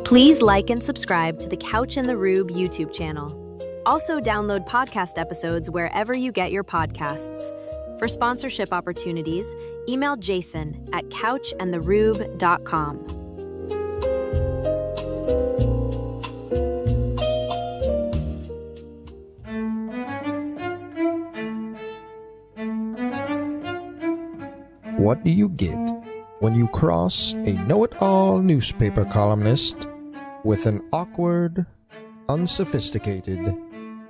Please like and subscribe to the Couch and the Rube YouTube channel. Also download podcast episodes wherever you get your podcasts. For sponsorship opportunities, email Jason at couchandtherube.com. What do you get when you cross a know-it-all newspaper columnist with an awkward, unsophisticated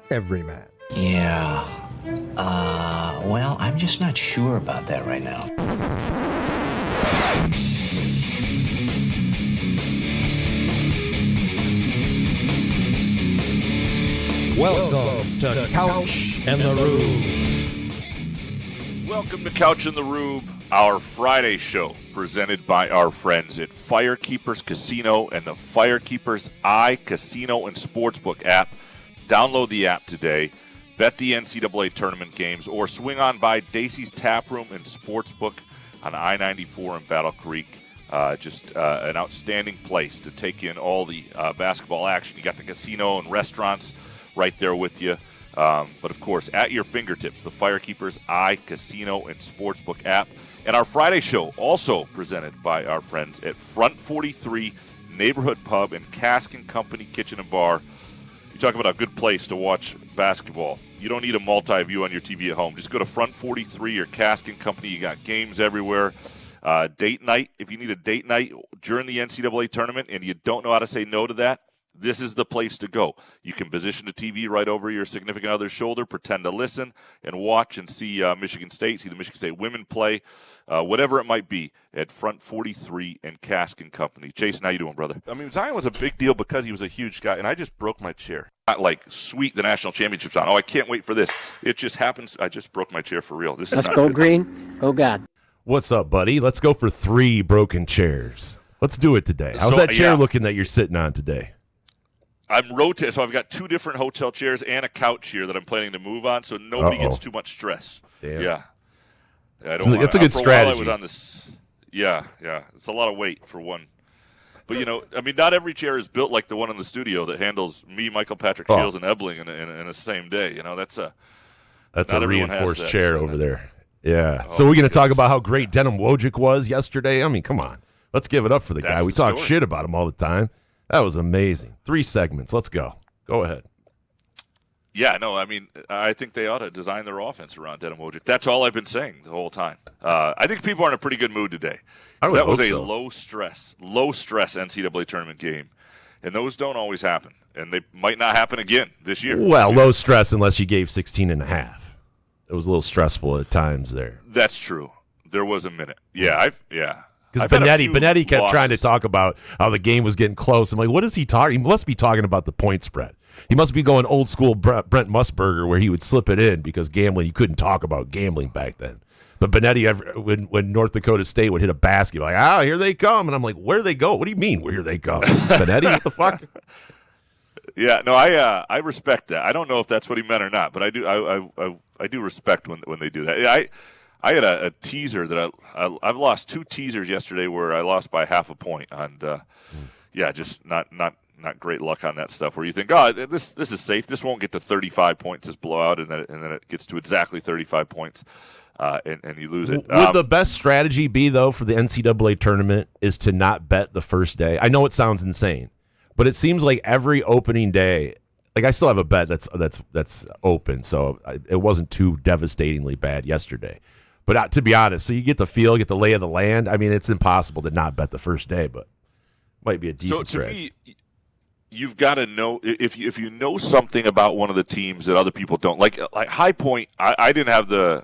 everyman? Yeah. Well, I'm just not sure about that right now. Welcome to Couch and the Rube. Welcome to Couch and the Rube, our Friday show presented by our friends at Firekeepers Casino and the Firekeepers Casino and Sportsbook app. Download the app today, bet the NCAA tournament games, or swing on by Dacey's Tap Room and Sportsbook on I-94 in Battle Creek. Just an outstanding place to take in all the basketball action. You got the casino and restaurants right there with you. But, of course, at your fingertips, the Firekeepers Casino and Sportsbook app. And our Friday show also presented by our friends at Front 43 Neighborhood Pub and Cask & Company Kitchen and Bar. You talk about a good place to watch basketball. You don't need a multi-view on your TV at home. Just go to Front 43 or Cask & Company. You got games everywhere. Date night, if you need a date night during the NCAA tournament and you don't know how to say no to that, this is the place to go. You can position the TV right over your significant other's shoulder, pretend to listen, and watch and see Michigan State, see the Michigan State women play, whatever it might be, at Front 43 and Cask & Company. Jason, how you doing, brother? I mean, Zion was a big deal because he was a huge guy, and I just broke my chair. Not like, sweet, the national championship's on. Oh, I can't wait for this. It just happens. I just broke my chair for real. This is Let's go green. Oh, God. What's up, buddy? Let's go for 3 broken chairs. Let's do it today. How's that chair looking that you're sitting on today? I'm rotating, so I've got 2 different hotel chairs and a couch here that I'm planning to move on, so nobody gets too much stress. Damn. Yeah. It's a good strategy. I was on this. Yeah. It's a lot of weight for one. But, I mean, not every chair is built like the one in the studio that handles me, Michael Patrick Shields, and Ebling in the same day. That's a reinforced chair over there. Yeah. So we're going to talk about how great Denham Wojcik was yesterday. I mean, come on. Let's give it up for the guy. We talk shit about him all the time. That was amazing. 3 segments. Let's go. Go ahead. Yeah, no, I mean, I think they ought to design their offense around Denham Wojcik. That's all I've been saying the whole time. I think people are in a pretty good mood today. That was a low-stress NCAA tournament game, and those don't always happen, and they might not happen again this year. Well, low stress unless you gave 16.5. It was a little stressful at times there. That's true. There was a minute. Yeah. Because Benetti kept trying to talk about how the game was getting close. I'm like, what is he talking? He must be talking about the point spread. He must be going old school Brent Musburger where he would slip it in because gambling, you couldn't talk about gambling back then. But Benetti, when North Dakota State would hit a basket, like, here they come. And I'm like, where do they go? What do you mean, where they come? Benetti, what the fuck? Yeah, no, I respect that. I don't know if that's what he meant or not, but I do respect when they do that. I had a teaser that I've lost 2 teasers yesterday where I lost by half a point, and just not great luck on that stuff. Where you think, this is safe. This won't get to 35 points, this blowout, and then it gets to exactly 35 points, and you lose it. Would the best strategy be though for the NCAA tournament is to not bet the first day? I know it sounds insane, but it seems like every opening day. Like I still have a bet that's open, so it wasn't too devastatingly bad yesterday. But to be honest, so you get the feel, get the lay of the land. I mean, it's impossible to not bet the first day, but might be a decent strategy. Me, you've got to know if you know something about one of the teams that other people don't. Like High Point, I didn't have the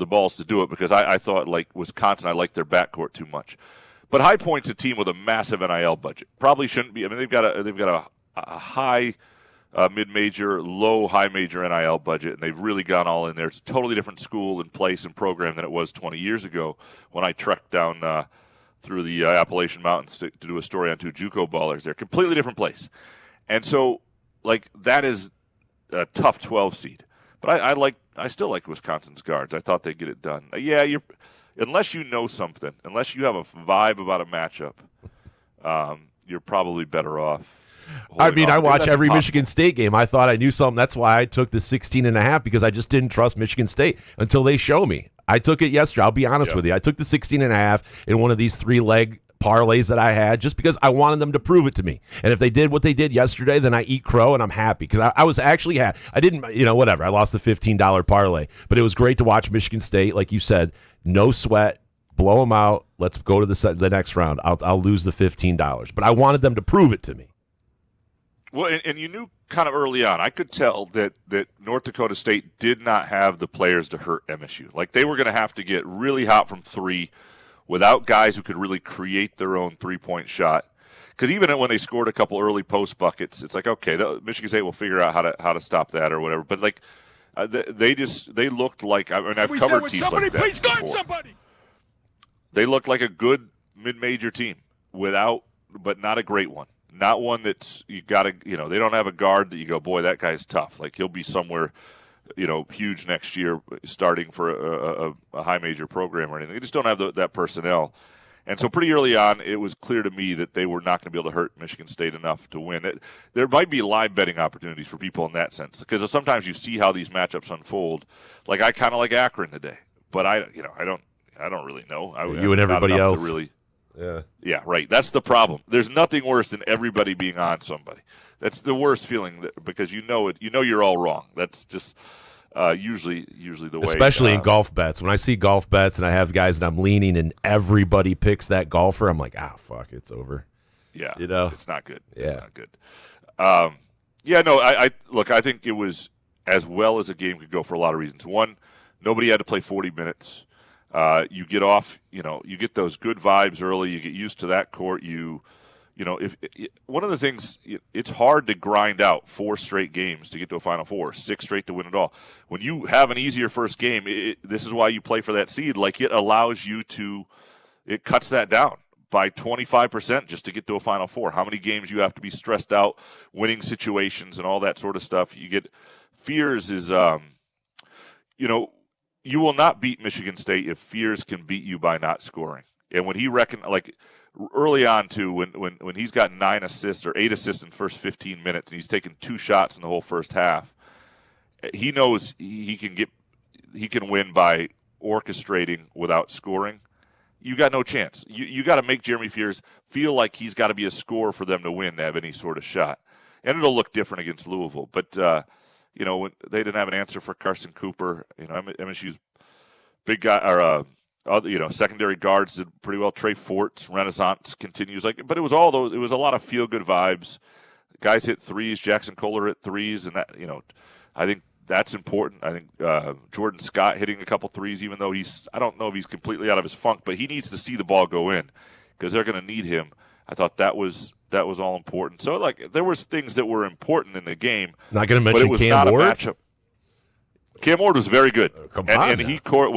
balls to do it because I thought like Wisconsin, I liked their backcourt too much. But High Point's a team with a massive NIL budget. Probably shouldn't be. I mean, they've got a high. Mid-major, low, high-major NIL budget, and they've really gone all in there. It's a totally different school and place and program than it was 20 years ago when I trekked down through the Appalachian Mountains to do a story on 2 JUCO ballers there. Completely different place. And so, that is a tough 12 seed. But I still like Wisconsin's guards. I thought they'd get it done. Unless you know something, unless you have a vibe about a matchup, you're probably better off. I mean, I watch every possible. Michigan State game. I thought I knew something. That's why I took the 16.5 because I just didn't trust Michigan State until they show me. I took it yesterday. I'll be honest with you. I took the 16.5 in one of these 3-leg parlays that I had just because I wanted them to prove it to me. And if they did what they did yesterday, then I eat crow and I'm happy because I was actually happy. I didn't, whatever. I lost the $15 parlay, but it was great to watch Michigan State. Like you said, no sweat, blow them out. Let's go to the next round. I'll lose the $15, but I wanted them to prove it to me. Well, and you knew kind of early on, I could tell that North Dakota State did not have the players to hurt MSU. Like, they were going to have to get really hot from three without guys who could really create their own three-point shot. Because even when they scored a couple early post buckets, it's like, okay, Michigan State will figure out how to stop that or whatever. But, like, they looked like – I mean, I've covered teams somebody, like that please guard before. somebody. They looked like a good mid-major team but not a great one. Not one that's you got to, they don't have a guard that you go, boy, that guy's tough. Like, he'll be somewhere, huge next year starting for a high major program or anything. They just don't have that personnel. And so pretty early on, it was clear to me that they were not going to be able to hurt Michigan State enough to win. There might be live betting opportunities for people in that sense because sometimes you see how these matchups unfold. Like, I kind of like Akron today, but I don't really know. You and everybody else. Really. Yeah. Yeah, right. That's the problem. There's nothing worse than everybody being on somebody. That's the worst feeling because you know you're all wrong. That's just usually the way. Especially in golf bets. When I see golf bets and I have guys that I'm leaning and everybody picks that golfer, I'm like, fuck, it's over. Yeah. It's not good. Yeah. It's not good. I think it was as well as a game could go for a lot of reasons. One, nobody had to play 40 minutes. You get off, you get those good vibes early. You get used to that court. If one of the things, it's hard to grind out 4 straight games to get to a Final Four, 6 straight to win it all. When you have an easier first game, this is why you play for that seed. Like, it allows you it cuts that down by 25% just to get to a Final Four. How many games you have to be stressed out, winning situations and all that sort of stuff. You get fears is, you will not beat Michigan State if Fears can beat you by not scoring. And when he early on too, when he's got 9 assists or 8 assists in the first 15 minutes and he's taken 2 shots in the whole first half, he knows he can win by orchestrating without scoring. You got no chance. You got to make Jeremy Fears feel like he's got to be a scorer for them to win, to have any sort of shot. And it'll look different against Louisville, but when they didn't have an answer for Carson Cooper, MSU's big guy or secondary guards did pretty well. Trey Fort's renaissance continues. But it was all those. It was a lot of feel good vibes. Guys hit threes. Jackson Kohler hit threes, and that I think that's important. I think Jordan Scott hitting a couple threes, even though I don't know if he's completely out of his funk, but he needs to see the ball go in because they're going to need him. I thought that was all important. So, there was things that were important in the game. Not going to mention but it was Cam not Ward. A matchup. Cam Ward was very good. And he court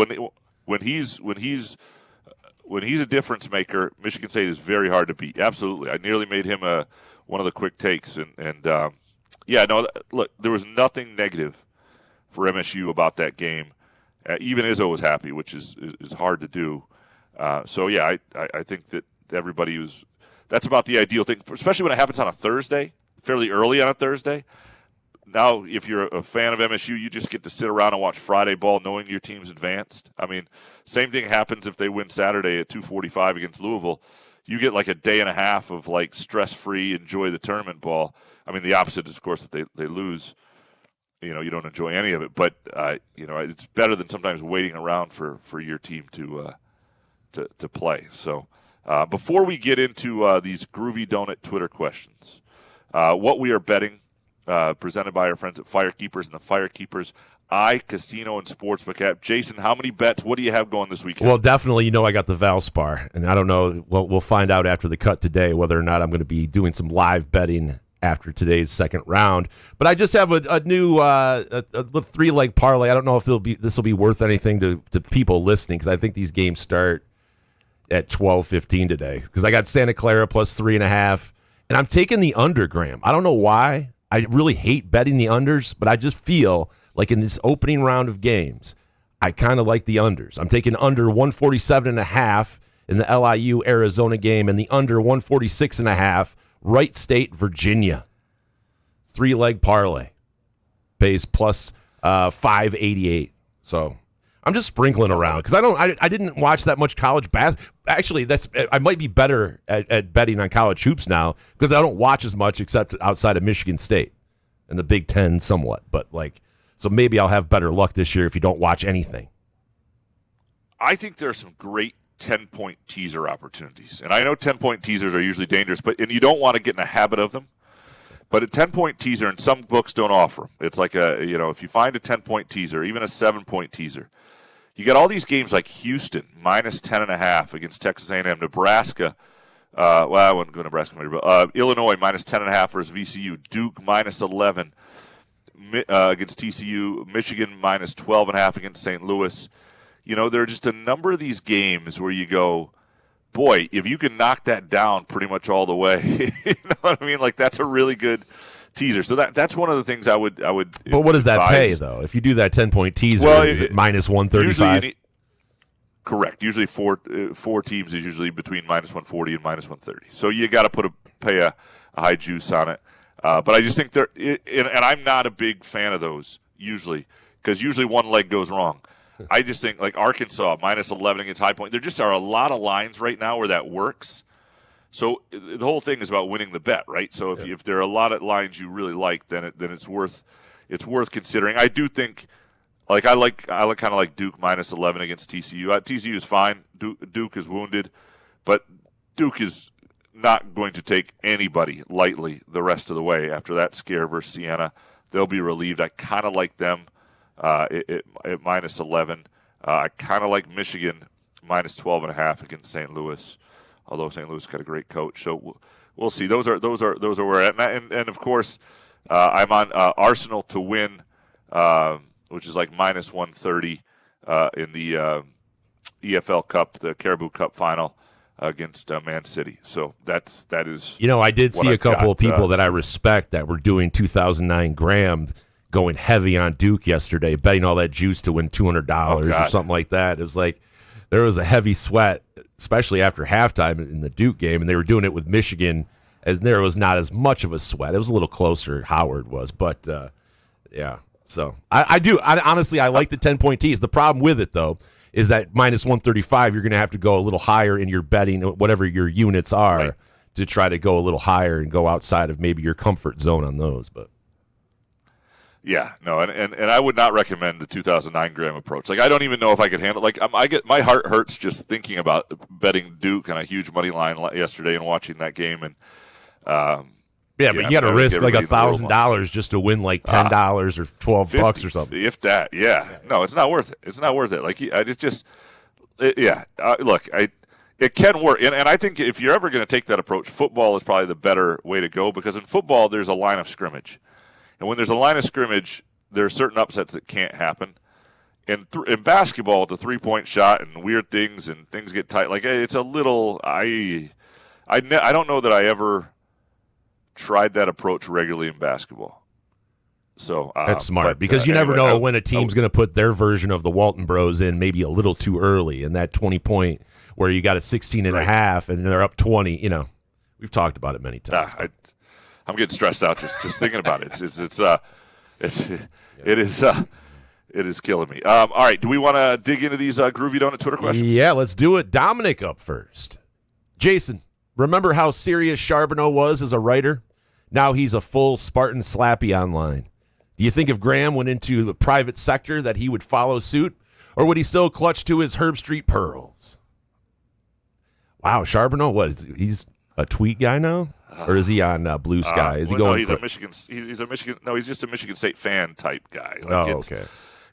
when he's a difference maker. Michigan State is very hard to beat. Absolutely, I nearly made him one of the quick takes. Look, there was nothing negative for MSU about that game. Even Izzo was happy, which is hard to do. I think that everybody was. That's about the ideal thing, especially when it happens on a Thursday, fairly early on a Thursday. Now, if you're a fan of MSU, you just get to sit around and watch Friday ball knowing your team's advanced. I mean, same thing happens if they win Saturday at 2:45 against Louisville. You get a day and a half of stress-free, enjoy the tournament ball. I mean, the opposite is, of course, that they lose. You don't enjoy any of it. But, it's better than sometimes waiting around for your team to play. So before we get into these Groovy Donut Twitter questions, what we are betting, presented by our friends at Firekeepers and the Firekeepers Casino and Sportsbook app. Jason, how many bets? What do you have going this weekend? Well, definitely, I got the Valspar, and I don't know. Well, we'll find out after the cut today whether or not I'm going to be doing some live betting after today's second round. But I just have a new a 3-leg parlay. I don't know if this will be worth anything to people listening because I think these games start at 12:15 today. Because I got Santa Clara plus 3.5, and I'm taking the under, Graham. I don't know why. I really hate betting the unders, but I just feel like in this opening round of games, I kind of like the unders. I'm taking under 147.5, in the LIU-Arizona game, and the under 146.5, Wright State, Virginia. 3-leg parlay. Pays plus 588. So I'm just sprinkling around because I didn't watch that much college basketball. Actually, I might be better at betting on college hoops now because I don't watch as much except outside of Michigan State and the Big Ten somewhat. But so maybe I'll have better luck this year if you don't watch anything. I think there are some great 10-point teaser opportunities. And I know 10-point teasers are usually dangerous, and you don't want to get in a habit of them. But a 10-point teaser, and some books don't offer them. It's like if you find a 10-point teaser, even a 7-point teaser, you got all these games like Houston, minus 10.5 against Texas A&M, Nebraska. I wouldn't go Nebraska. Illinois, minus 10.5 versus VCU. Duke, minus 11 against TCU. Michigan, minus 12.5 against St. Louis. There are just a number of these games where you go, boy, if you can knock that down pretty much all the way, you know what I mean? That's a really good teaser. So that's one of the things I would. But what does that pay though? If you do that 10-point teaser, is it minus 135? Correct. Usually four teams is usually between minus 140 and minus 130. So you got to pay a high juice on it. But I just think and I'm not a big fan of those usually because usually one leg goes wrong. I just think like Arkansas, minus 11 against High Point. There just are a lot of lines right now where that works. So the whole thing is about winning the bet, right? So if there are a lot of lines you really like, then it's worth considering. I do think I kind of like Duke minus 11 against TCU. TCU is fine. Duke is wounded, but Duke is not going to take anybody lightly the rest of the way after that scare versus Siena. They'll be relieved. I kind of like them. At minus 11. I kind of like Michigan minus 12.5 against St. Louis, although St. Louis got a great coach. So we'll see. Those are where we're at. And of course, I'm on Arsenal to win, which is like minus 130 in the EFL Cup, the Caribou Cup final against Man City. So that is. I did see a couple of people that I respect that were doing 2009 Graham going heavy on Duke yesterday, betting all that juice to win $200 or something like that. It was like there was a heavy sweat, especially after halftime in the Duke game, and they were doing it with Michigan, as there was not as much of a sweat. It was a little closer, Howard was, but yeah. So I honestly like the 10-point tees. The problem with it, though, is that minus 135, you're going to have to go a little higher in your betting, whatever your units are, to try to go a little higher and go outside of maybe your comfort zone on those, but. Yeah, no, and I would not recommend the 2009 Graham approach. I don't even know if I could handle. My heart hurts just thinking about betting Duke on a huge money line yesterday and watching that game. And but you got to risk like $1,000 just to win like $10 or $12 or something. If that, yeah, no, it's not worth it. It's not worth it. Look, it can work, and I think if you're ever going to take that approach, football is probably the better way to go because in football there's a line of scrimmage. And when there's a line of scrimmage, there are certain upsets that can't happen. In basketball, the three-point shot and weird things and things get tight. It's a little. I don't know that I ever tried that approach regularly in basketball. So that's smart because you never know when a team's going to put their version of the Walton Bros in maybe a little too early in that 20-point where you got a 16.5 and they're up 20. We've talked about it many times. I'm getting stressed out just thinking about it. It is killing me. All right, do we want to dig into these Groovy Donut Twitter questions? Yeah, let's do it. Dominic up first. Jason, remember how serious Charbonneau was as a writer? Now he's a full Spartan slappy online. Do you think if Graham went into the private sector that he would follow suit, or would he still clutch to his Herb Street pearls? Wow, Charbonneau, he's a tweet guy now? Or is he on Blue Sky? Is he going? No, he's a Michigan. He's a Michigan. No, he's just a Michigan State fan type guy. Okay.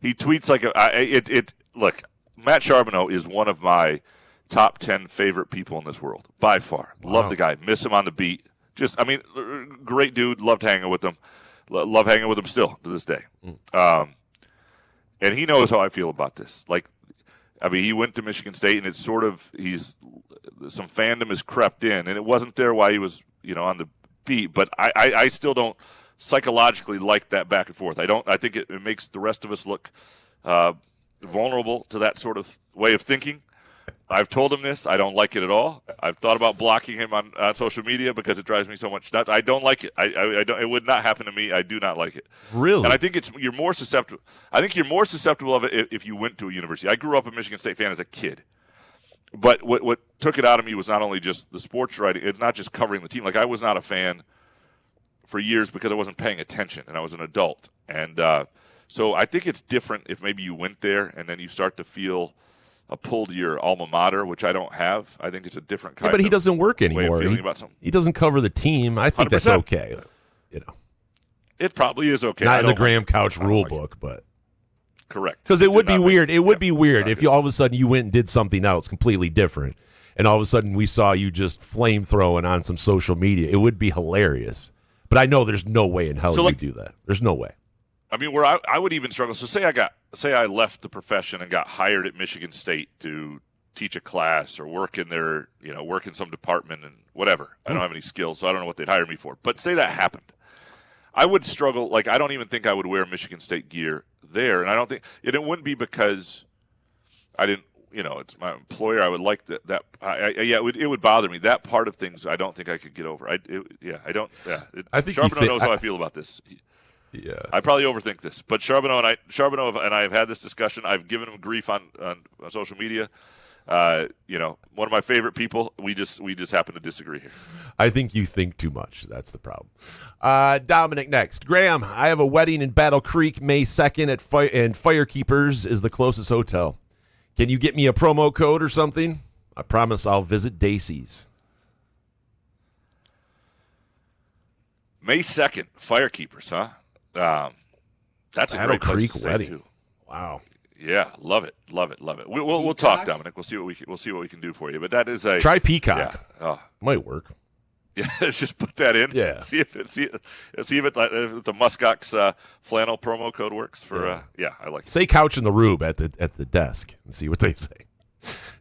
He tweets like Look, Matt Charbonneau is one of my top 10 favorite people in this world by far. Wow. Love the guy. Miss him on the beat. Great dude. Loved hanging with him. Love hanging with him still to this day. And he knows how I feel about this. He went to Michigan State, and it's sort of some fandom has crept in, and it wasn't there while he was. On the beat, but I still don't psychologically like that back and forth. I think it makes the rest of us look vulnerable to that sort of way of thinking. I've told him this. I don't like it at all. I've thought about blocking him on social media because it drives me so much nuts. I don't like it. I don't. It would not happen to me. I do not like it. Really? And I think you're more susceptible. I think you're more susceptible of it if you went to a university. I grew up a Michigan State fan as a kid. But what took it out of me was not only just the sports writing. It's not just covering the team. Like, I was not a fan for years because I wasn't paying attention, and I was an adult. And so I think it's different if maybe you went there and then you start to feel a pull to your alma mater, which I don't have. I think it's a different kind of but he doesn't work way of anymore. feeling about something. He doesn't cover the team. I think that's 100%. okay. You know, It probably is okay. not in the Graham like it. Couch I don't rule like book, but correct. because it Did would be not weird. make- It would yeah, be weird not if good. you all of a sudden you went and did something else completely different, and all of a sudden we saw you just flame throwing on some social media. It would be hilarious. But I know there's no way in hell So, you like- do that. There's no way. I mean, where I would even struggle. So say I left the profession and got hired at Michigan State to teach a class or work in their, work in some department and whatever. I don't have any skills, so I don't know what they'd hire me for. But say that happened. I would struggle. Like, I don't even think I would wear Michigan State gear there. And I don't think it wouldn't be because I didn't, it's my employer. I would like that. It would bother me. That part of things, I don't think I could get over. I think Charbonneau knows how I feel about this. Yeah, I probably overthink this, but Charbonneau and I have had this discussion. I've given him grief on social media. One of my favorite people. We just happen to disagree here. I think you think too much. That's the problem. Dominic next. Graham, I have a wedding in Battle Creek May 2nd and Firekeepers is the closest hotel. Can you get me a promo code or something? I promise I'll visit Dacey's. May 2nd, Firekeepers, huh? That's a Battle great place Creek to stay wedding. too. Wow. Yeah, love it. We'll talk, Dominic. We'll see what we can do for you. But that is a Try Peacock. Yeah. Might work. Yeah, let's just put that in. Yeah. See if the Muskox flannel promo code works for. I like it. Say Couch in the Rube at the desk and see what they say.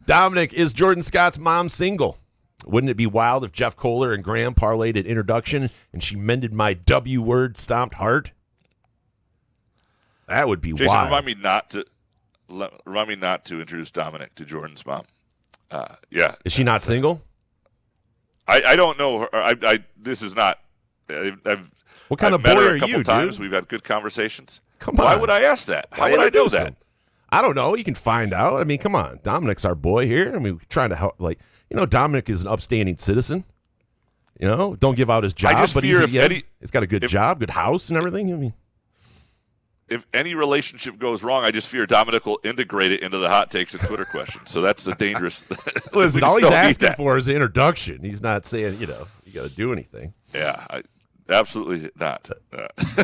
Dominic, is Jordan Scott's mom single? Wouldn't it be wild if Jeff Kohler and Graham parlayed an introduction and she mended my W word stomped heart? That would be Jason, wild. remind me not to introduce Dominic to Jordan's mom. Is she not single? I don't know her. This is not. What kind of met boy her are a couple you, dude? dude? We've had good conversations. Come on. Why would I ask that? How would I know that? I don't know. You can find out. I mean, come on. Dominic's our boy here. I mean, we're trying to help. Dominic is an upstanding citizen. Don't give out his job, but he's got a good job, good house, and everything. I mean, if any relationship goes wrong, I just fear Dominic will integrate it into the hot takes and Twitter questions. So that's a dangerous. listen, all he's asking for is an introduction. He's not saying, you got to do anything. Yeah, absolutely not.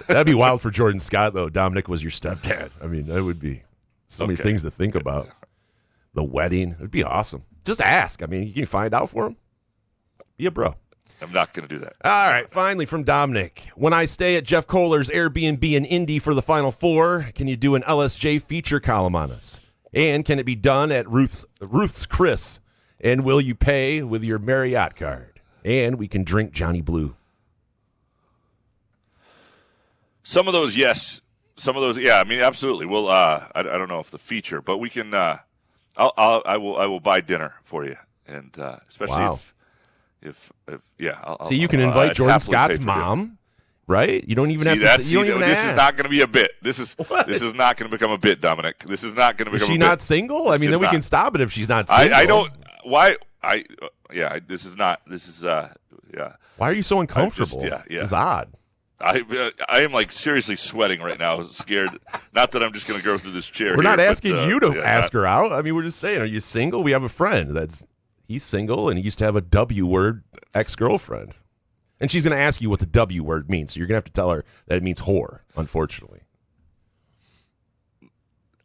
That'd be wild for Jordan Scott, though. Dominic was your stepdad. I mean, that would be so many things to think about. The wedding, it'd be awesome. Just ask. I mean, you can find out for him. Be a bro. I'm not going to do that. All right, finally from Dominic. When I stay at Jeff Kohler's Airbnb in Indy for the Final Four, can you do an LSJ feature column on us? And can it be done at Ruth's Chris? And will you pay with your Marriott card? And we can drink Johnny Blue. Some of those, yes. Some of those, yeah. I mean, absolutely. Well, I don't know if the feature, but we can. I will buy dinner for you, and especially if See, you can invite Jordan Scott's mom, right? You don't even have to. You don't even this ask. is not going to be a bit. This is not going to become a bit, Dominic. This is not going to become. Is she a bit. not single? I mean, then we can stop it if she's not single. I don't. Why? This is not. This is. Yeah. Why are you so uncomfortable? Yeah. It's odd. I am like seriously sweating right now, scared. Not that I'm just going to go through this chair. We're not here, asking but, you to ask her out. I mean, we're just saying, are you single? We have a friend he's single and he used to have a W word ex-girlfriend. And she's going to ask you what the W word means. So you're going to have to tell her that it means whore, unfortunately.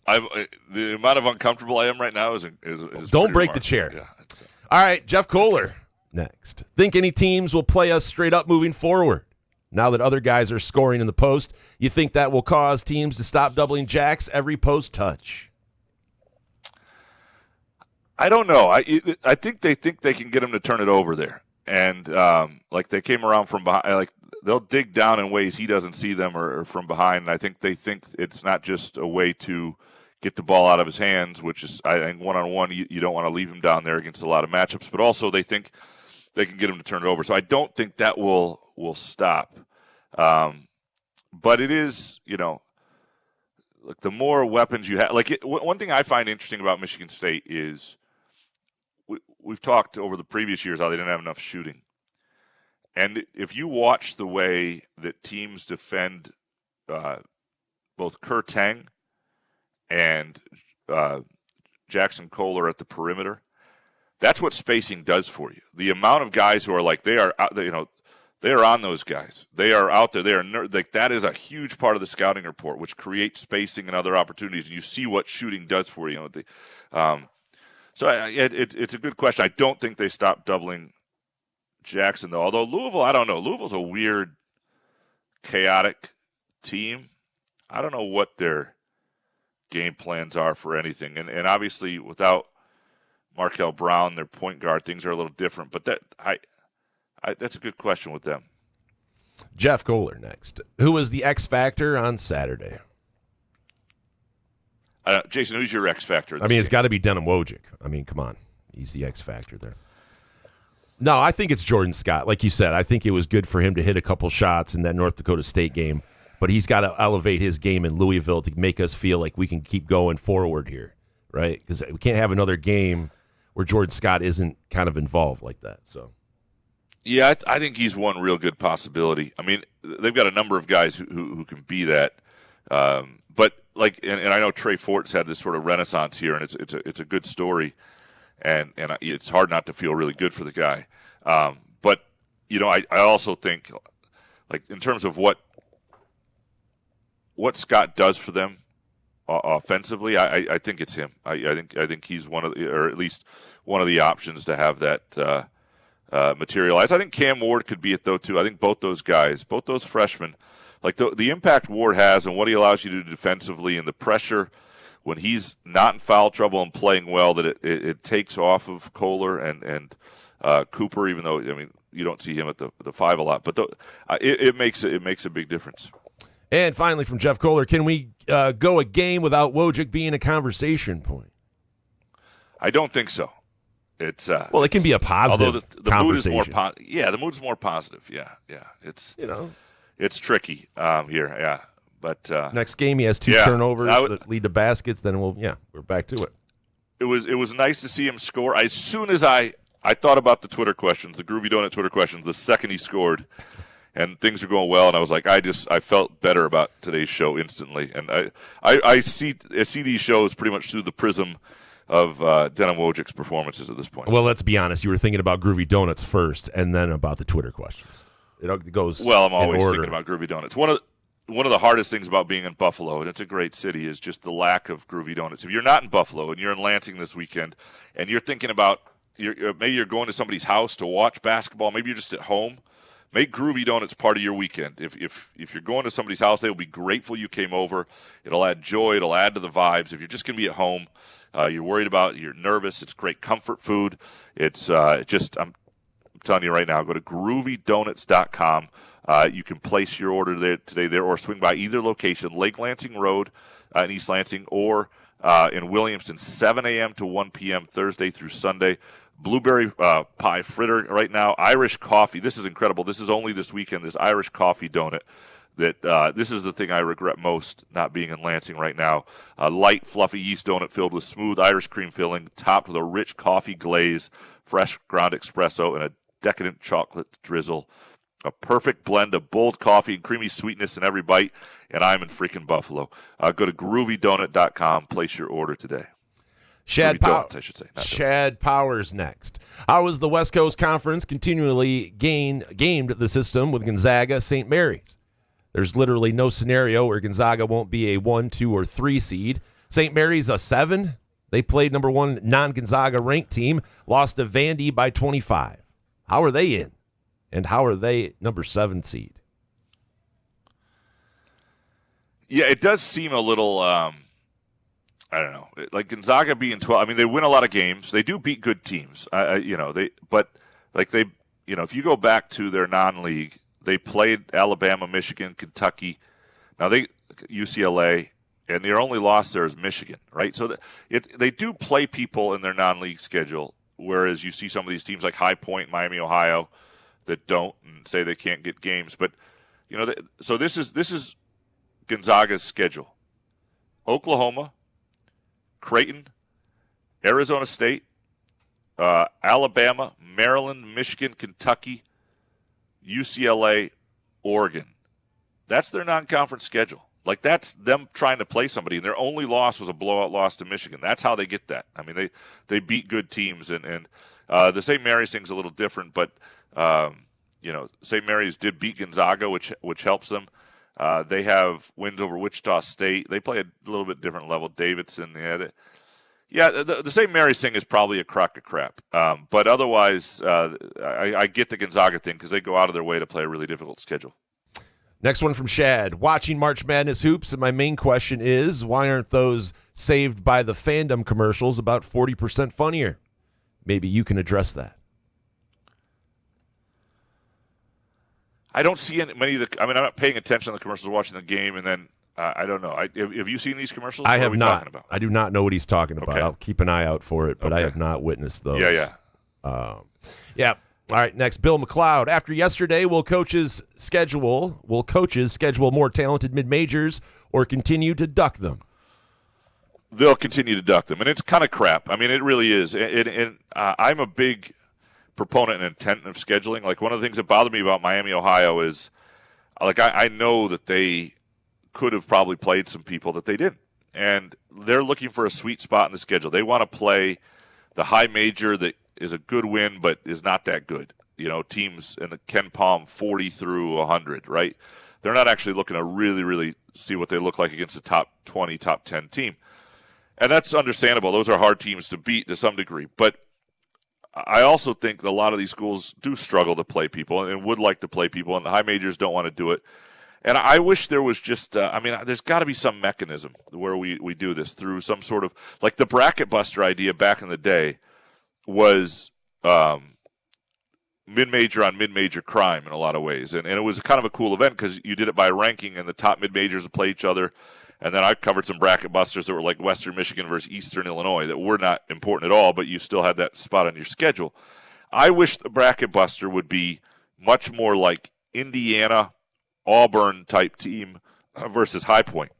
The amount of uncomfortable I am right now is Don't break the chair. Yeah, all right, Jeff Kohler next. Think any teams will play us straight up moving forward? Now that other guys are scoring in the post, you think that will cause teams to stop doubling jacks every post touch? I don't know. I think they can get him to turn it over there, and they came around from behind. They'll dig down in ways he doesn't see them or from behind. And I think they think it's not just a way to get the ball out of his hands, which is, I think, one-on-one, you don't want to leave him down there against a lot of matchups. But also they think they can get him to turn it over. So I don't think that will stop. But it is, look, the more weapons you have. One thing I find interesting about Michigan State is we've talked over the previous years how they didn't have enough shooting. And if you watch the way that teams defend both Kerr Teng and Jackson Kohler at the perimeter, that's what spacing does for you. The amount of guys who are they are on those guys. They are out there. They are that is a huge part of the scouting report, which creates spacing and other opportunities. And you see what shooting does for you. So it's a good question. I don't think they stopped doubling Jackson, though. Although Louisville, I don't know. Louisville's a weird, chaotic team. I don't know what their game plans are for anything. And obviously, without Markel Brown, their point guard, things are a little different. But that's a good question with them. Jeff Kohler next. Who was the X Factor on Saturday? Jason, who's your X Factor? It's got to be Denham Wojcik. Come on. He's the X Factor there. No, I think it's Jordan Scott. Like you said, I think it was good for him to hit a couple shots in that North Dakota State game, but he's got to elevate his game in Louisville to make us feel like we can keep going forward here, right? Because we can't have another game where Jordan Scott isn't kind of involved like that. So, yeah, I think he's one real good possibility. They've got a number of guys who can be that, but and I know Trey Fort's had this sort of renaissance here, and it's a good story. And it's hard not to feel really good for the guy. But, I also think, in terms of what Scott does for them offensively, I think it's him. I think he's or at least one of the options to have that materialize. I think Cam Ward could be it, though, too. I think both those guys, both those freshmen, the impact Ward has and what he allows you to do defensively and the pressure when he's not in foul trouble and playing well, that it takes off of Kohler and Cooper, even though, you don't see him at the 5 a lot. But it makes a big difference. And finally from Jeff Kohler, can we go a game without Wojcik being a conversation point? I don't think so. It's it can be a positive although the conversation. Mood is more the mood's more positive. Yeah. It's it's tricky here. Yeah. But next game, he has 2 turnovers that lead to baskets. Then we're back to it. It was nice to see him score. As soon as I thought about the Twitter questions, the Groovy Donut Twitter questions, the second he scored, and things were going well, and I was like, I felt better about today's show instantly. And I see these shows pretty much through the prism of Denham Wojcik's performances at this point. Well, let's be honest. You were thinking about Groovy Donuts first, and then about the Twitter questions. It goes. Well, I'm always in order. thinking about Groovy Donuts. One of the hardest things about being in Buffalo, and it's a great city, is just the lack of Groovy Donuts. If you're not in Buffalo and you're in Lansing this weekend and you're thinking about maybe you're going to somebody's house to watch basketball, maybe you're just at home, make Groovy Donuts part of your weekend. If you're going to somebody's house, they'll be grateful you came over. It'll add joy. It'll add to the vibes. If you're just going to be at home, you're nervous, it's great comfort food. I'm telling you right now, go to groovydonuts.com. You can place your order today or swing by either location, Lake Lansing Road in East Lansing or in Williamston, 7 a.m. to 1 p.m. Thursday through Sunday. Blueberry pie fritter right now. Irish coffee. This is incredible. This is only this weekend, this Irish coffee donut. This is the thing I regret most not being in Lansing right now. A light, fluffy yeast donut filled with smooth Irish cream filling, topped with a rich coffee glaze, fresh ground espresso, and a decadent chocolate drizzle. A perfect blend of bold coffee and creamy sweetness in every bite, and I'm in freaking Buffalo. Go to groovydonut.com. Place your order today. Shad Powers next. How was the West Coast Conference continually gamed the system with Gonzaga, St. Mary's? There's literally no scenario where Gonzaga won't be a 1, 2, or 3 seed. St. Mary's a 7. They played number 1 non-Gonzaga ranked team, lost to Vandy by 25. How are they in? And how are they number 7 seed? Yeah, it does seem a little, I don't know, like Gonzaga being 12. I mean, they win a lot of games. They do beat good teams. If you go back to their non-league, they played Alabama, Michigan, Kentucky. Now UCLA, and their only loss there is Michigan, right? So they do play people in their non-league schedule, whereas you see some of these teams like High Point, Miami, Ohio, that don't and say they can't get games. But so this is Gonzaga's schedule: Oklahoma, Creighton, Arizona State, Alabama, Maryland, Michigan, Kentucky, UCLA, Oregon. That's their non-conference schedule. Like, that's them trying to play somebody, and their only loss was a blowout loss to Michigan. That's how they get that. I mean, they beat good teams, and the St. Mary's thing's a little different, but St. Mary's did beat Gonzaga, which helps them. They have wins over Wichita State. They play a little bit different level. Davidson, the St. Mary's thing is probably a crock of crap. But otherwise, I get the Gonzaga thing because they go out of their way to play a really difficult schedule. Next one from Shad. Watching March Madness hoops, and my main question is, why aren't those Saved by the Fandom commercials about 40% funnier? Maybe you can address that. I don't see many of the. I mean, I'm not paying attention to the commercials, watching the game, and then I don't know. Have you seen these commercials? I have not. I do not know what he's talking about. Okay. I'll keep an eye out for it, but I have not witnessed those. Yeah. All right, next, Bill McLeod. After yesterday, will coaches schedule more talented mid-majors or continue to duck them? They'll continue to duck them, and it's kind of crap. I mean, it really is. And I'm a big proponent and intent of scheduling. Like, one of the things that bothered me about Miami, Ohio is, like, I know that they could have probably played some people that they didn't. And they're looking for a sweet spot in the schedule. They want to play the high major that is a good win but is not that good. Teams in the Ken Palm 40 through 100, right? They're not actually looking to really, really see what they look like against a top 20, top 10 team. And that's understandable. Those are hard teams to beat to some degree. But I also think that a lot of these schools do struggle to play people and would like to play people, and the high majors don't want to do it. And I wish there was just, there's got to be some mechanism where we do this through some sort of, like the bracket buster idea back in the day was mid-major on mid-major crime in a lot of ways. And it was kind of a cool event because you did it by ranking, and the top mid-majors would play each other. And then I covered some bracket busters that were like Western Michigan versus Eastern Illinois that were not important at all, but you still had that spot on your schedule. I wish the bracket buster would be much more like Indiana, Auburn type team versus High Point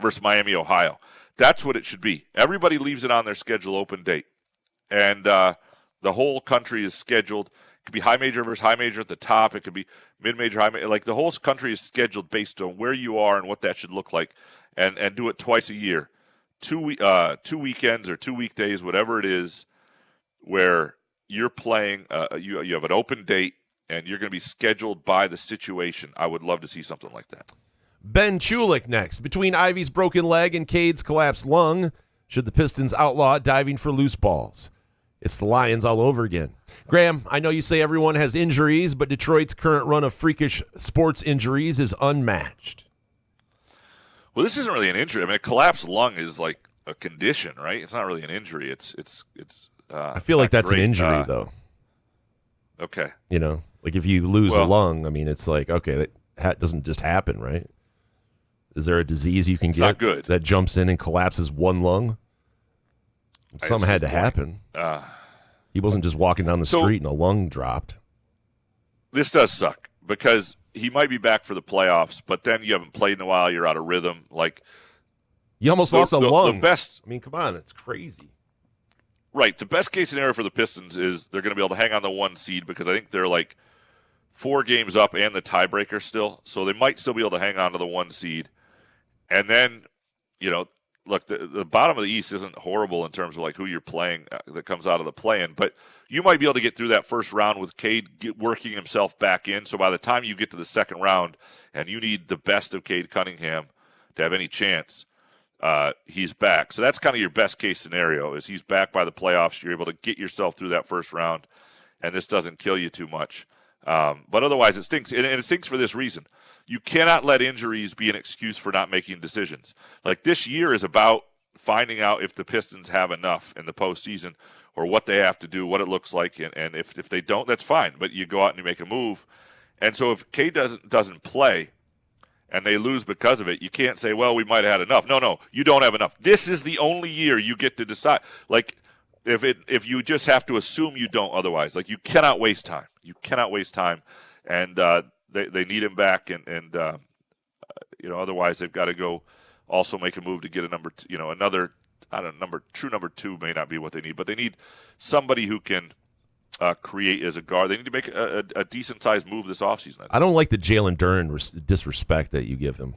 versus Miami, Ohio. That's what it should be. Everybody leaves it on their schedule open date. And the whole country is scheduled. It could be high major versus high major at the top. It could be mid-major, high major. Like, the whole country is scheduled based on where you are and what that should look like, and do it twice a year. 2 weekends or 2 weekdays, whatever it is, where you're playing, you have an open date, and you're going to be scheduled by the situation. I would love to see something like that. Ben Chulik next. Between Ivy's broken leg and Cade's collapsed lung, should the Pistons outlaw diving for loose balls? It's the Lions all over again. Graham, I know you say everyone has injuries, but Detroit's current run of freakish sports injuries is unmatched. Well, this isn't really an injury. I mean, a collapsed lung is like a condition, right? It's not really an injury. It's. I feel like that's an injury, though. Okay. Like if you lose a lung, I mean, it's like, okay, that doesn't just happen, right? Is there a disease you can get that jumps in and collapses one lung? Something had to happen. He wasn't just walking down the street and a lung dropped. This does suck because he might be back for the playoffs, but then you haven't played in a while. You're out of rhythm. Like, you almost lost a lung. The best. I mean, come on, it's crazy. Right. The best case scenario for the Pistons is they're going to be able to hang on the 1 seed because I think they're like 4 games up and the tiebreaker still. So they might still be able to hang on to the 1 seed. And then, look, the bottom of the East isn't horrible in terms of like who you're playing that comes out of the play-in, but you might be able to get through that first round with Cade working himself back in. So by the time you get to the second round and you need the best of Cade Cunningham to have any chance, he's back. So that's kind of your best case scenario is he's back by the playoffs. You're able to get yourself through that first round, and this doesn't kill you too much. But otherwise it stinks, and it stinks for this reason. You cannot let injuries be an excuse for not making decisions. Like, this year is about finding out if the Pistons have enough in the postseason or what they have to do, what it looks like, and if they don't, that's fine. But you go out and you make a move. And so if Cade doesn't play and they lose because of it, you can't say, well, we might have had enough. No, you don't have enough. This is the only year you get to decide. Like, if you just have to assume you don't otherwise, like, you cannot waste time. You cannot waste time. And they need him back, and otherwise they've got to go also make a move to get a another, I don't know, number two may not be what they need, but they need somebody who can create as a guard. They need to make a decent-sized move this offseason. I don't like the Jalen Duren disrespect that you give him.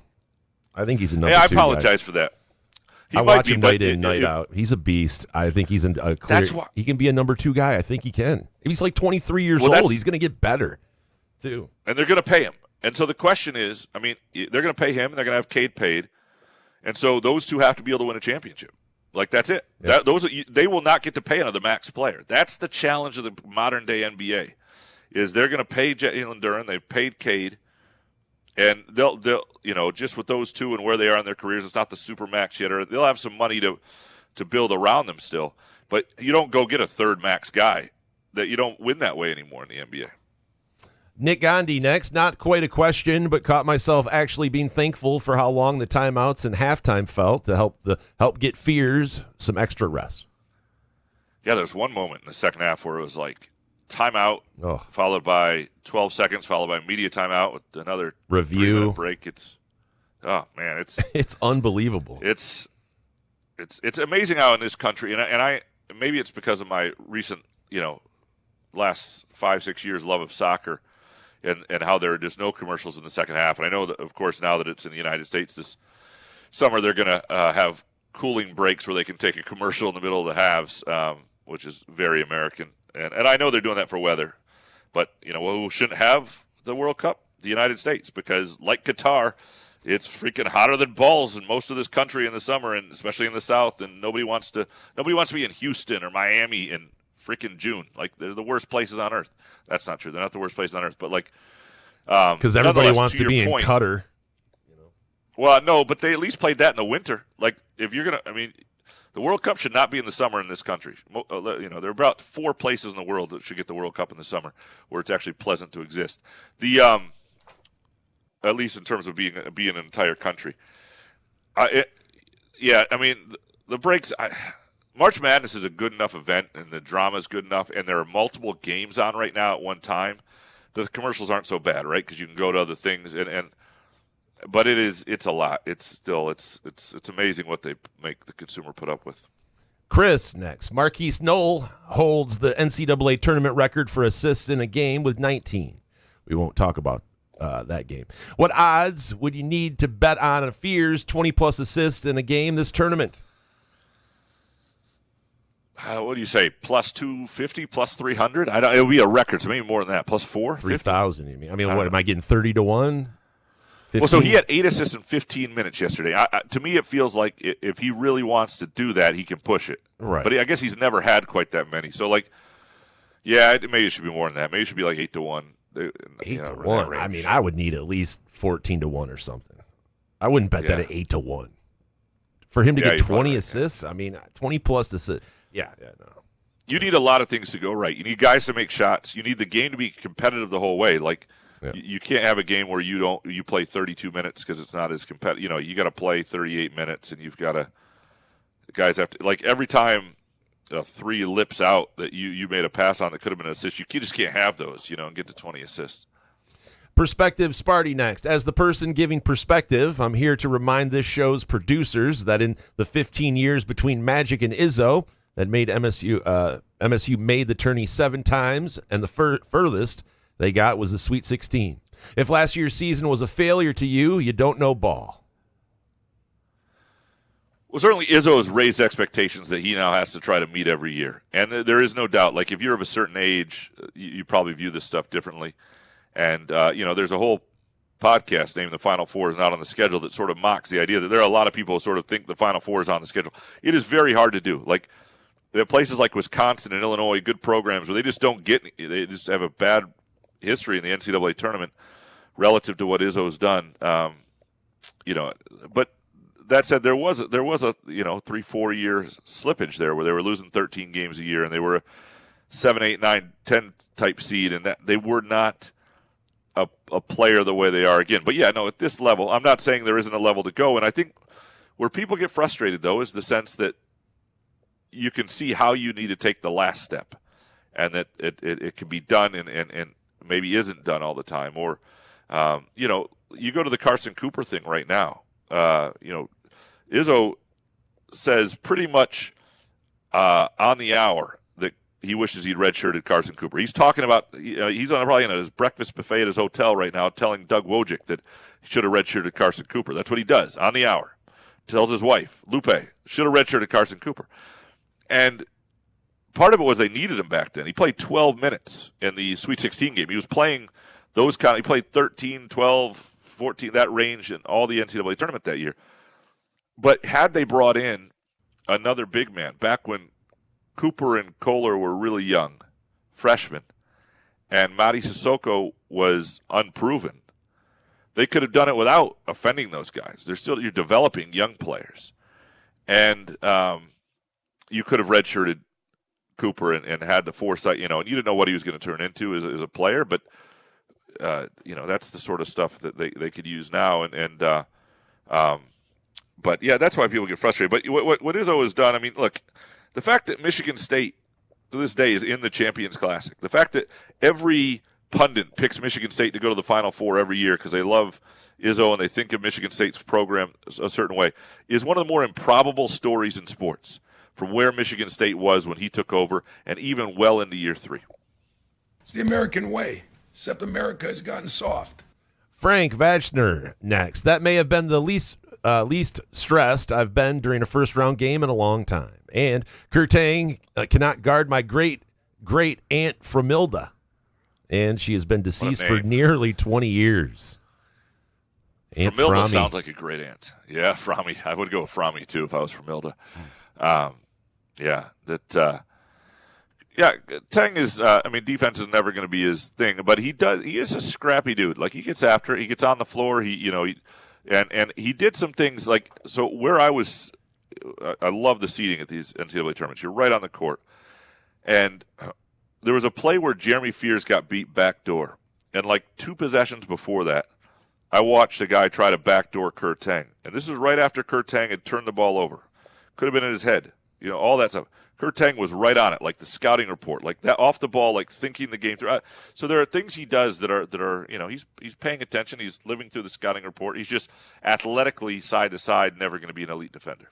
I think he's a number two I apologize for that. I watch him night in, night out. He's a beast. I think he's a clear. He can be a number two guy. I think he can. If he's like 23 years old, he's going to get better, too. And they're going to pay him. And so the question is, I mean, they're going to pay him, and they're going to have Cade paid. And so those two have to be able to win a championship. Like, that's it. Yeah. They will not get to pay another max player. That's the challenge of the modern-day NBA, is they're going to pay Jalen Duren. They've paid Cade. And they'll just with those two and where they are in their careers, it's not the super max yet. Or they'll have some money to build around them still. But you don't go get a third max guy. That you don't win that way anymore in the NBA. Nick Gandhi next. Not quite a question, but caught myself actually being thankful for how long the timeouts and halftime felt to help get Fears some extra rest. Yeah, there's one moment in the second half where it was like timeout, followed by 12 seconds, followed by media timeout with another review break. It's it's unbelievable. It's amazing how in this country, and I maybe it's because of my recent last 5-6 years love of soccer. And how there are just no commercials in the second half. And I know that, of course, now that it's in the United States this summer, they're going to have cooling breaks where they can take a commercial in the middle of the halves, which is very American. And I know they're doing that for weather. But, who shouldn't have the World Cup? The United States. Because, like Qatar, it's freaking hotter than balls in most of this country in the summer, and especially in the South. And nobody wants to be in Houston or Miami in freaking June. Like, they're the worst places on earth. That's not true. They're not the worst places on earth. But, like, because everybody wants to be in Qatar. Well, no, but they at least played that in the winter. Like, if you're going to, the World Cup should not be in the summer in this country. There are about 4 places in the world that should get the World Cup in the summer where it's actually pleasant to exist. At least in terms of being an entire country. The breaks. March Madness is a good enough event, and the drama is good enough, and there are multiple games on right now at one time. The commercials aren't so bad, right? Because you can go to other things, but it's a lot. It's amazing what they make the consumer put up with. Chris next. Marquise Knoll holds the NCAA tournament record for assists in a game with 19. We won't talk about that game. What odds would you need to bet on a Fears 20-plus assists in a game this tournament? What do you say? Plus 250, plus 300? It'll be a record, so maybe more than that. Plus 3,000. You mean? What am I getting 30 to 1? 15? Well, so he had 8 assists in 15 minutes yesterday. To me, it feels like if he really wants to do that, he can push it. Right. But I guess he's never had quite that many. So, maybe it should be more than that. Maybe it should be like 8 to 1. 8 to 1. I would need at least 14 to 1 or something. I wouldn't bet that at 8 to 1 for him to get 20 assists. 20 plus assists. Yeah, no. You need a lot of things to go right. You need guys to make shots. You need the game to be competitive the whole way. Like, you can't have a game where you play 32 minutes because it's not as competitive. You got to play 38 minutes, and you've got to – guys have to – like, every time a 3 lips out that you made a pass on that could have been an assist, you just can't have those, and get to 20 assists. Perspective Sparty next. As the person giving perspective, I'm here to remind this show's producers that in the 15 years between Magic and Izzo – that made MSU made the tourney 7 times, and the furthest they got was the Sweet 16. If last year's season was a failure to you, you don't know ball. Well, certainly Izzo has raised expectations that he now has to try to meet every year. And there is no doubt, like, if you're of a certain age, you probably view this stuff differently. And, there's a whole podcast named The Final Four is not on the schedule that sort of mocks the idea that there are a lot of people who sort of think the Final Four is on the schedule. It is very hard to do. Like, there are places like Wisconsin and Illinois, good programs, where they just don't get – they just have a bad history in the NCAA tournament relative to what Izzo's done. But that said, there was a 3-4 year slippage there where they were losing 13 games a year, and they were a 7, 8, 9, 10 type seed, and that they were not a player the way they are again. But yeah, no, at this level, I'm not saying there isn't a level to go. And I think where people get frustrated, though, is the sense that you can see how you need to take the last step, and that it can be done and maybe isn't done all the time. Or, you go to the Carson Cooper thing right now. Izzo says pretty much on the hour that he wishes he'd redshirted Carson Cooper. He's talking about, he's probably in his breakfast buffet at his hotel right now telling Doug Wojcik that he should have redshirted Carson Cooper. That's what he does on the hour. Tells his wife, Lupe, should have redshirted Carson Cooper. And part of it was they needed him back then. He played 12 minutes in the Sweet 16 game. He was playing he played 13, 12, 14, that range in all the NCAA tournament that year. But had they brought in another big man back when Cooper and Kohler were really young, freshmen, and Mady Sissoko was unproven, they could have done it without offending those guys. You're developing young players. And you could have redshirted Cooper and had the foresight, and you didn't know what he was going to turn into as a player, but that's the sort of stuff that they could use now. But yeah, that's why people get frustrated. But what Izzo has done, I mean, look, the fact that Michigan State to this day is in the Champions Classic, the fact that every pundit picks Michigan State to go to the Final Four every year because they love Izzo and they think of Michigan State's program a certain way, is one of the more improbable stories in sports from where Michigan State was when he took over and even well into year 3. It's the American way, except America has gotten soft. Frank Vachner next. That may have been the least stressed I've been during a first-round game in a long time. And Kurtang cannot guard my great-great-aunt Framilda. And she has been deceased for nearly 20 years. Aunt Framilda Frami. sounds like a great aunt. Yeah, Frami. I would go with Frami, too, if I was Framilda. Tang is, defense is never going to be his thing, but he is a scrappy dude. Like, he gets after it. He gets on the floor. And he did some things like, so where I love the seating at these NCAA tournaments. You're right on the court. And there was a play where Jeremy Fears got beat backdoor. And like 2 possessions before that, I watched a guy try to backdoor Kurtang. And this is right after Kurtang had turned the ball over. Could have been in his head. All that stuff. Kurtang was right on it, like the scouting report, like that off the ball, like thinking the game through. So there are things he does that are he's paying attention. He's living through the scouting report. He's just athletically side to side, never going to be an elite defender.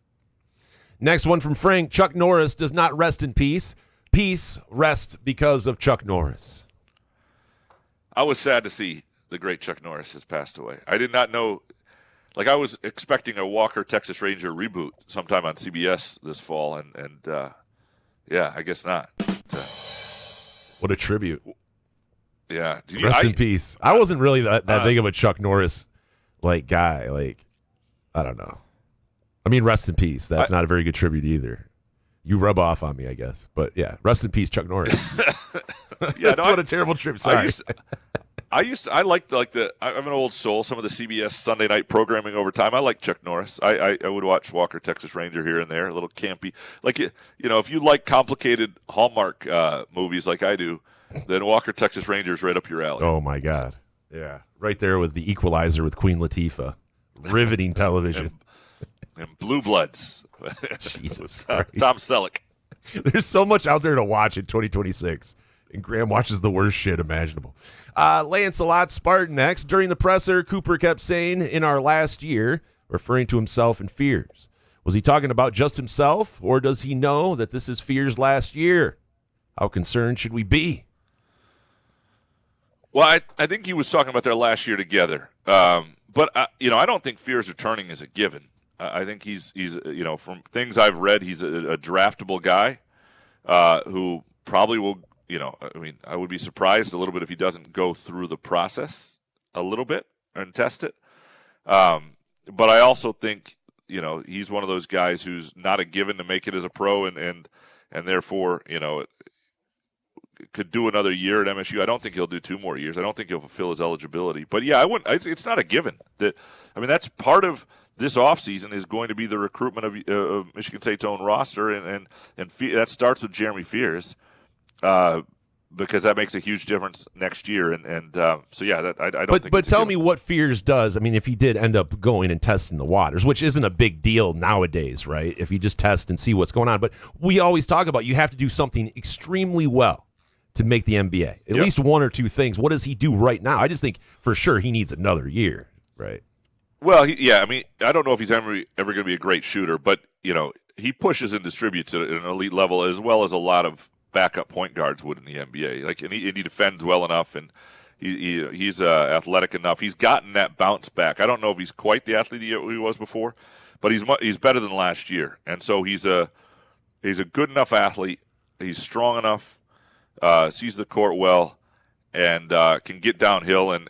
Next one from Frank. Chuck Norris does not rest in peace. Peace rests because of Chuck Norris. I was sad to see the great Chuck Norris has passed away. I did not know. Like, I was expecting a Walker Texas Ranger reboot sometime on CBS this fall, and I guess not. What a tribute. Yeah. Rest in peace. I wasn't really that big of a Chuck Norris guy. I don't know. I mean, rest in peace. That's not a very good tribute either. You rub off on me, I guess. But yeah, rest in peace, Chuck Norris. What a terrible tribute. Sorry. I liked I'm an old soul. Some of the CBS Sunday night programming over time. I like Chuck Norris. I would watch Walker Texas Ranger here and there, a little campy. If you like complicated Hallmark movies like I do, then Walker Texas Ranger is right up your alley. Oh my God, yeah, right there with The Equalizer with Queen Latifah, riveting television. and Blue Bloods. Jesus Tom Selleck. There's so much out there to watch in 2026. And Graham watches the worst shit imaginable. Lancelot Spartan next. During the presser, Cooper kept saying, in our last year, referring to himself and Fears. Was he talking about just himself, or does he know that this is Fears' last year? How concerned should we be? Well, I think he was talking about their last year together. But I don't think Fears returning is a given. I think he's from things I've read, he's a draftable guy who probably will. I would be surprised a little bit if he doesn't go through the process a little bit and test it. But I also think, he's one of those guys who's not a given to make it as a pro and therefore, could do another year at MSU. I don't think he'll do 2 more years. I don't think he'll fulfill his eligibility. But yeah, it's not a given. That's part of this offseason is going to be the recruitment of Michigan State's own roster, and that starts with Jeremy Fears. because that makes a huge difference next year. And so, yeah, I don't think. But tell me what Fears does. I mean, if he did end up going and testing the waters, which isn't a big deal nowadays, right? If you just test and see what's going on. But we always talk about you have to do something extremely well to make the NBA. At least one or two things. What does he do right now? I just think for sure he needs another year, right? Well, I mean, I don't know if he's ever going to be a great shooter, but, he pushes and distributes at an elite level as well as a lot of backup point guards would in the NBA. Like, and he defends well enough, and he's athletic enough. He's gotten that bounce back. I don't know if he's quite the athlete he was before, but he's better than last year. And so he's a good enough athlete. He's strong enough, sees the court well, and can get downhill and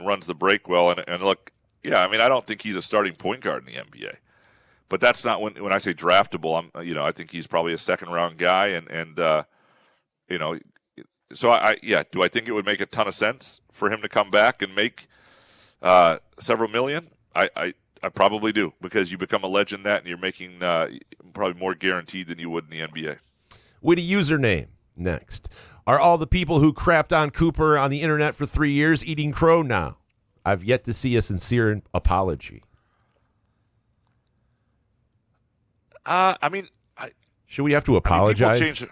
runs the break well. And look, I mean, I don't think he's a starting point guard in the NBA. But that's not when I say draftable. I think he's probably a second round guy, and so do I think it would make a ton of sense for him to come back and make several million? I probably do, because you become a legend and you're making probably more guaranteed than you would in the NBA. Witty username next. Are all the people who crapped on Cooper on the internet for 3 years eating crow now? I've yet to see a sincere apology. Should we have to apologize?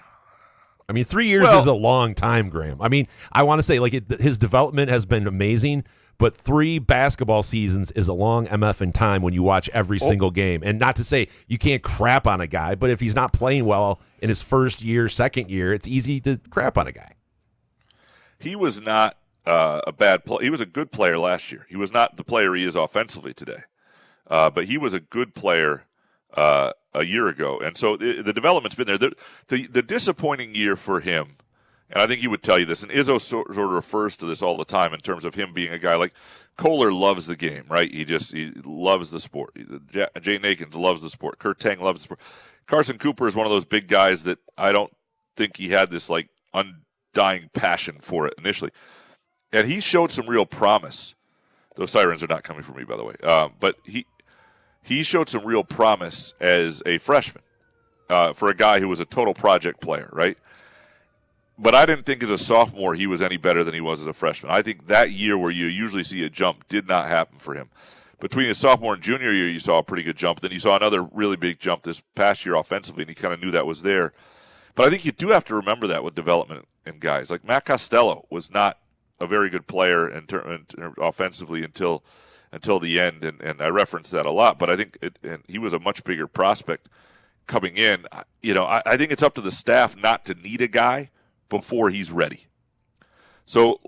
I mean, 3 years is a long time, Graham. I mean, I want to say his development has been amazing, but 3 basketball seasons is a long MF time when you watch every single game. And not to say you can't crap on a guy, but if he's not playing well in his first year, second year, it's easy to crap on a guy. He was not a bad player. He was a good player last year. He was not the player he is offensively today, but he was a good player a year ago, and so the development's been there. The disappointing year for him, and I think he would tell you this, and Izzo sort of refers to this all the time in terms of him being a guy like Kohler loves the game, right? He loves the sport. Jay Nakins loves the sport. Kurt Tang loves the sport. Carson Cooper is one of those big guys that I don't think he had this undying passion for it initially, and he showed some real promise. Those sirens are not coming from me, by the way, but he showed some real promise as a freshman for a guy who was a total project player, right? But I didn't think as a sophomore he was any better than he was as a freshman. I think that year where you usually see a jump did not happen for him. Between his sophomore and junior year, you saw a pretty good jump. Then you saw another really big jump this past year offensively, and he kind of knew that was there. But I think you do have to remember that with development in guys. Like Matt Costello was not a very good player offensively until the end, and I reference that a lot. But I think he was a much bigger prospect coming in. I think it's up to the staff not to need a guy before he's ready. So,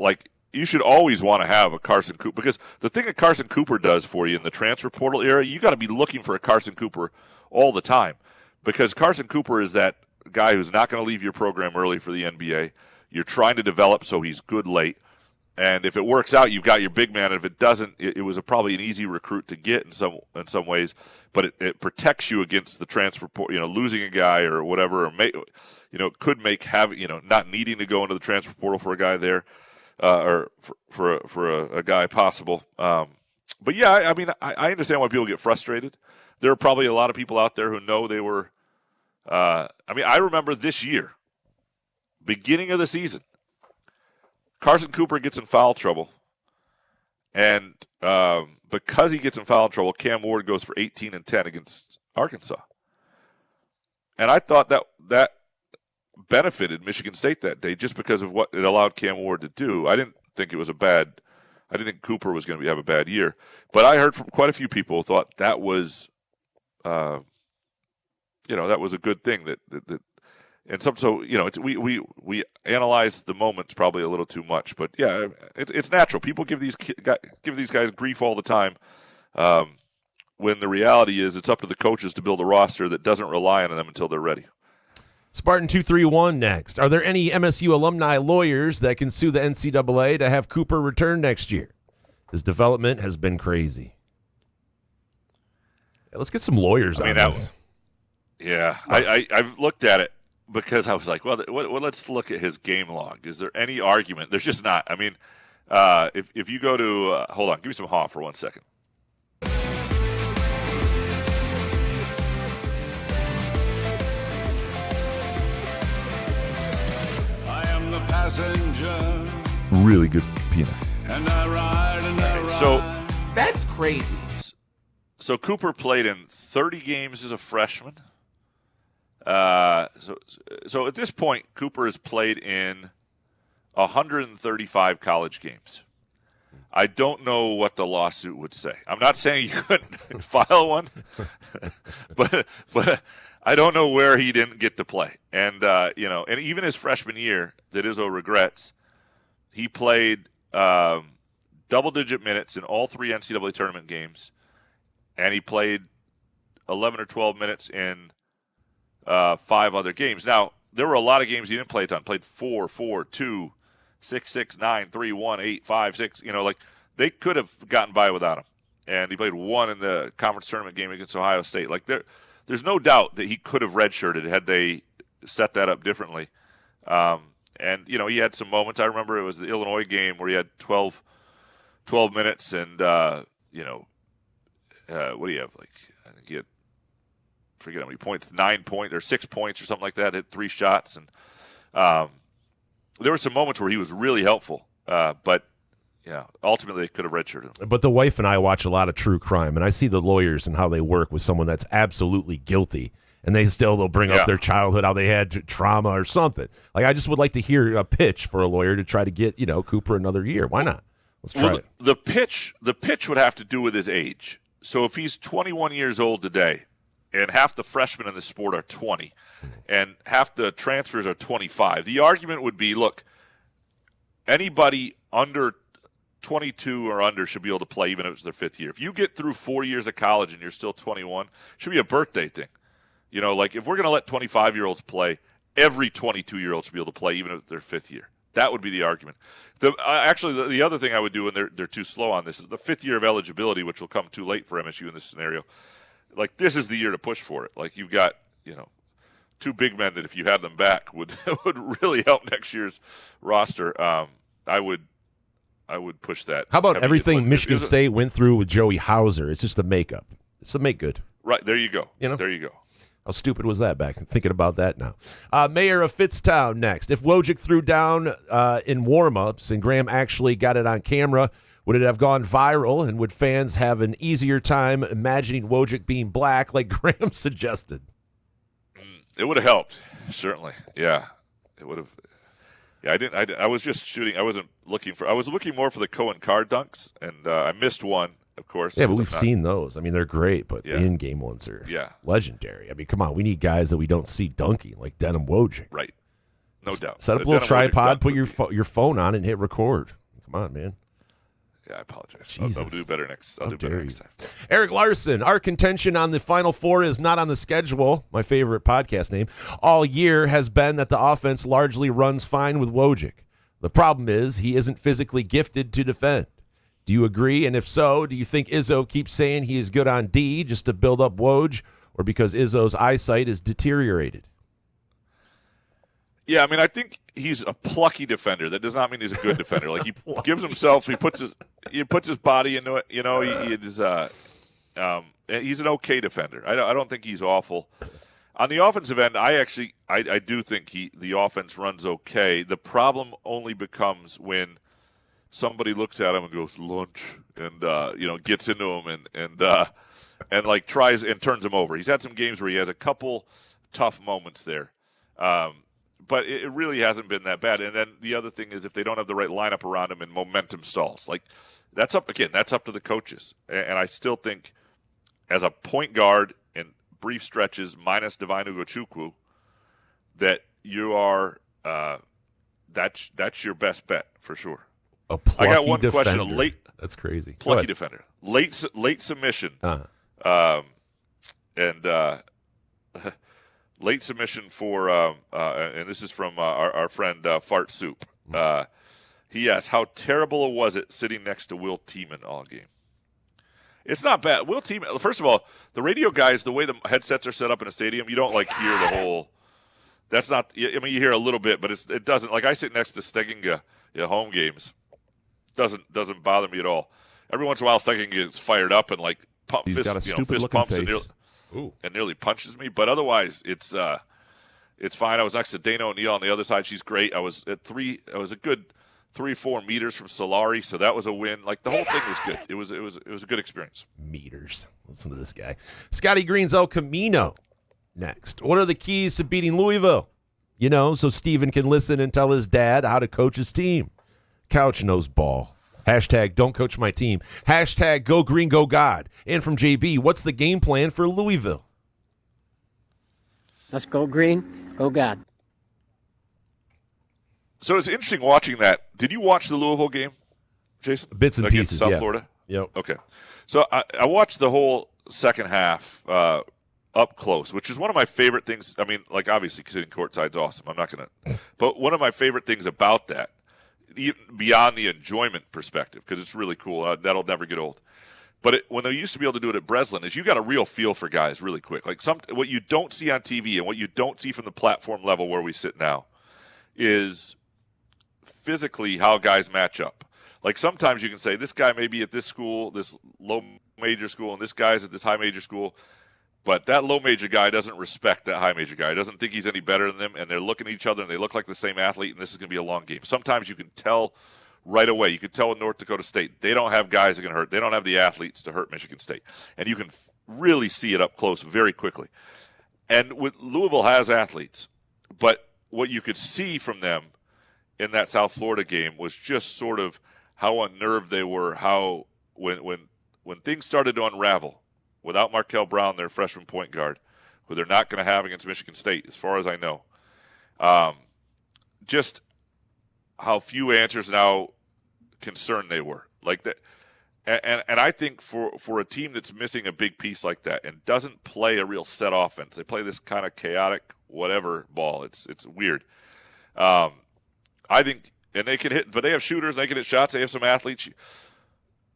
you should always want to have a Carson Cooper, because the thing that Carson Cooper does for you in the transfer portal era, you got to be looking for a Carson Cooper all the time, because Carson Cooper is that guy who's not going to leave your program early for the NBA. You're trying to develop so he's good late. And if it works out, you've got your big man. And if it doesn't, it was probably an easy recruit to get in some ways. But it protects you against the transfer, losing a guy or whatever, or could make not needing to go into the transfer portal for a guy there, or for a guy possible. But yeah, I mean, I understand why people get frustrated. There are probably a lot of people out there who know they were. I remember this year, beginning of the season, Carson Cooper gets in foul trouble, and because he gets in foul trouble, Cam Ward goes for 18 and 10 against Arkansas. And I thought that benefited Michigan State that day just because of what it allowed Cam Ward to do. I didn't think Cooper was going to have a bad year, but I heard from quite a few people who thought that was, that was a good thing that. And we analyze the moments probably a little too much, but yeah, it's natural. People give these guys grief all the time, when the reality is it's up to the coaches to build a roster that doesn't rely on them until they're ready. Spartan 231 next. Are there any MSU alumni lawyers that can sue the NCAA to have Cooper return next year? His development has been crazy. Yeah, let's get some lawyers on this. Yeah, I've looked at it. Because I was like, well, let's look at his game log. Is there any argument? There's just not. I mean, if you go to hold on, give me some haw for 1 second. I am passenger. Really good peanut. And I ride and I ride. So that's crazy. So Cooper played in 30 games as a freshman. So at this point, Cooper has played in 135 college games. I don't know what the lawsuit would say. I'm not saying you couldn't file one, but I don't know where he didn't get to play. And and even his freshman year, that Izzo regrets, he played double-digit minutes in all 3 NCAA tournament games, and he played 11 or 12 minutes in 5 other games. Now, there were a lot of games he didn't play a ton. Played 4, 4, 2, 6, 6, 9, 3, 1, 8, 5, 6. They could have gotten by without him. And he played 1 in the conference tournament game against Ohio State. There's no doubt that he could have redshirted had they set that up differently. And he had some moments. I remember it was the Illinois game where he had 12 minutes and, what do you have? I think he had, forget how many points, 9 points or 6 points or something like that, hit 3 shots. And there were some moments where he was really helpful. But ultimately they could have redshirted him. But the wife and I watch a lot of true crime, and I see the lawyers and how they work with someone that's absolutely guilty. And they'll bring up their childhood, how they had trauma or something. I just would like to hear a pitch for a lawyer to try to get, Cooper another year. Why not? Let's try it. The pitch would have to do with his age. So if he's 21 years old today, and half the freshmen in the sport are 20, and half the transfers are 25, the argument would be, look, anybody under 22 or under should be able to play even if it's their 5th year. If you get through 4 years of college and you're still 21, it should be a birthday thing. If we're going to let 25-year-olds play, every 22-year-old should be able to play even if it's their 5th year. That would be the argument. The other thing I would do, and they're too slow on this, is the 5th year of eligibility, which will come too late for MSU in this scenario. This is the year to push for it. You've got, 2 big men that if you had them back would really help next year's roster. I would push that. How about everything Michigan State went through with Joey Hauser? It's just the makeup. It's the make good. Right, there you go. There you go. How stupid was that back? I'm thinking about that now. Mayor of Fittstown next. If Wojcik threw down in warm-ups and Graham actually got it on camera, would it have gone viral, and would fans have an easier time imagining Wojcik being black like Graham suggested? It would have helped, certainly. Yeah, it would have. Yeah, I was just shooting. I was looking more for the Cohen card dunks, and I missed one. Of course. Yeah, but we've seen those. I mean, they're great, but the in-game ones are legendary. I mean, come on. We need guys that we don't see dunking, like Denham Wojcik. Right. No doubt. Set up a little tripod, put your phone on it, and hit record. Come on, man. Yeah, I apologize. I'll do better next. I'll do better next time. Eric Larson, our contention on the Final Four is not on the schedule, my favorite podcast name, all year has been that the offense largely runs fine with Wojcik. The problem is he isn't physically gifted to defend. Do you agree? And if so, do you think Izzo keeps saying he is good on D just to build up Woj, or because Izzo's eyesight is deteriorated? Yeah, I mean, I think he's a plucky defender. That does not mean he's a good defender. He gives himself, he puts his body into it. He's an okay defender. I don't think he's awful. On the offensive end, I do think the offense runs okay. The problem only becomes when somebody looks at him and goes lunch, and gets into him and tries and turns him over. He's had some games where he has a couple tough moments there, but it really hasn't been that bad. And then the other thing is if they don't have the right lineup around him and momentum stalls, that's up to the coaches. And I still think as a point guard in brief stretches minus Divine Ugochukwu, that you are that's your best bet for sure. A plucky I got one defender. question. That's crazy. Plucky defender. Late submission. Late submission for and this is from our friend Fart Soup. He asked, how terrible was it sitting next to Will Tiemann all game? It's not bad. Will Tiemann, first of all, the radio guys, the way the headsets are set up in a stadium, you don't hear the whole. That's not. I mean, you hear a little bit, but it doesn't. I sit next to Steginga at home games. Doesn't bother me at all. Every once in a while, Steginga gets fired up and he's got a stupid fist looking pumps face. and nearly punches me. But otherwise, it's It's fine. I was next to Dana O'Neill on the other side. She's great. I was a good 3-4 meters from Solari, so that was a win. Like, the whole thing was good. It was a good experience. Meters. Listen to this guy. Scotty Green's El Camino next. What are the keys to beating Louisville? So Steven can listen and tell his dad how to coach his team. Couch knows ball. Hashtag don't coach my team. Hashtag go green, go God. And from JB, what's the game plan for Louisville? Let's go green, go God. So it's interesting watching that. Did you watch the Louisville game, Jason? Bits and against pieces, South yeah. Florida? Yep. Okay. So I watched the whole second half up close, which is one of my favorite things. I mean, like, obviously sitting courtside is awesome. I'm not going to. But one of my favorite things about that, even beyond the enjoyment perspective, because it's really cool. That'll never get old. But when they used to be able to do it at Breslin, is you got a real feel for guys really quick. Like, what you don't see on TV and what you don't see from the platform level where we sit now is physically how guys match up. Like, sometimes you can say, this guy may be at this school, this low major school, and this guy's at this high major school, but that low major guy doesn't respect that high major guy. He doesn't think he's any better than them, and they're looking at each other, and they look like the same athlete, and this is going to be a long game. Sometimes you can tell right away. You can tell with North Dakota State, they don't have guys that can hurt. They don't have the athletes to hurt Michigan State. And you can really see it up close very quickly. And Louisville has athletes, but what you could see from them in that South Florida game was just sort of how unnerved they were, how when things started to unravel, without Markel Brown, their freshman point guard, who they're not going to have against Michigan State, as far as I know. Just how few answers and how concerned they were. Like that, and I think for a team that's missing a big piece like that and doesn't play a real set offense, they play this kind of chaotic whatever ball. It's weird. I think, and they can hit, but they have shooters, they can hit shots, they have some athletes.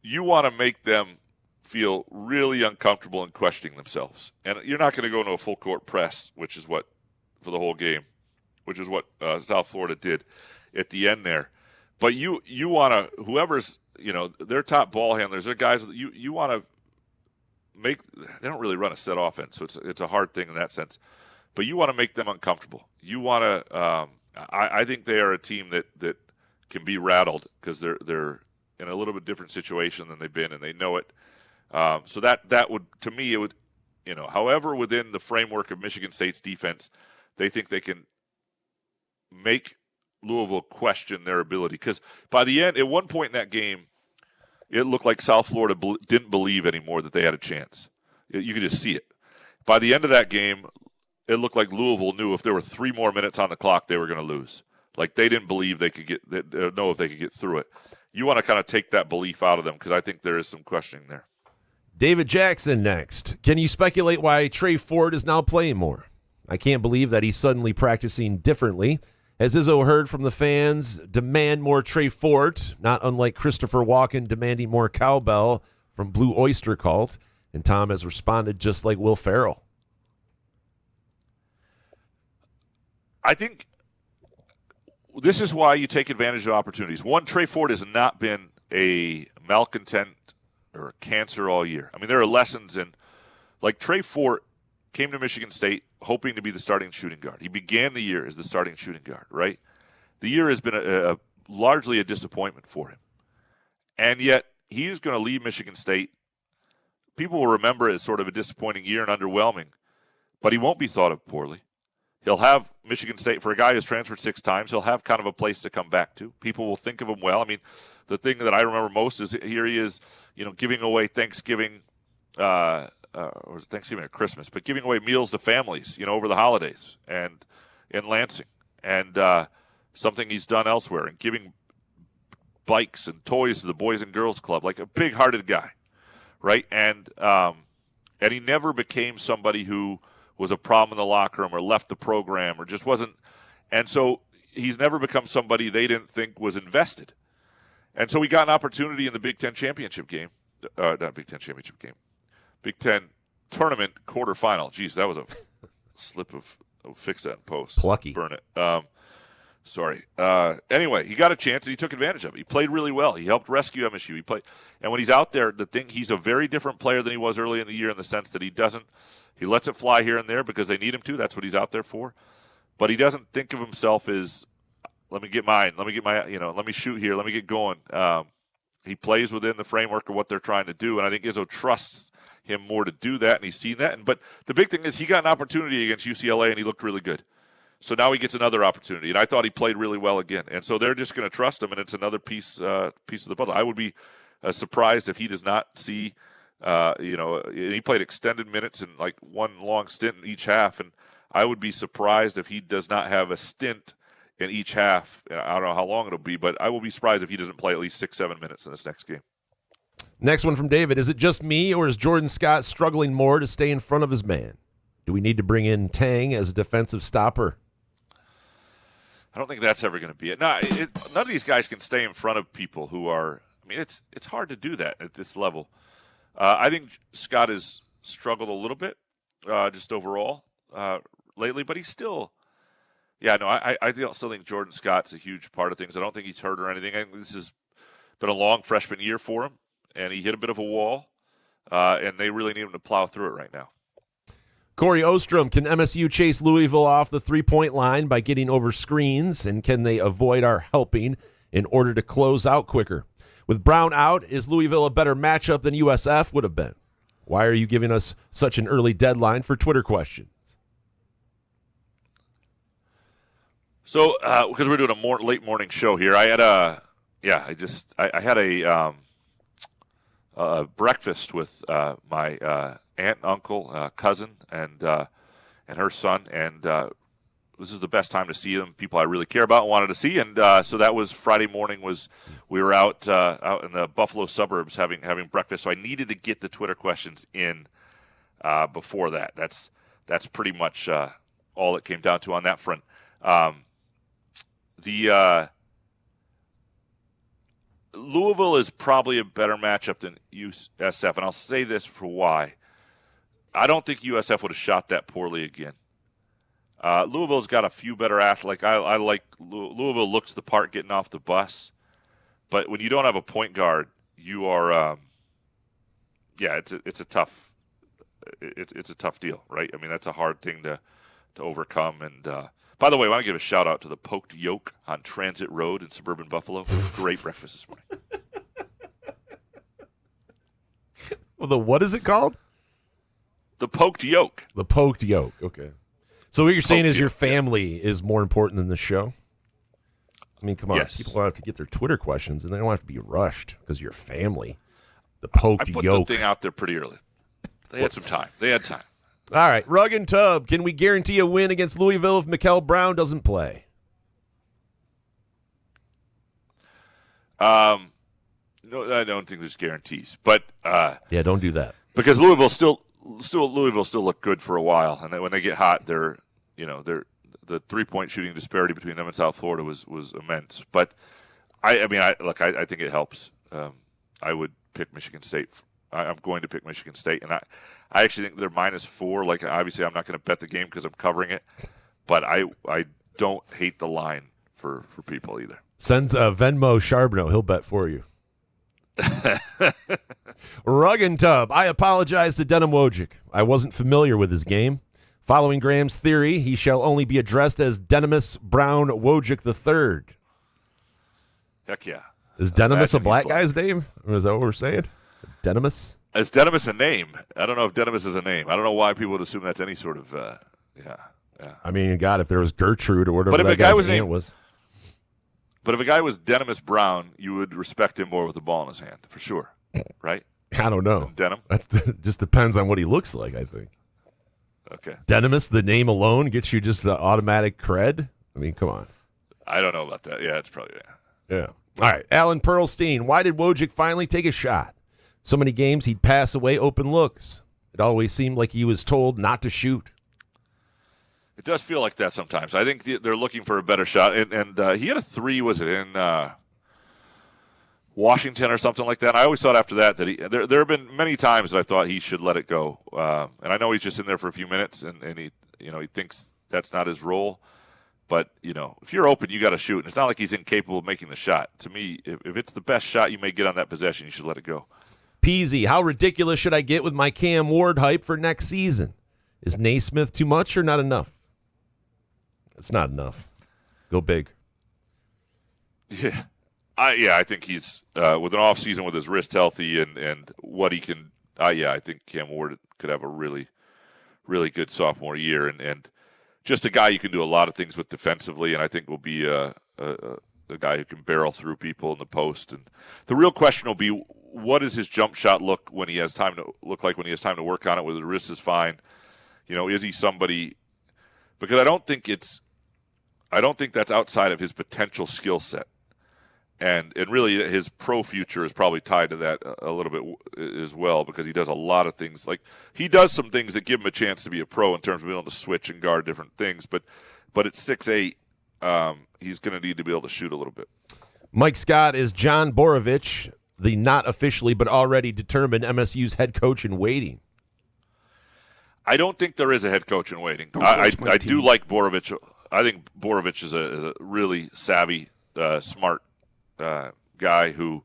You want to make them feel really uncomfortable and questioning themselves. And you're not going to go into a full court press, which is what, for the whole game, which is what South Florida did at the end there. But you want to, whoever's, their top ball handlers, they're guys that you want to make, they don't really run a set offense, so it's a hard thing in that sense. But you want to make them uncomfortable. You want to, I think they are a team that can be rattled because they're in a little bit different situation than they've been, and they know it. So that would, to me, it would, however within the framework of Michigan State's defense, they think they can make Louisville question their ability. Because by the end, at one point in that game, it looked like South Florida didn't believe anymore that they had a chance. You could just see it. By the end of that game, it looked like Louisville knew if there were 3 more minutes on the clock, they were going to lose. Like, they didn't believe they could know if they could get through it. You want to kind of take that belief out of them because I think there is some questioning there. David Jackson next. Can you speculate why Trey Fort is now playing more? I can't believe that he's suddenly practicing differently. As Izzo heard from the fans, demand more Trey Fort, not unlike Christopher Walken demanding more cowbell from Blue Oyster Cult. And Tom has responded just like Will Ferrell. I think this is why you take advantage of opportunities. One, Trey Fort has not been a malcontent or a cancer all year. I mean, there are lessons in, like, Trey Fort came to Michigan State hoping to be the starting shooting guard. He began the year as the starting shooting guard, right? The year has been largely a disappointment for him. And yet, he's going to leave Michigan State. People will remember it as sort of a disappointing year and underwhelming, but he won't be thought of poorly. He'll have Michigan State, for a guy who's transferred 6 times, he'll have kind of a place to come back to. People will think of him well. I mean, the thing that I remember most is here he is, giving away Thanksgiving, or Thanksgiving or Christmas, but giving away meals to families, over the holidays and in Lansing, and something he's done elsewhere, and giving bikes and toys to the Boys and Girls Club, like a big-hearted guy, right? And he never became somebody who was a problem in the locker room or left the program or just wasn't. And so he's never become somebody they didn't think was invested. And so he got an opportunity in the Big Ten championship game. Not Big Ten championship game. Big Ten tournament quarterfinal. Jeez, that was a slip of fix that in post. Plucky. Burn it. Sorry. Anyway, he got a chance and he took advantage of it. He played really well. He helped rescue MSU. He played, and when he's out there, he's a very different player than he was early in the year in the sense that he lets it fly here and there because they need him to. That's what he's out there for. but he doesn't think of himself as, let me get mine, let me shoot here, let me get going. He plays within the framework of what they're trying to do, and I think Izzo trusts him more to do that, and he's seen that. But the big thing is he got an opportunity against UCLA, and he looked really good. So now he gets another opportunity, and I thought he played really well again. And so they're just going to trust him, and it's another piece of the puzzle. I would be surprised if he does not see, he played extended minutes and like one long stint in each half, and I would be surprised if he does not have a stint in each half. I don't know how long it'll be, but I will be surprised if he doesn't play at least 6-7 minutes in this next game. Next one from David. Is it just me, or is Jordan Scott struggling more to stay in front of his man? Do we need to bring in Tang as a defensive stopper? I don't think that's ever going to be it. None of these guys can stay in front of people who are – I mean, it's hard to do that at this level. I think Scott has struggled a little bit just overall lately, but he's still – I still think Jordan Scott's a huge part of things. I don't think he's hurt or anything. I think this has been a long freshman year for him, and he hit a bit of a wall, and they really need him to plow through it right now. Corey Ostrom, can MSU chase Louisville off the three-point line by getting over screens, and can they avoid our helping in order to close out quicker? With Brown out, is Louisville a better matchup than USF would have been? Why are you giving us such an early deadline for Twitter questions? So, because we're doing a late morning show here, I had I had a breakfast with my aunt, uncle, cousin, and her son, and this is the best time to see them. People I really care about and wanted to see, and so that was Friday morning. We were out in the Buffalo suburbs having breakfast. So I needed to get the Twitter questions in before that. That's pretty much all it came down to on that front. Louisville is probably a better matchup than USF, and I'll say this for why. I don't think USF would have shot that poorly again. Louisville's got a few better athletes. I like Louisville looks the part getting off the bus, but when you don't have a point guard, you are, it's a tough deal, right? I mean, that's a hard thing to overcome. And by the way, I want to give a shout out to the Poked Yolk on Transit Road in suburban Buffalo. Great breakfast this morning. Well, what is it called? The Poked Yolk. The Poked Yolk. Okay. So what you're saying is your family is more important than the show? I mean, come on. Yes. People have to get their Twitter questions, and they don't have to be rushed because you're family. The Poked Yolk. I put the thing out there pretty early. They had some time. All right. Rug and Tub, can we guarantee a win against Louisville if Mikel Brown doesn't play? No, I don't think there's guarantees. But don't do that. Because Louisville still look good for a while, and then when they get hot, the 3-point shooting disparity between them and South Florida was immense. But I think it helps. I would pick Michigan State. I'm going to pick Michigan State, and I actually think they're -4. Like, obviously, I'm not going to bet the game because I'm covering it, but I don't hate the line for people either. Sends Venmo Charbonneau. He'll bet for you. Rug and Tub, I apologize to Denham Wojcik. I wasn't familiar with his game. Following Graham's theory, he shall only be addressed as Denemus Brown Wojcik III. Heck yeah. Is Denemus a black guy's name? Or is that what we're saying? Denemus? Is Denemus a name? I don't know if Denemus is a name. I don't know why people would assume that's any sort of, yeah. I mean, God, if there was Gertrude or whatever that guy's name was. But if a guy was Denemus Brown, you would respect him more with the ball in his hand, for sure, right? I don't know. Denham? That just depends on what he looks like, I think. Okay. Denemus, the name alone, gets you just the automatic cred? I mean, come on. I don't know about that. Yeah, it's probably, Yeah. All right. Alan Pearlstein, why did Wojcik finally take a shot? So many games he'd pass away open looks. It always seemed like he was told not to shoot. It does feel like that sometimes. I think they're looking for a better shot. And he had a 3, was it, in Washington or something like that? I always thought after that there have been many times that I thought he should let it go. And I know he's just in there for a few minutes, and he thinks that's not his role. But, if you're open, you got to shoot. And it's not like he's incapable of making the shot. To me, if it's the best shot you may get on that possession, you should let it go. Peasy, how ridiculous should I get with my Cam Ward hype for next season? Is Naismith too much or not enough? It's not enough. Go big. Yeah. I think he's with an off season with his wrist healthy and what he can. I think Cam Ward could have a really, really good sophomore year and just a guy you can do a lot of things with defensively, and I think will be a guy who can barrel through people in the post. And the real question will be, what does his jump shot look when he has time to work on it? Whether the wrist is fine, is he somebody? Because I don't think that's outside of his potential skill set. And really, his pro future is probably tied to that a little bit as well, because he does a lot of things. Like, he does some things that give him a chance to be a pro in terms of being able to switch and guard different things. But at 6'8", he's going to need to be able to shoot a little bit. Mike Scott is John Borovich, the not officially but already determined MSU's head coach in waiting. I don't think there is a head coach in waiting. I do like Borovich. I think Borovich is a really savvy, smart guy who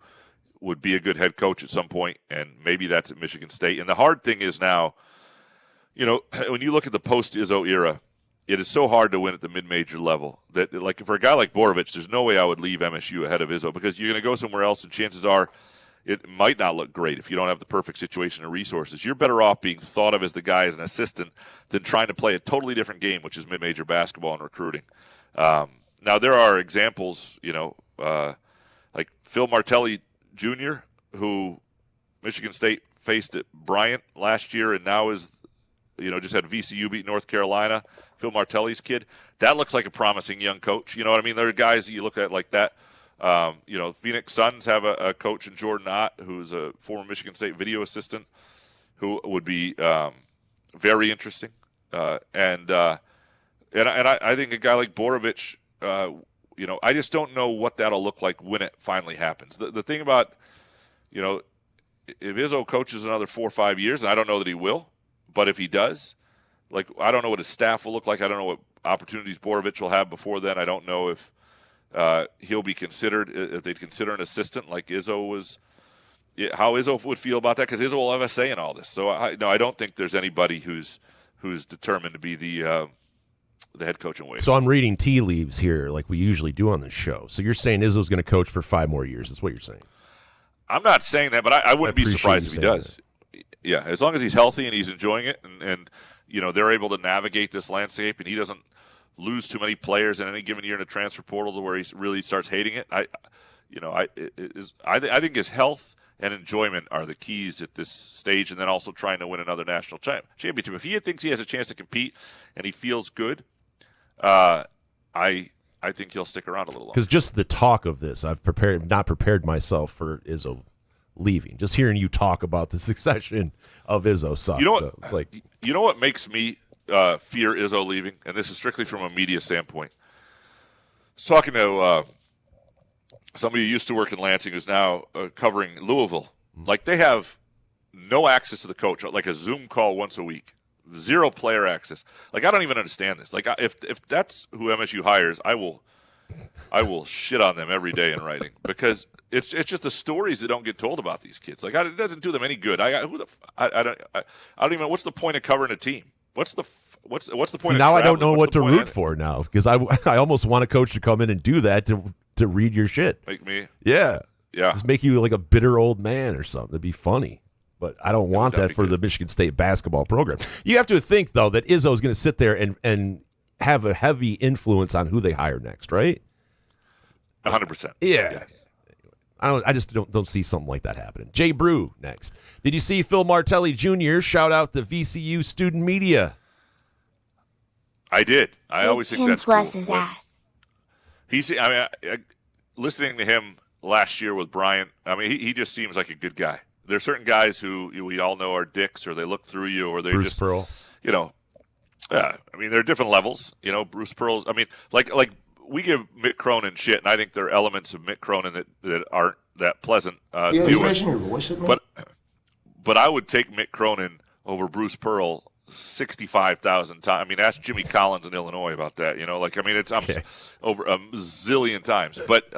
would be a good head coach at some point, and maybe that's at Michigan State. And the hard thing is now, when you look at the post-Izzo era, it is so hard to win at the mid-major level that, like, for a guy like Borovich, there's no way I would leave MSU ahead of Izzo, because you're going to go somewhere else, and chances are it might not look great if you don't have the perfect situation or resources. You're better off being thought of as the guy as an assistant than trying to play a totally different game, which is mid-major basketball and recruiting. Now, there are examples, like Phil Martelli Jr., who Michigan State faced at Bryant last year and now is, just had VCU beat North Carolina. Phil Martelli's kid. That looks like a promising young coach. You know what I mean? There are guys that you look at like that. Phoenix Suns have a coach in Jordan Ott, who's a former Michigan State video assistant, who would be very interesting. And I think a guy like Borovich, I just don't know what that'll look like when it finally happens. The thing about, if Izzo coaches another 4 or 5 years, and I don't know that he will, but if he does, like, I don't know what his staff will look like. I don't know what opportunities Borovich will have before then. I don't know if he'll be considered, if they'd consider an assistant like Izzo was, how Izzo would feel about that, because Izzo will have a say in all this. So I don't think there's anybody who's determined to be the head coach in waiting. So I'm reading tea leaves here, like we usually do on this show. So you're saying Izzo's going to coach for 5 more years. That's what you're saying. I'm not saying that, but I wouldn't be surprised if he does. That. Yeah, as long as he's healthy and he's enjoying it, and they're able to navigate this landscape, and he doesn't lose too many players in any given year in the transfer portal to where he really starts hating it. I think his health and enjoyment are the keys at this stage, and then also trying to win another national championship. If he thinks he has a chance to compete and he feels good, I think he'll stick around a little longer. Because just the talk of this, I've not prepared myself for Izzo leaving. Just hearing you talk about the succession of Izzo sucks. You know what? So it's like, what makes me fear Izzo leaving, and this is strictly from a media standpoint. I was talking to somebody who used to work in Lansing who's now covering Louisville. Like, they have no access to the coach, like a Zoom call once a week. 0 player access. Like, I don't even understand this. Like, if that's who MSU hires, I will shit on them every day in writing, because it's just the stories that don't get told about these kids. Like, it doesn't do them any good. I don't even. What's the point of covering a team? What's the point? So now I don't know what to root for now, because I almost want a coach to come in and do that to read your shit. Make me. Yeah. Yeah. Just make you like a bitter old man or something. That'd be funny. But I don't want that for the Michigan State basketball program. You have to think, though, that Izzo is going to sit there and have a heavy influence on who they hire next, right? 100%. Yeah. I just don't see something like that happening. Jay Brew next. Did you see Phil Martelli Jr. shout out the VCU student media? I did. I always think that's cool. His ass. Listening to him last year with Bryant, he just seems like a good guy. There are certain guys who we all know are dicks, or they look through you, or they Bruce just Pearl. there are different levels. Bruce Pearl's. Like we give Mick Cronin shit, and I think there are elements of Mick Cronin that aren't that pleasant to deal with. Your voice, but I would take Mick Cronin over Bruce Pearl 65,000 times. Ask Jimmy Collins in Illinois about that. It's over a zillion times. But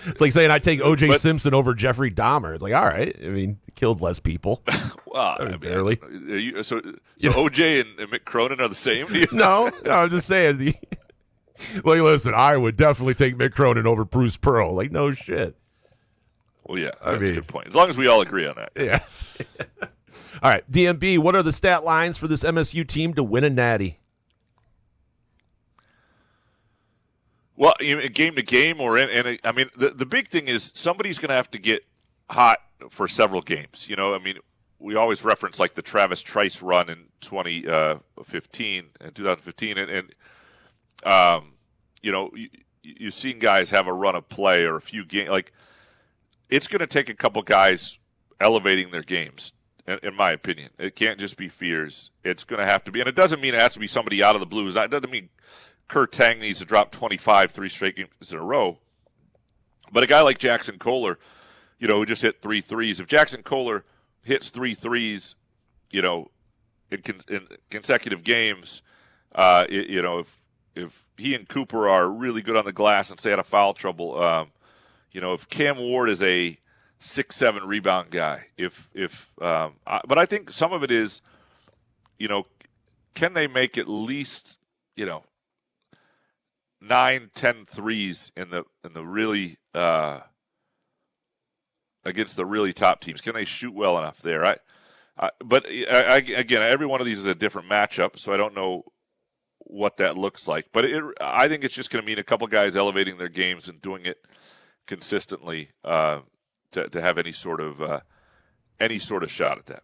It's like saying I take O.J. Simpson over Jeffrey Dahmer. It's like, all right. I mean, he killed less people. Well, I mean, barely. So O.J. and Mick Cronin are the same? No, I'm just saying. Like, listen, I would definitely take Mick Cronin over Bruce Pearl. Like, no shit. Well, yeah, that's a good point. As long as we all agree on that. Yeah. All right, DMB, what are the stat lines for this MSU team to win a natty? Well, game to game, I mean, the big thing is somebody's going to have to get hot for several games. I mean, we always reference like the Travis Trice run in 2015, and you've seen guys have a run of play or a few games. Like, it's going to take a couple guys elevating their games, in my opinion. It can't just be Fears. It's going to have to be, and it doesn't mean it has to be somebody out of the Blues. It doesn't mean Kurt Tang needs to drop 25 3 straight games in a row. But a guy like Jackson Kohler, who just hit 3 threes. If Jackson Kohler hits 3 threes, in consecutive games, if he and Cooper are really good on the glass and stay out of foul trouble, if Cam Ward is a 6-7 rebound guy, but I think some of it is, can they make at least, 9-10 threes in the really against the really top teams? Can they shoot well enough there? But again, every one of these is a different matchup, so I don't know what that looks like. But I think it's just going to mean a couple guys elevating their games and doing it consistently to have any sort of shot at that.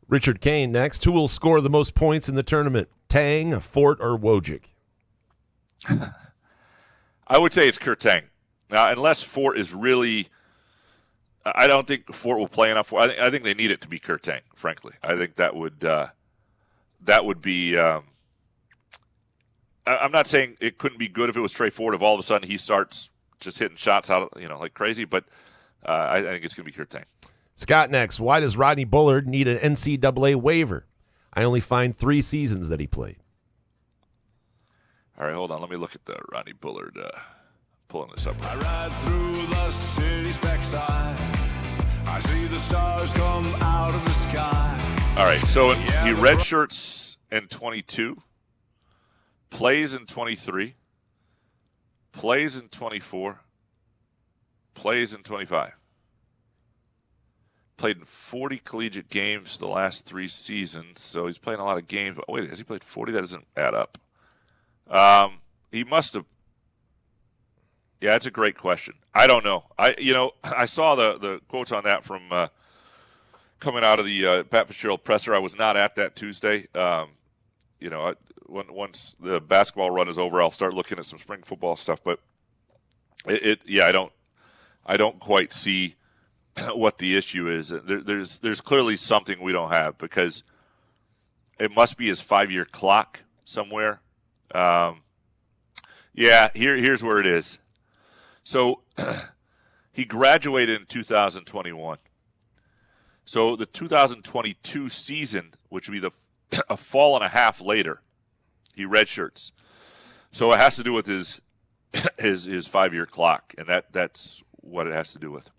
Richard Kane next. Who will score the most points in the tournament? Tang, Fort, or Wojcik? I would say it's Kurt Tang. Now, unless Fort is really – I don't think Fort will play enough. I think they need it to be Kurt Tang, frankly. I think that would be I'm not saying it couldn't be good if it was Trey Fort, if all of a sudden he starts just hitting shots out like crazy, but I think it's going to be Kurt Tang. Scott next. Why does Rodney Bullard need an NCAA waiver? I only find 3 seasons that he played. All right, hold on. Let me look at the Rodney Bullard. Pulling this up. I ride through the city's backside. I see the stars come out of the sky. All right, so he redshirts in 22, plays in 23, plays in 24, plays in 25. Played in 40 collegiate games the last 3 seasons, so he's playing a lot of games. But wait, has he played 40? That doesn't add up. He must have. Yeah, that's a great question. I don't know. I saw the quotes on that from coming out of the Pat Fitzgerald presser. I was not at that Tuesday. Once the basketball run is over, I'll start looking at some spring football stuff. But I don't quite see what the issue is. There's clearly something we don't have, because it must be his 5-year clock somewhere. Here's where it is. So he graduated in 2021. So the 2022 season, which would be a fall and a half later, he redshirts. So it has to do with his 5-year clock, and that's what it has to do with.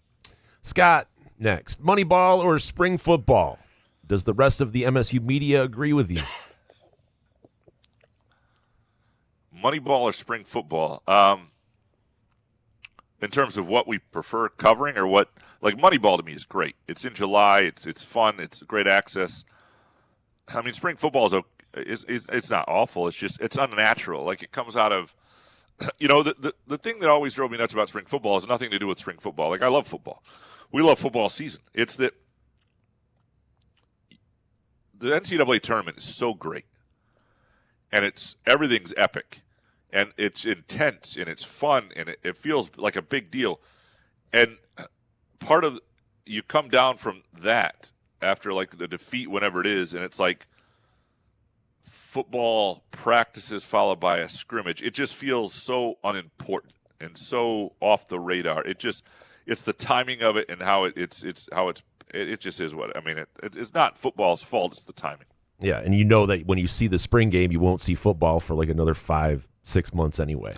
Scott next. Moneyball or spring football? Does the rest of the MSU media agree with you? Moneyball or spring football? In terms of what we prefer covering, or what? Like, Moneyball to me is great. It's in July. It's fun. It's great access. I mean, spring football it's not awful. It's just, it's unnatural. Like, it comes out of, the thing that always drove me nuts about spring football has nothing to do with spring football. Like, I love football. We love football season. It's that the NCAA tournament is so great, and everything's epic, and it's intense, and it's fun, and it feels like a big deal. And part of you come down from that after, like, the defeat, whenever it is, and it's like football practices followed by a scrimmage. It just feels so unimportant and so off the radar. It's the timing of it and how it just is what, I mean, it's not football's fault, it's the timing. Yeah, and you know that when you see the spring game, you won't see football for like another 5-6 months anyway.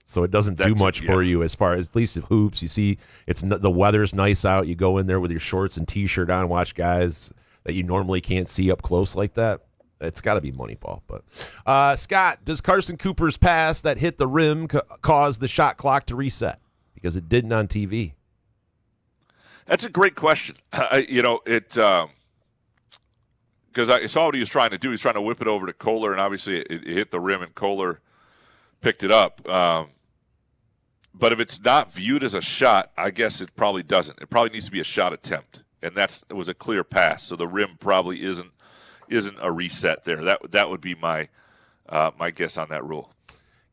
So it doesn't do much for you as far as, at least hoops. You see, the weather's nice out. You go in there with your shorts and T-shirt on, watch guys that you normally can't see up close like that. It's got to be Moneyball. But Scott, does Carson Cooper's pass that hit the rim cause the shot clock to reset? Because it didn't on TV. That's a great question. Because I saw what he was trying to do. He's trying to whip it over to Kohler, and obviously it hit the rim, and Kohler picked it up. But if it's not viewed as a shot, I guess it probably doesn't. It probably needs to be a shot attempt, and it was a clear pass. So the rim probably isn't a reset there. That would be my guess on that rule.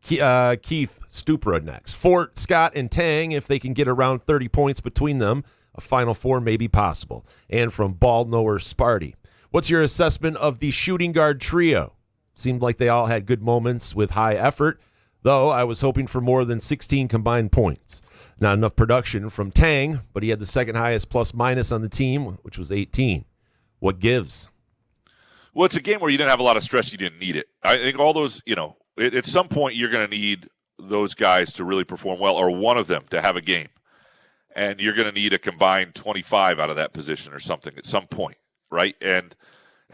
Keith Stupra next. Fort, Scott, and Tang, if they can get around 30 points between them, a Final Four may be possible. And from Bald Knower Sparty, what's your assessment of the shooting guard trio? Seemed like they all had good moments with high effort, though I was hoping for more than 16 combined points. Not enough production from Tang, but he had the second highest plus-minus on the team, which was 18. What gives? Well, it's a game where you didn't have a lot of stress. You didn't need it. I think all those, at some point you're going to need those guys to really perform well, or one of them to have a game. And you're going to need a combined 25 out of that position or something at some point, right? And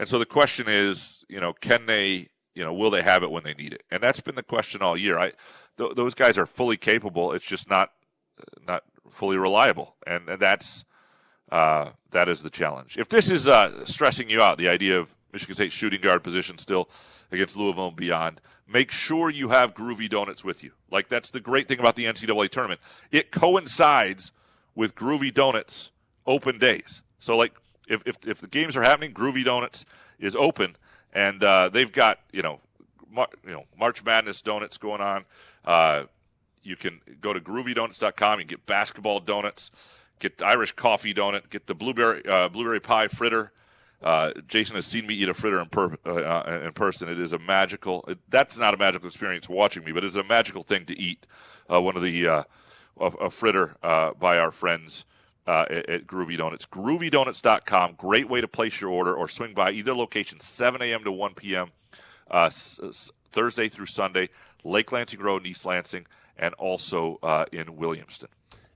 so the question is, can they, will they have it when they need it? And that's been the question all year. Those guys are fully capable. It's just not fully reliable, and that is the challenge. If this is stressing you out, the idea of Michigan State shooting guard position still against Louisville and beyond, make sure you have Groovy Donuts with you. Like, that's the great thing about the NCAA tournament. It coincides with Groovy Donuts open days. So, like, if the games are happening, Groovy Donuts is open, and they've got, March Madness donuts going on. You can go to groovydonuts.com and get basketball donuts, get the Irish coffee donut, get the blueberry pie fritter. Jason has seen me eat a fritter in person. It is that's not a magical experience watching me, but it's a magical thing to eat one of the a fritter by our friends at Groovy Donuts. GroovyDonuts.com. Great way to place your order, or swing by either location 7 a.m. to 1 p.m. Thursday through Sunday, Lake Lansing Road in East Lansing, and also in Williamston.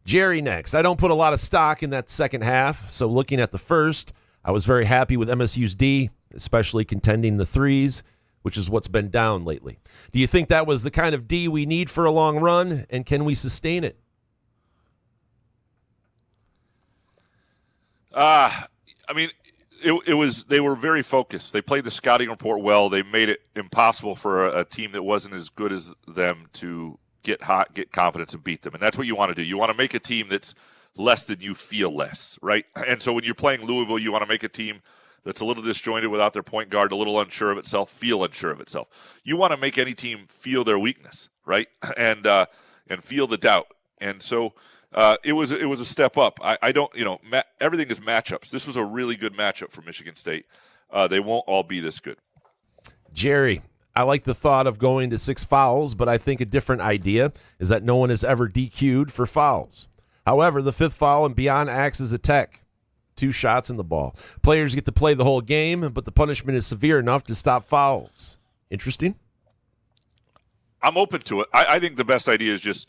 Jerry next. I don't put a lot of stock in that second half, so looking at the first, I was very happy with MSU's D, especially contending the threes, which is what's been down lately. Do you think that was the kind of D we need for a long run, and can we sustain it? They were very focused. They played the scouting report well. They made it impossible for a team that wasn't as good as them to get hot, get confidence, and beat them. And that's what you want to do. You want to make a team that's less than you feel less, right? And so when you're playing Louisville, you want to make a team that's a little disjointed without their point guard, a little unsure of itself, feel unsure of itself. You want to make any team feel their weakness, right? And feel the doubt. And so it was a step up. I don't, everything is matchups. This was a really good matchup for Michigan State. They won't all be this good. Jerry, I like the thought of going to 6 fouls, but I think a different idea is that no one is ever DQ'd for fouls. However, the 5th foul and beyond acts as a tech. 2 shots in the ball. Players get to play the whole game, but the punishment is severe enough to stop fouls. Interesting? I'm open to it. I think the best idea is just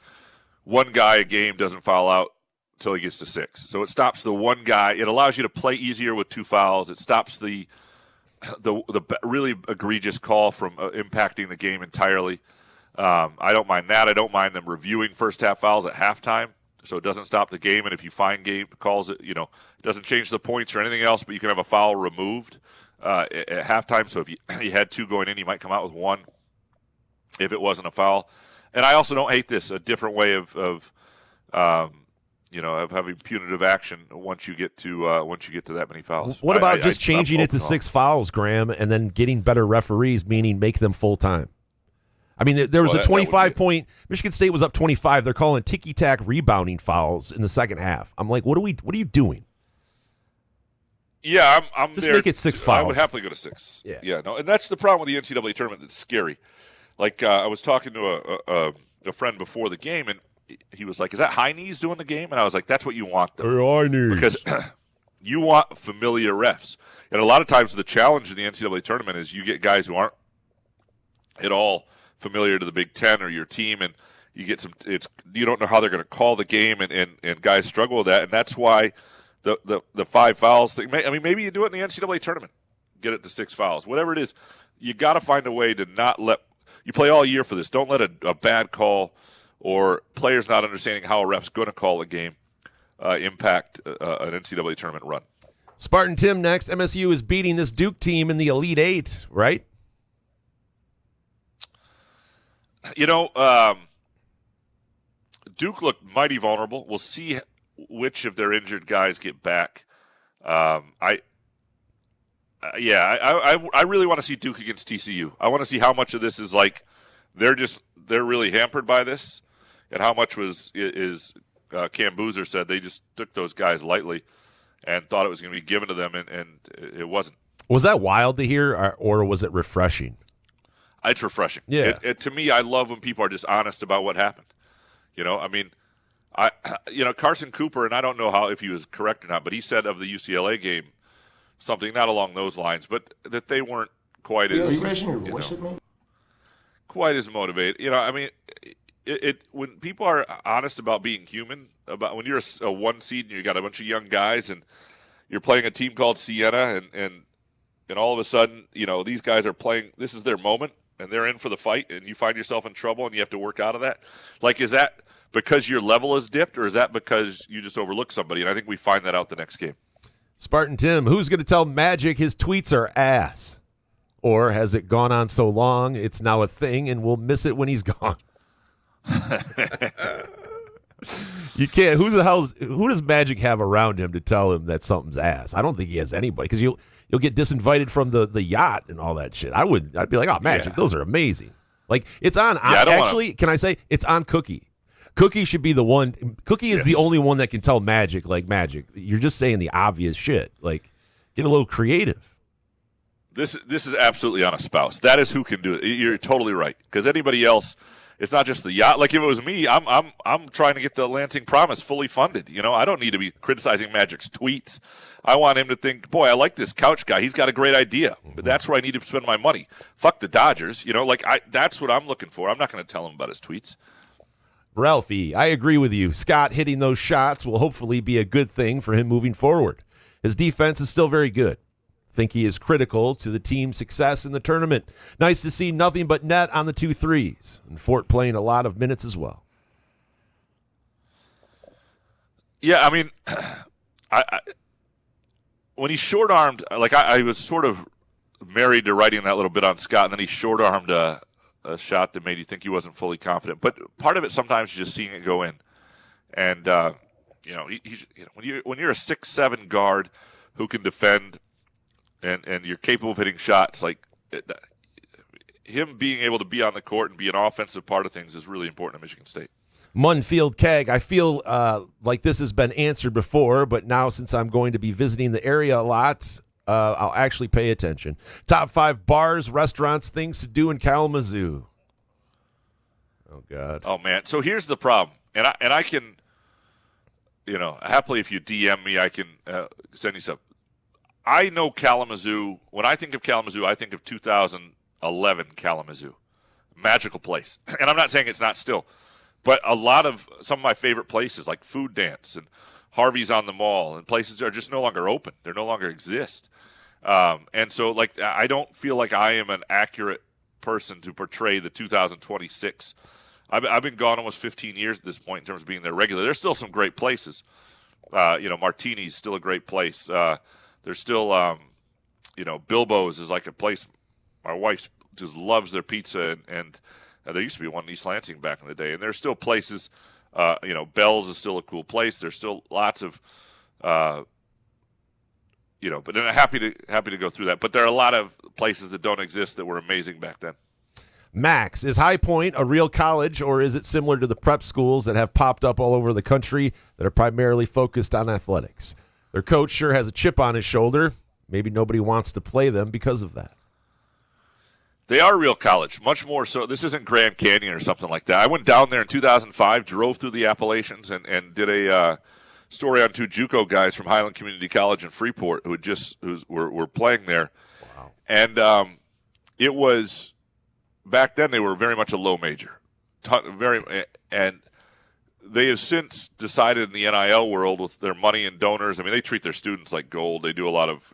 one guy a game doesn't foul out until he gets to 6. So it stops the one guy. It allows you to play easier with 2 fouls. It stops the really egregious call from impacting the game entirely. I don't mind that. I don't mind them reviewing first half fouls at halftime, so it doesn't stop the game. And if you find game calls, it doesn't change the points or anything else, but you can have a foul removed at halftime. So if you had 2 going in, you might come out with 1 if it wasn't a foul. And I also don't hate this, a different way of having punitive action once you get to that many fouls. What about just changing it to 6 fouls, Graham, and then getting better referees, meaning make them full time? I mean, there was a 25-point. Michigan State was up 25. They're calling ticky-tack rebounding fouls in the second half. I'm like, what are you doing? Yeah, I'm just there. Make it 6 fouls. I would happily go to 6. Yeah, no, and that's the problem with the NCAA tournament that's scary. Like I was talking to a friend before the game, and he was like, "Is that high knees doing the game?" And I was like, "That's what you want, though, high knees, because you want familiar refs." And a lot of times, the challenge in the NCAA tournament is you get guys who aren't at all familiar to the Big Ten or your team, and you get you don't know how they're going to call the game, and guys struggle with that, and that's why the 5 fouls thing. I mean, maybe you do it in the NCAA tournament, get it to 6 fouls, whatever it is. You got to find a way to not let you play all year for this. Don't let a bad call or players not understanding how a ref's going to call a game impact an NCAA tournament run. Spartan Tim next. MSU is beating this Duke team in the Elite Eight, right? Duke looked mighty vulnerable. We'll see which of their injured guys get back. I really want to see Duke against TCU. I want to see how much of this is like they're really hampered by this, and how much is Cam Boozer said they just took those guys lightly and thought it was going to be given to them, and it wasn't. Was that wild to hear, or was it refreshing? It's refreshing. Yeah. To me, I love when people are just honest about what happened. Carson Cooper, and I don't know if he was correct or not, but he said of the UCLA game something not along those lines, but that they weren't quite as. Are you raising your voice at me? Quite as motivated. When people are honest about being human, about when you're a 1 seed and you got a bunch of young guys and you're playing a team called Siena, and all of a sudden, these guys are playing. This is their moment, and they're in for the fight, and you find yourself in trouble, and you have to work out of that. Like, is that because your level is dipped, or is that because you just overlooked somebody? And I think we find that out the next game. Spartan Tim, who's going to tell Magic his tweets are ass? Or has it gone on so long it's now a thing and we'll miss it when he's gone? You can't. Who does Magic have around him to tell him that something's ass? I don't think he has anybody, because you'll get disinvited from the yacht and all that shit. I'd be like, oh, Magic, those are amazing. Like, it's on. Can I say it's on Cookie? Cookie should be the one. Cookie is the only one that can tell Magic, like, Magic, you're just saying the obvious shit. Like, get a little creative. This is absolutely on a spouse. That is who can do it. You're totally right. Because anybody else, it's not just the yacht. Like, if it was me, I'm trying to get the Lansing Promise fully funded. I don't need to be criticizing Magic's tweets. I want him to think, boy, I like this couch guy. He's got a great idea. But that's where I need to spend my money. Fuck the Dodgers. That's what I'm looking for. I'm not going to tell him about his tweets. Ralphie, I agree with you. Scott hitting those shots will hopefully be a good thing for him moving forward. His defense is still very good. Think he is critical to the team's success in the tournament. Nice to see nothing but net on the 2 threes, and Fort playing a lot of minutes as well. Yeah, I mean, when he short-armed, like I was sort of married to writing that little bit on Scott, and then he short-armed a shot that made you think he wasn't fully confident. But part of it sometimes is just seeing it go in, and when you're a 6'7" guard who can defend. And you're capable of hitting shots, like him being able to be on the court and be an offensive part of things is really important at Michigan State. Munfield Keg, I feel like this has been answered before, but now since I'm going to be visiting the area a lot, I'll actually pay attention. Top 5 bars, restaurants, things to do in Kalamazoo. Oh, God. Oh, man. So here's the problem. And I can, happily if you DM me, I can send you some. I know Kalamazoo. When I think of Kalamazoo, I think of 2011 Kalamazoo. Magical place. And I'm not saying it's not still. But some of my favorite places, like Food Dance and Harvey's on the Mall, and places are just no longer open. They no longer exist. And so, like, I don't feel like I am an accurate person to portray the 2026. I've been gone almost 15 years at this point in terms of being there regular. There's still some great places. Martini's still a great place. There's still, Bilbo's is like a place my wife just loves their pizza, and there used to be one in East Lansing back in the day. And there's still places, Bell's is still a cool place. There's still lots of, but then I'm happy to go through that. But there are a lot of places that don't exist that were amazing back then. Max, is High Point a real college, or is it similar to the prep schools that have popped up all over the country that are primarily focused on athletics? Their coach sure has a chip on his shoulder. Maybe nobody wants to play them because of that. They are a real college, much more so. This isn't Grand Canyon or something like that. I went down there in 2005, drove through the Appalachians, and did a story on 2 JUCO guys from Highland Community College in Freeport who were playing there. Wow. And it was, back then they were very much a low major. and they have since decided in the NIL world with their money and donors. I mean, they treat their students like gold. They do a lot of,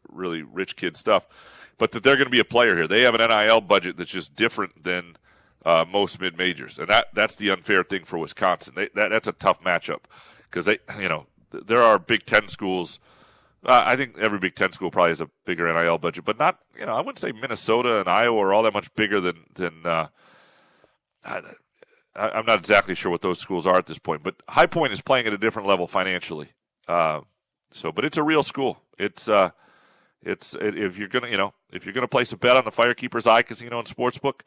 really rich kid stuff, but that they're going to be a player here. They have an NIL budget that's just different than most mid-majors, and that's the unfair thing for Wisconsin. That's a tough matchup because there are Big Ten schools. I think every Big Ten school probably has a bigger NIL budget, but not, I wouldn't say Minnesota and Iowa are all that much bigger than I'm not exactly sure what those schools are at this point, but High Point is playing at a different level financially. But it's a real school. If you're gonna place a bet on the Firekeepers iCasino and Sportsbook,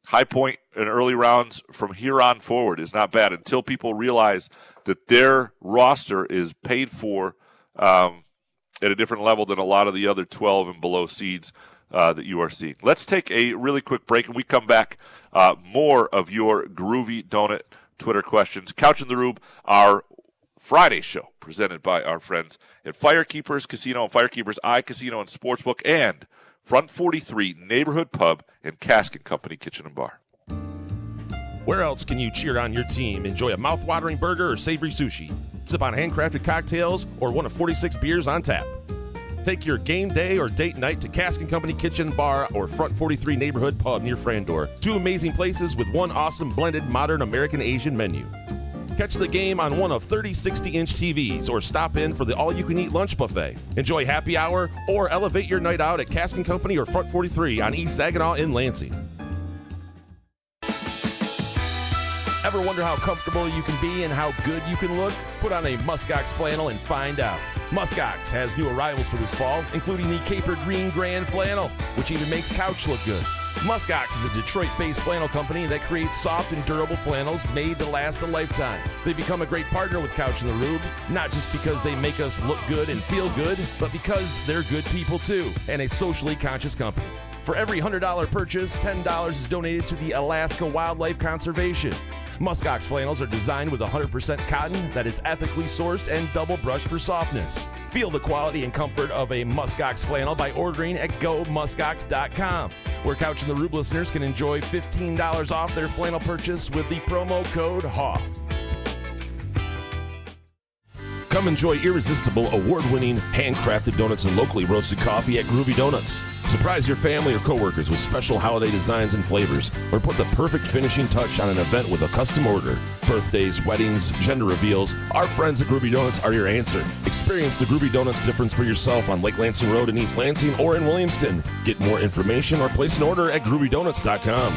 High Point in early rounds from here on forward is not bad until people realize that their roster is paid for at a different level than a lot of the other 12 and below seeds that you are seeing. Let's take a really quick break, and we come back. More of your Groovy Donut Twitter questions. Couch in the Rube, our Friday show, presented by our friends at Firekeepers Casino and Firekeepers iCasino and Sportsbook, and Front 43 Neighborhood Pub and Cask & Company Kitchen and Bar. Where else can you cheer on your team, enjoy a mouth-watering burger or savory sushi, sip on handcrafted cocktails, or one of 46 beers on tap? Take your game day or date night to Cask & Company Kitchen Bar or Front 43 Neighborhood Pub near Frandor. Two amazing places with one awesome blended modern American-Asian menu. Catch the game on one of 30 60-inch TVs or stop in for the all-you-can-eat lunch buffet. Enjoy happy hour or elevate your night out at Cask & Company or Front 43 on East Saginaw in Lansing. Ever wonder how comfortable you can be and how good you can look? Put on a Muskox flannel and find out. Muskox has new arrivals for this fall, including the Caper Green Grand Flannel, which even makes couch look good. Muskox is a Detroit-based flannel company that creates soft and durable flannels made to last a lifetime. They become a great partner with Couch in the Rube, not just because they make us look good and feel good, but because they're good people too, and a socially conscious company. For every $100 purchase, $10 is donated to the Alaska Wildlife Conservation. Muskox flannels are designed with 100% cotton that is ethically sourced and double brushed for softness. Feel the quality and comfort of a Muskox flannel by ordering at GoMuskox.com, where Couch in the Rube listeners can enjoy $15 off their flannel purchase with the promo code HOFF. Come enjoy irresistible, award-winning, handcrafted donuts and locally roasted coffee at Groovy Donuts. Surprise your family or coworkers with special holiday designs and flavors, or put the perfect finishing touch on an event with a custom order. Birthdays, weddings, gender reveals, our friends at Groovy Donuts are your answer. Experience the Groovy Donuts difference for yourself on Lake Lansing Road in East Lansing or in Williamston. Get more information or place an order at groovydonuts.com.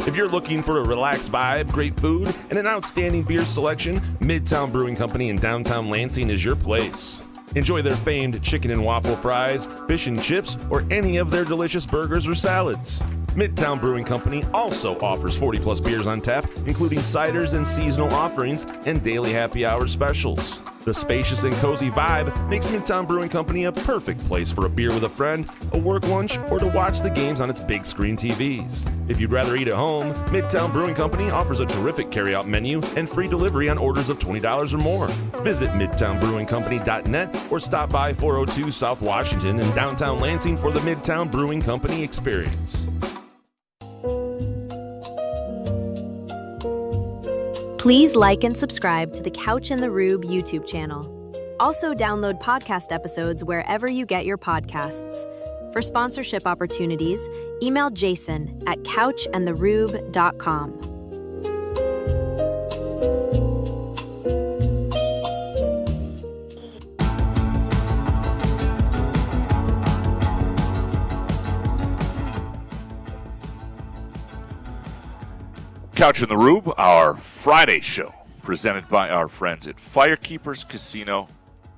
If you're looking for a relaxed vibe, great food, and an outstanding beer selection, Midtown Brewing Company in downtown Lansing is your place. Enjoy their famed chicken and waffle fries, fish and chips, or any of their delicious burgers or salads. Midtown Brewing Company also offers 40-plus beers on tap, including ciders and seasonal offerings and daily happy hour specials. The spacious and cozy vibe makes Midtown Brewing Company a perfect place for a beer with a friend, a work lunch, or to watch the games on its big screen TVs. If you'd rather eat at home, Midtown Brewing Company offers a terrific carryout menu and free delivery on orders of $20 or more. Visit MidtownBrewingCompany.net or stop by 402 South Washington in downtown Lansing for the Midtown Brewing Company experience. Please like and subscribe to the Couch in the Rube YouTube channel. Also download podcast episodes wherever you get your podcasts. For sponsorship opportunities, email Jason at couchandtherube.com. Couch in the Rube, our Friday show, presented by our friends at Firekeepers Casino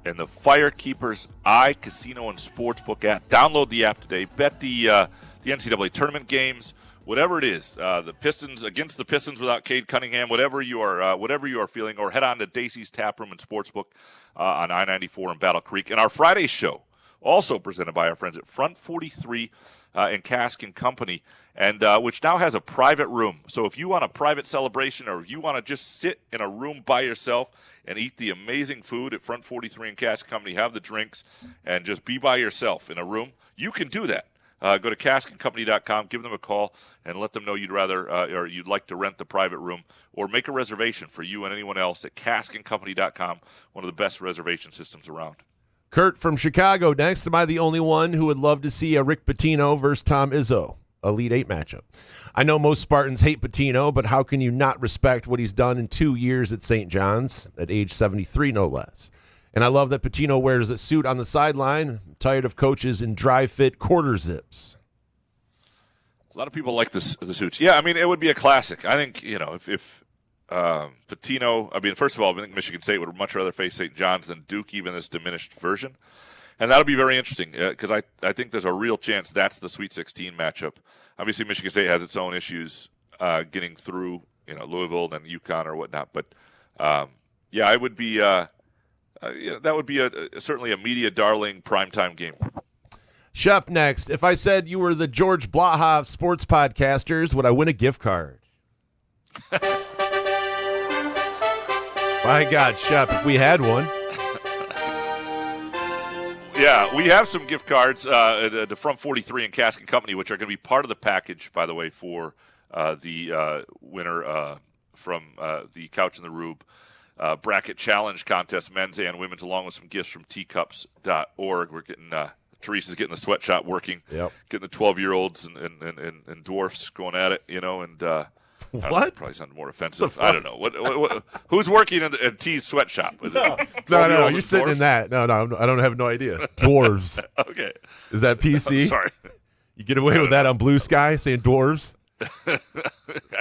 and the Firekeepers iCasino and Sportsbook app. Download the app today. Bet the NCAA tournament games, whatever it is. The Pistons against the Pistons without Cade Cunningham, whatever you are feeling, or head on to Dacey's Tap Room and Sportsbook on I-94 in Battle Creek. And our Friday show, also presented by our friends at Front 43 and Cask & Company, and which now has a private room. So if you want a private celebration, or if you want to just sit in a room by yourself and eat the amazing food at Front 43 and Cask & Company, have the drinks, and just be by yourself in a room, you can do that. go to caskandcompany.com, give them a call, and let them know you'd rather or you'd like to rent the private room, or make a reservation for you and anyone else at caskandcompany.com, one of the best reservation systems around. Kurt from Chicago next. Am I the only one who would love to see a Rick Pitino versus Tom Izzo Elite Eight matchup? I know most Spartans hate Pitino, but how can you not respect what he's done in 2 years at St. John's, at age 73 no less? And I love that Pitino wears a suit on the sideline. I'm tired of coaches in dry-fit quarter zips. A lot of people like the suits. Yeah, I mean, it would be a classic. I think, if Pitino, I mean, first of all, I think Michigan State would much rather face St. John's than Duke, even this diminished version. And that'll be very interesting because I think there's a real chance that's the Sweet 16 matchup. Obviously, Michigan State has its own issues getting through, Louisville and UConn or whatnot. But, yeah, it would be that would be certainly a media darling primetime game. Shep next. If I said you were the George Blaha of sports podcasters, would I win a gift card? My God, Shep, if we had one. Yeah, we have some gift cards to From 43 and Cask and Company, which are going to be part of the package, by the way, for the winner from the Couch in the Rube bracket challenge contest, men's and women's, along with some gifts from teacups.org. We're getting Teresa's getting the sweatshop working, getting the 12-year-olds and dwarfs going at it, and what? Probably sounded more offensive. I don't know. What who's working in T's sweatshop? Is No, you're sitting in that. No, I don't have no idea. Dwarves. Okay. Is that PC? Sorry. You get away with that on Blue Sky, saying dwarves? I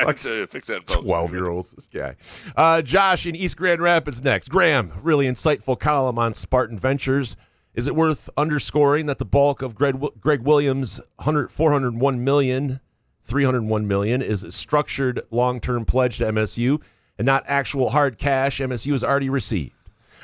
have to fix that in post. 12-year-olds, this guy. Josh in East Grand Rapids next. Graham, really insightful column on Spartan Ventures. Is it worth underscoring that the bulk of Greg Williams' $401 million, $301 million is a structured long-term pledge to MSU and not actual hard cash MSU has already received?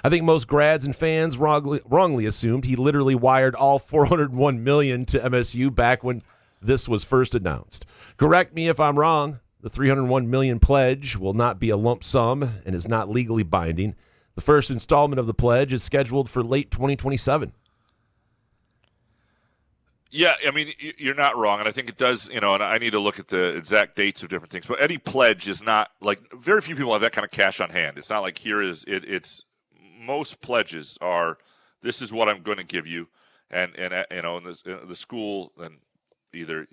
I think most grads and fans wrongly assumed he literally wired all $401 million to MSU back when this was first announced. Correct me if I'm wrong. The $301 million pledge will not be a lump sum and is not legally binding. The first installment of the pledge is scheduled for late 2027. Yeah, I mean, you're not wrong, and I think it does, and I need to look at the exact dates of different things, but any pledge is not, like, very few people have that kind of cash on hand. It's not like it's most pledges are, this is what I'm going to give you, and the school then either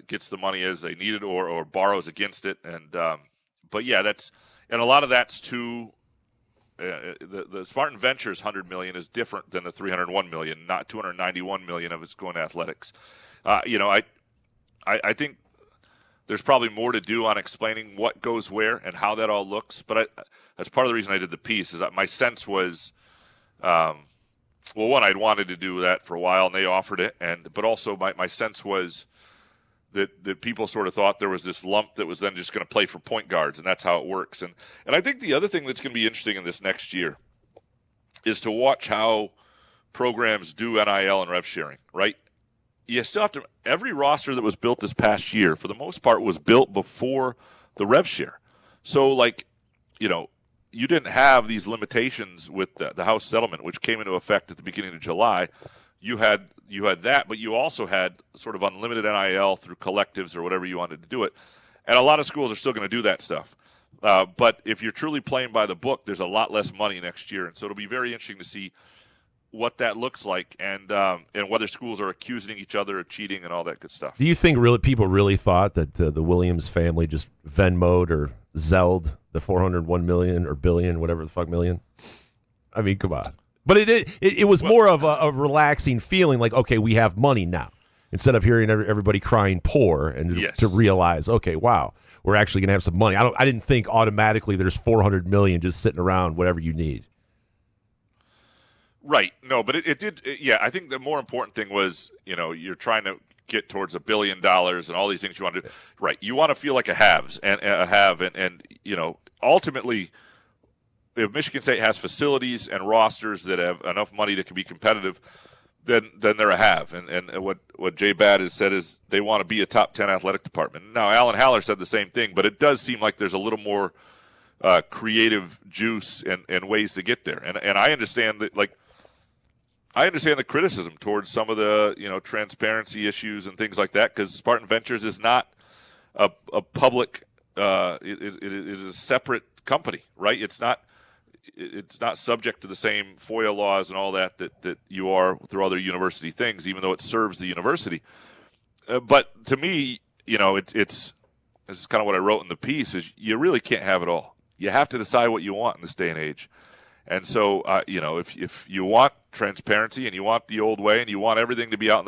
gets the money as they need it or borrows against it, and but yeah, and a lot of that's to the Spartan Ventures $100 million is different than the $301 million, not $291 million of it's going to athletics. I think there's probably more to do on explaining what goes where and how that all looks. But that's part of the reason I did the piece. Is that my sense was, one, I'd wanted to do that for a while, and they offered it, but also my sense was that people sort of thought there was this lump that was then just going to play for point guards, and that's how it works. And I think the other thing that's going to be interesting in this next year is to watch how programs do NIL and rev sharing, right? You still have to – every roster that was built this past year, for the most part, was built before the rev share. So, you didn't have these limitations with the House settlement, which came into effect at the beginning of July. You had that, but you also had sort of unlimited NIL through collectives or whatever you wanted to do it. And a lot of schools are still going to do that stuff. But if you're truly playing by the book, there's a lot less money next year. And so it'll be very interesting to see what that looks like and whether schools are accusing each other of cheating and all that good stuff. Do you think people really thought that the Williams family just Venmo'd or Zelled the $401 million or billion, whatever the fuck million? I mean, come on. But it was more of a relaxing feeling, like, okay, we have money now, instead of hearing everybody crying poor, and to realize, okay, wow, we're actually going to have some money. I didn't think automatically there's $400 million just sitting around, whatever you need. Right. No, but it did. I think the more important thing was, you're trying to get towards $1 billion and all these things you want to do. Right. You want to feel like a have, and ultimately, if Michigan State has facilities and rosters that have enough money that can be competitive, then they're a have. And what Jay Bad has said is they want to be a top 10 athletic department. Now, Alan Haller said the same thing, but it does seem like there's a little more creative juice and ways to get there. And I understand that, like, I understand the criticism towards some of the transparency issues and things like that, because Spartan Ventures is not a public. It is a separate company, right? It's not subject to the same FOIA laws and all that you are through other university things, even though it serves the university. But to me, this is kind of what I wrote in the piece, is you really can't have it all. You have to decide what you want in this day and age. And so, if you want transparency and you want the old way and you want everything to be out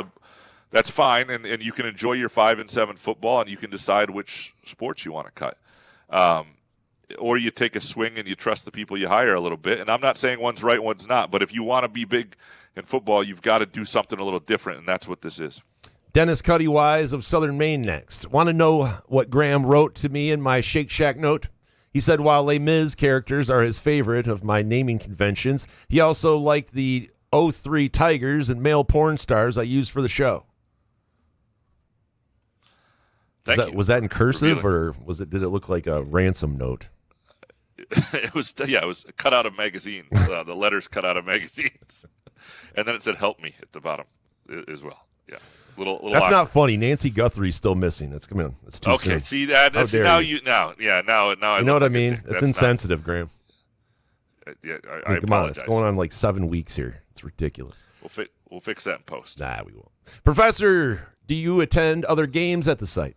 that's fine. And you can enjoy your 5-7 football, and you can decide which sports you want to cut. Or you take a swing and you trust the people you hire a little bit. And I'm not saying one's right, one's not. But if you want to be big in football, you've got to do something a little different, and that's what this is. Dennis Cuddy-Wise of Southern Maine next. Want to know what Graham wrote to me in my Shake Shack note? He said, while Les Mis characters are his favorite of my naming conventions, he also liked the 03 Tigers and male porn stars I used for the show. Was that in cursive, or did it look like a ransom note? It was cut out of magazines, the letters cut out of magazines. And then it said, help me at the bottom as well. Yeah. Little That's awkward. Not funny. Nancy Guthrie's still missing. Come on. It's too soon. Okay, see that? That's now you. Now I know what I mean? It's insensitive, Graham. I come on, it's going on like 7 weeks here. It's ridiculous. We'll fix that in post. Nah, we won't. Professor, do you attend other games at the site?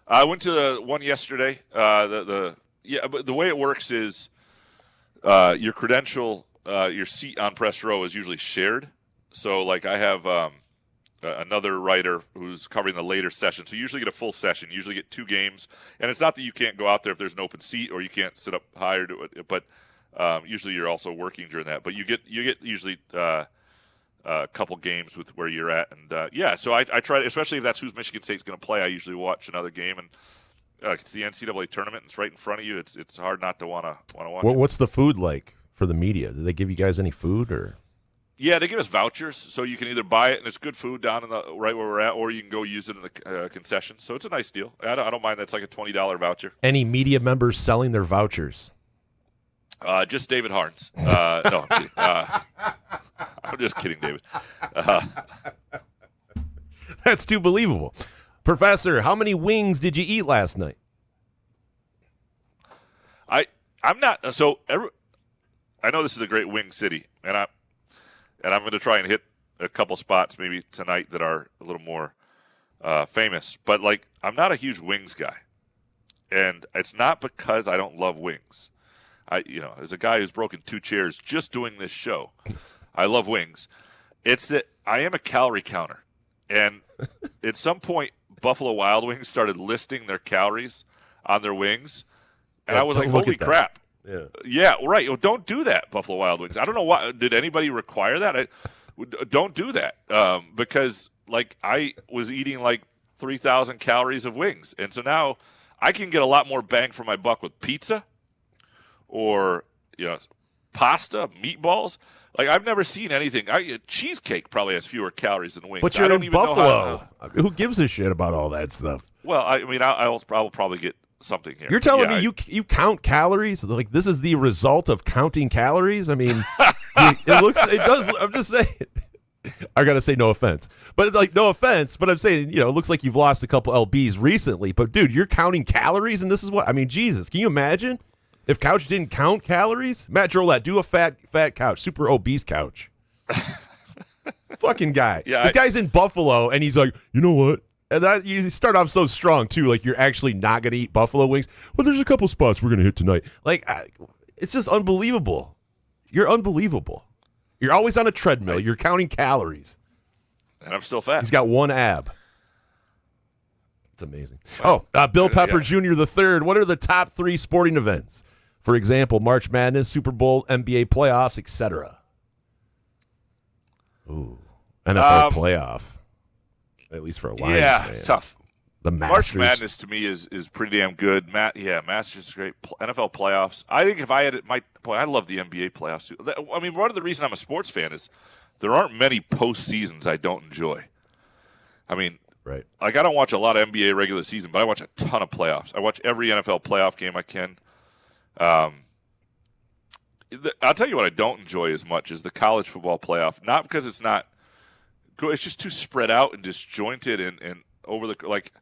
I went to one yesterday. But the way it works is your credential, your seat on press row is usually shared. So, like, I have another writer who's covering the later session. So you usually get a full session. You usually get 2 games. And it's not that you can't go out there if there's an open seat or you can't sit up higher to it. But usually you're also working during that. But you get usually a couple games with where you're at. And, so I try to, especially if that's who's Michigan State's going to play, I usually watch another game. And it's the NCAA tournament. It's right in front of you. It's hard not to want to watch it. What's the food like for the media? Do they give you guys any food or? Yeah, they give us vouchers, so you can either buy it, and it's good food down in right where we're at, or you can go use it in the concessions. So it's a nice deal. I don't mind. That's like a $20 voucher. Any media members selling their vouchers? Just David Harns. No, I'm kidding. I'm just kidding, David. That's too believable. Professor, how many wings did you eat last night? I'm not. So I know this is a great wing city, and I'm going to try and hit a couple spots maybe tonight that are a little more famous. But, like, I'm not a huge wings guy. And it's not because I don't love wings. As a guy who's broken 2 chairs just doing this show, I love wings. It's that I am a calorie counter. And at some point, Buffalo Wild Wings started listing their calories on their wings. And I was like, holy crap. Yeah, right. Well, don't do that, Buffalo Wild Wings. I don't know why. Did anybody require that? Don't do that because, like, I was eating like 3,000 calories of wings, and so now I can get a lot more bang for my buck with pizza or pasta, meatballs. Like, I've never seen anything. Cheesecake probably has fewer calories than wings. But you're in Buffalo. Who gives a shit about all that stuff? Well, I'll probably get something here. You're telling me you count calories? Like, this is the result of counting calories? I mean, it does. I'm just saying. I gotta say no offense, but no offense. But I'm saying, it looks like you've lost a couple lbs recently. But dude, you're counting calories, and this is what I mean. Jesus, can you imagine if Couch didn't count calories? Matt Drolette, do a fat Couch, super obese Couch. Fucking guy. Yeah, this guy's in Buffalo, and he's like, you know what? And you start off so strong, too, like you're actually not going to eat buffalo wings. Well, there's a couple spots we're going to hit tonight. Like, it's just unbelievable. You're unbelievable. You're always on a treadmill. You're counting calories. And I'm still fat. He's got 1 ab. It's amazing. Bill Pepper Jr. III. What are the top 3 sporting events? For example, March Madness, Super Bowl, NBA playoffs, etc. Ooh, NFL playoff. At least for a Lions fan. It's tough. The Masters. March Madness to me is pretty damn good. Masters is great. NFL playoffs. I think if I had I love the NBA playoffs too. I mean, part of the reason I'm a sports fan is there aren't many postseasons I don't enjoy. I mean, right. Like, I don't watch a lot of NBA regular season, but I watch a ton of playoffs. I watch every NFL playoff game I can. I'll tell you what I don't enjoy as much is the college football playoff. Not because it's not good, it's just too spread out and disjointed and over the like.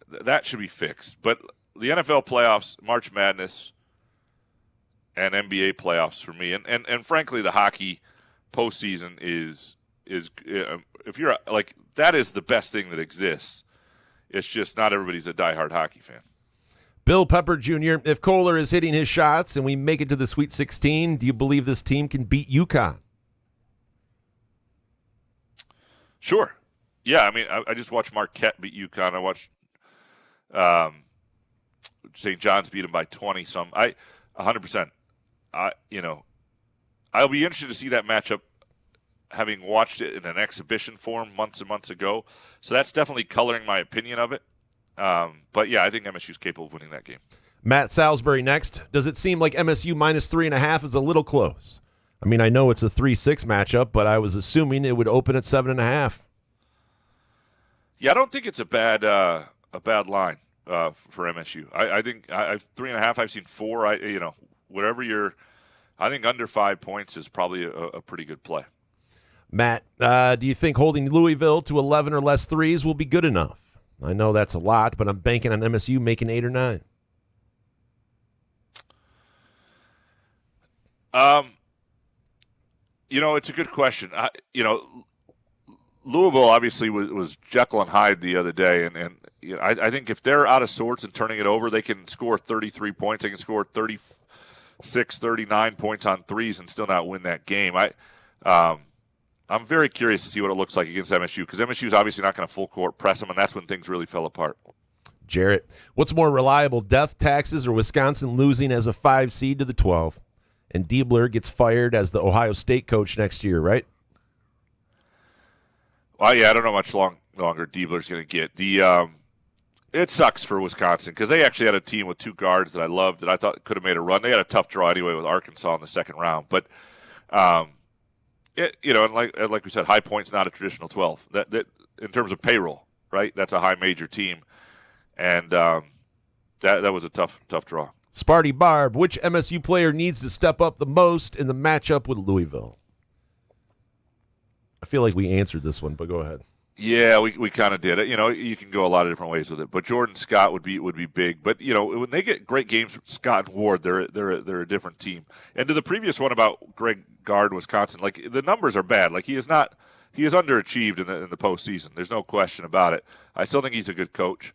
That should be fixed. But the NFL playoffs, March Madness, and NBA playoffs for me, and frankly, the hockey postseason is if you're like that is the best thing that exists. It's just not everybody's a diehard hockey fan. Bill Pepper Jr., if Kohler is hitting his shots and we make it to the Sweet 16, do you believe this team can beat UConn? Sure. Yeah, I mean, I just watched Marquette beat UConn. I watched St. John's beat them by 20. So 100%. I'll be interested to see that matchup, having watched it in an exhibition form months and months ago. So that's definitely coloring my opinion of it. But yeah, I think MSU's capable of winning that game. Matt Salisbury next. Does it seem like MSU minus 3.5 is a little close? I mean, I know it's a 3-6 matchup, but I was assuming it would open at 7.5. Yeah, I don't think it's a bad line for MSU. I think 3.5. I've seen 4. Whatever I think under 5 points is probably a pretty good play. Matt, do you think holding Louisville to 11 or less threes will be good enough? I know that's a lot, but I'm banking on MSU making 8 or 9. It's a good question. Louisville obviously was Jekyll and Hyde the other day, and I think if they're out of sorts and turning it over, they can score 33 points. They can score 36, 39 points on threes and still not win that game. I'm very curious to see what it looks like against MSU because MSU is obviously not going to full court press them, and that's when things really fell apart. Jarrett, what's more reliable, death taxes or Wisconsin losing as a 5 seed to the 12? And Diebler gets fired as the Ohio State coach next year, right? Well, yeah, I don't know how much longer Diebler's going to get. It sucks for Wisconsin because they actually had a team with 2 guards that I loved that I thought could have made a run. They had a tough draw anyway with Arkansas in the second round, but and like we said, High Point's not a traditional 12. That in terms of payroll, right? That's a high major team, and that was a tough draw. Sparty Barb, which MSU player needs to step up the most in the matchup with Louisville? I feel like we answered this one, but go ahead. Yeah, we kind of did it. You can go a lot of different ways with it, but Jordan Scott would be big. But when they get great games from Scott and Ward, they're a different team. And to the previous one about Greg Gard, Wisconsin, like the numbers are bad. Like he is underachieved in the postseason. There's no question about it. I still think he's a good coach.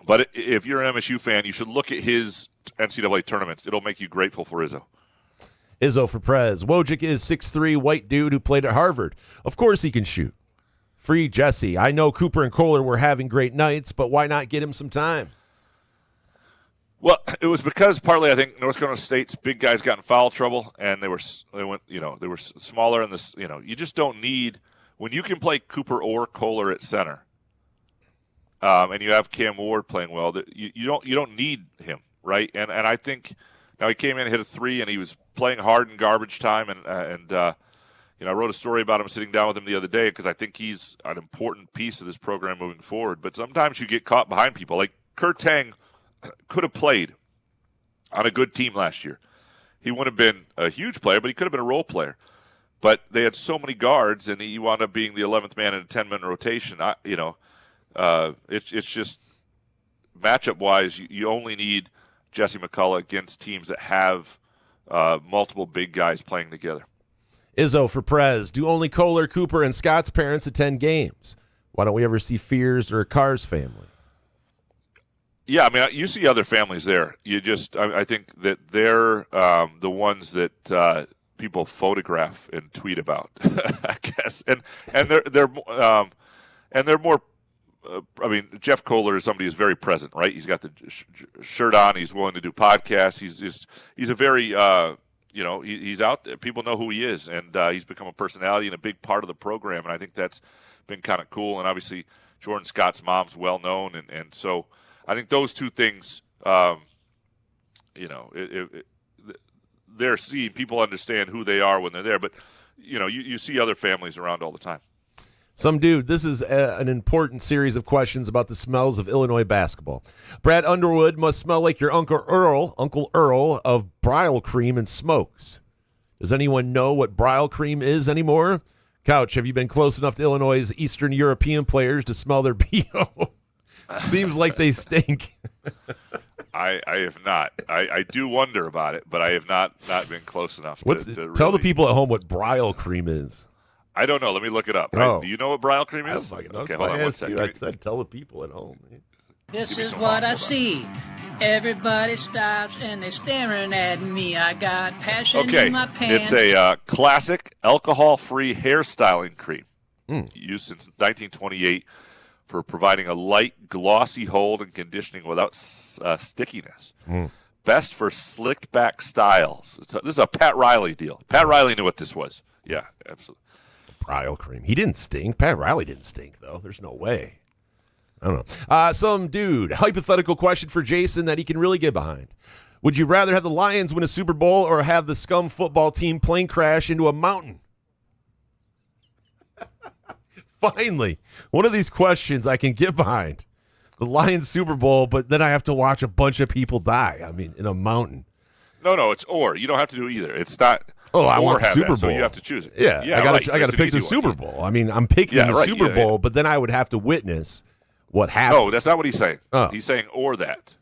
But if you're an MSU fan, you should look at his NCAA tournaments. It'll make you grateful for Izzo. Izzo for Prez. Wojcik is 6'3", white dude who played at Harvard. Of course he can shoot. Free Jesse. I know Cooper and Kohler were having great nights, but why not get him some time? Well, it was because partly I think North Dakota State's big guys got in foul trouble, and they were smaller, and this you just don't need when you can play Cooper or Kohler at center. And you have Cam Ward playing well. You don't need him, right? And I think now he came in and hit a 3, and he was playing hard in garbage time. And I wrote a story about him sitting down with him the other day because I think he's an important piece of this program moving forward. But sometimes you get caught behind people. Like Kurt Tang could have played on a good team last year. He wouldn't have been a huge player, but he could have been a role player. But they had so many guards, and he wound up being the 11th man in a 10-man rotation. It's just matchup-wise, you only need Jesse McCullough against teams that have multiple big guys playing together. Izzo for Prez. Do only Kohler, Cooper, and Scott's parents attend games? Why don't we ever see Fears or Carr's family? Yeah, I mean, you see other families there. I think that they're the ones that people photograph and tweet about, I guess, and they're more. Jeff Kohler is somebody who's very present, right? He's got the shirt on. He's willing to do podcasts. He's a very he's out there. People know who he is, and he's become a personality and a big part of the program. And I think that's been kind of cool. And obviously, Jordan Scott's mom's well known, and so I think those two things, they're seeing people understand who they are when they're there. But you see other families around all the time. Some dude, this is an important series of questions about the smells of Illinois basketball. Brad Underwood must smell like your Uncle Earl of Brile Cream and Smokes. Does anyone know what Brile Cream is anymore? Couch, have you been close enough to Illinois' Eastern European players to smell their BO? Seems like they stink. I have not. I do wonder about it, but I have not been close enough to tell the really... people at home what Brile Cream is. I don't know. Let me look it up. Oh. Do you know what Brile Cream is? Okay, hold on one second. I said tell the people at home. This is what I see. Everybody stops and they're staring at me. I got passion in my pants. It's a classic alcohol-free hairstyling cream used since 1928 for providing a light, glossy hold and conditioning without stickiness. Best for slicked back styles. This is a Pat Riley deal. Pat Riley knew what this was. Yeah, absolutely. Brile Cream. He didn't stink. Pat Riley didn't stink, though. There's no way. I don't know. Some dude, hypothetical question for Jason that he can really get behind. Would you rather have the Lions win a Super Bowl or have the scum football team plane crash into a mountain? Finally, one of these questions I can get behind. The Lions Super Bowl, but then I have to watch a bunch of people die. I mean, in a mountain. No, it's or. You don't have to do either. It's not. Oh, I want the Super Bowl. So you have to choose it. Yeah, I got to pick the Super Bowl. I mean, I'm picking the Super Bowl, but then I would have to witness what happened. No, that's not what he's saying. He's saying or that.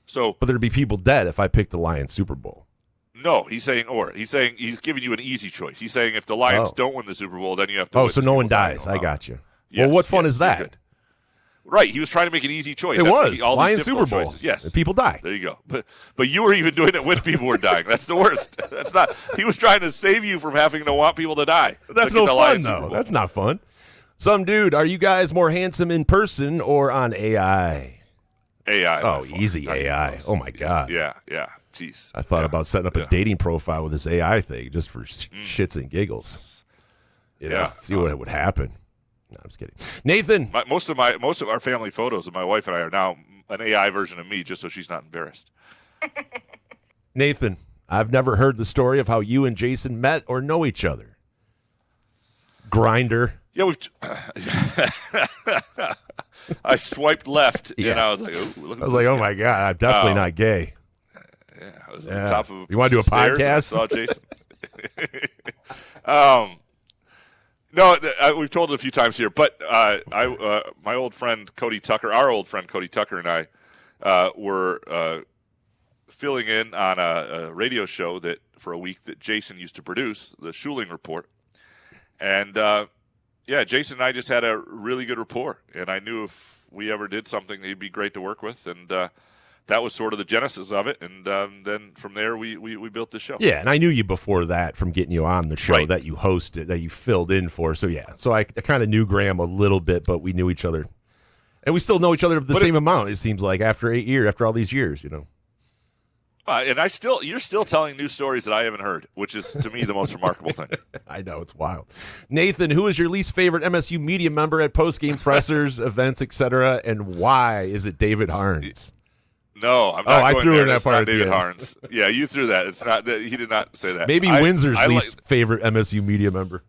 So, but there'd be people dead if I picked the Lions Super Bowl. No, he's saying or. He's saying he's giving you an easy choice. He's saying if the Lions don't win the Super Bowl, then you have to. Oh, so no one dies. I got you. Yes, well, what fun is that? Right, he was trying to make an easy choice. It was Lions Super Bowl. Choices. Yes, and people die. There you go. But you were even doing it when people were dying. That's the worst. That's not. He was trying to save you from having to want people to die. But that's no fun, though. That's not fun. Some dude, are you guys more handsome in person or on AI? AI. Oh, easy AI. Oh my God. Yeah. Jeez. I thought about setting up a dating profile with this AI thing just for shits and giggles. See what would happen. No, I'm just kidding. Nathan. Most of our family photos of my wife and I are now an AI version of me, just so she's not embarrassed. Nathan, I've never heard the story of how you and Jason met or know each other. Grinder. Yeah, I swiped left, and I was like, "Oh, look at this guy. Oh my God, I'm definitely not gay." Yeah, I was on top of. You want to do a podcast? I saw Jason. No, we've told it a few times here, but my old friend Cody Tucker, and I were filling in on a radio show that for a week that Jason used to produce, the Schuling Report, and Jason and I just had a really good rapport, and I knew if we ever did something, he'd be great to work with, and that was sort of the genesis of it, and then from there we built the show. Yeah, and I knew you before that from getting you on the show that you hosted, that you filled in for. So I kind of knew Graham a little bit, but we knew each other, and we still know each other the same amount. It seems like after all these years, And you're still telling new stories that I haven't heard, which is to me the most remarkable thing. I know, it's wild. Nathan, who is your least favorite MSU media member at post-game pressers, events, etc., and why is it David Harns? No, I'm not. I threw in that part. David Harns. Yeah, you threw that. It's not. He did not say that. Maybe Windsor's least favorite MSU media member.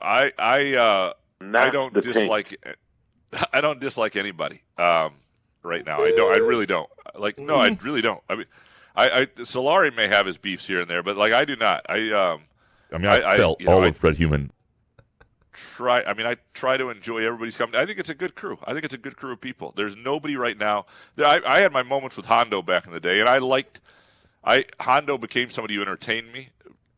I don't dislike. I don't dislike anybody right now. I really don't. I really don't. I mean, Solari may have his beefs here and there, but I do not. I felt all of Fred Human. I try to enjoy everybody's company. I think it's a good crew. I think it's a good crew of people. There's nobody right now. I had my moments with Hondo back in the day, and Hondo became somebody who entertained me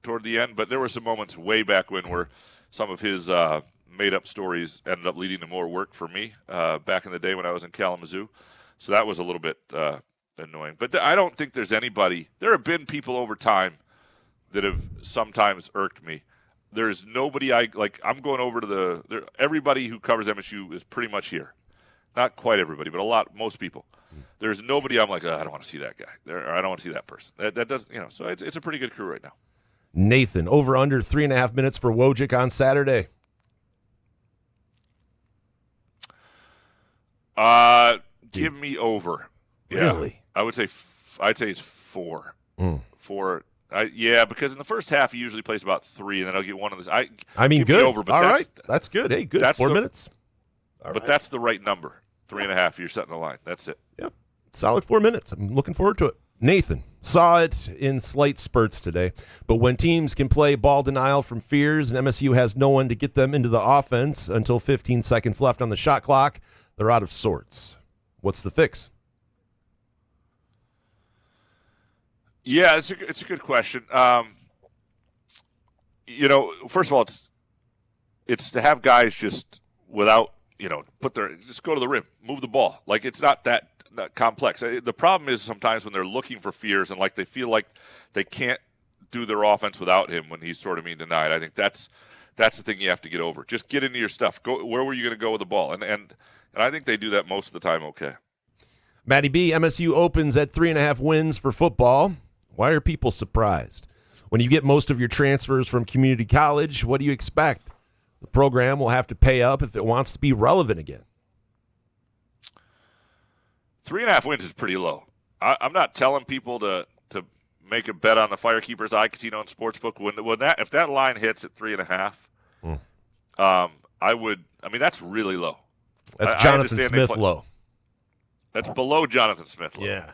toward the end, but there were some moments way back when where some of his made-up stories ended up leading to more work for me back in the day when I was in Kalamazoo. So that was a little bit annoying. But I don't think there's anybody. There have been people over time that have sometimes irked me. There's nobody I'm going over to everybody who covers MSU is pretty much here. Not quite everybody, but most people. There's nobody I'm like, I don't want to see that guy. Or I don't want to see that person. That doesn't, so it's a pretty good crew right now. Nathan, over under 3.5 minutes for Wojcik on Saturday. Give me over. Yeah. Really? I'd say it's 4. 4. Because in the first half he usually plays about 3, and then I'll get one of this. Good. Over, but all right, that's good. Hey, good. 4 minutes. But that's the right number. 3.5. You're setting the line. That's it. Yep. Solid 4 minutes. I'm looking forward to it. Nathan saw it in slight spurts today, but when teams can play ball denial from fears and MSU has no one to get them into the offense until 15 seconds left on the shot clock, they're out of sorts. What's the fix? Yeah, it's a good question. First of all, it's to have guys just without, just go to the rim, move the ball. Like, it's not that complex. The problem is sometimes when they're looking for fears and like they feel like they can't do their offense without him when he's sort of being denied. I think that's the thing you have to get over. Just get into your stuff. Go. Where were you going to go with the ball? And I think they do that most of the time. Okay. Matty B, MSU opens at 3.5 wins for football. Why are people surprised? When you get most of your transfers from community college, what do you expect? The program will have to pay up if it wants to be relevant again. 3.5 wins is pretty low. I'm not telling people to make a bet on the Firekeepers iCasino and Sportsbook if that line hits at 3.5. I would. I mean, that's really low. That's Jonathan Smith low. That's below Jonathan Smith low. Yeah,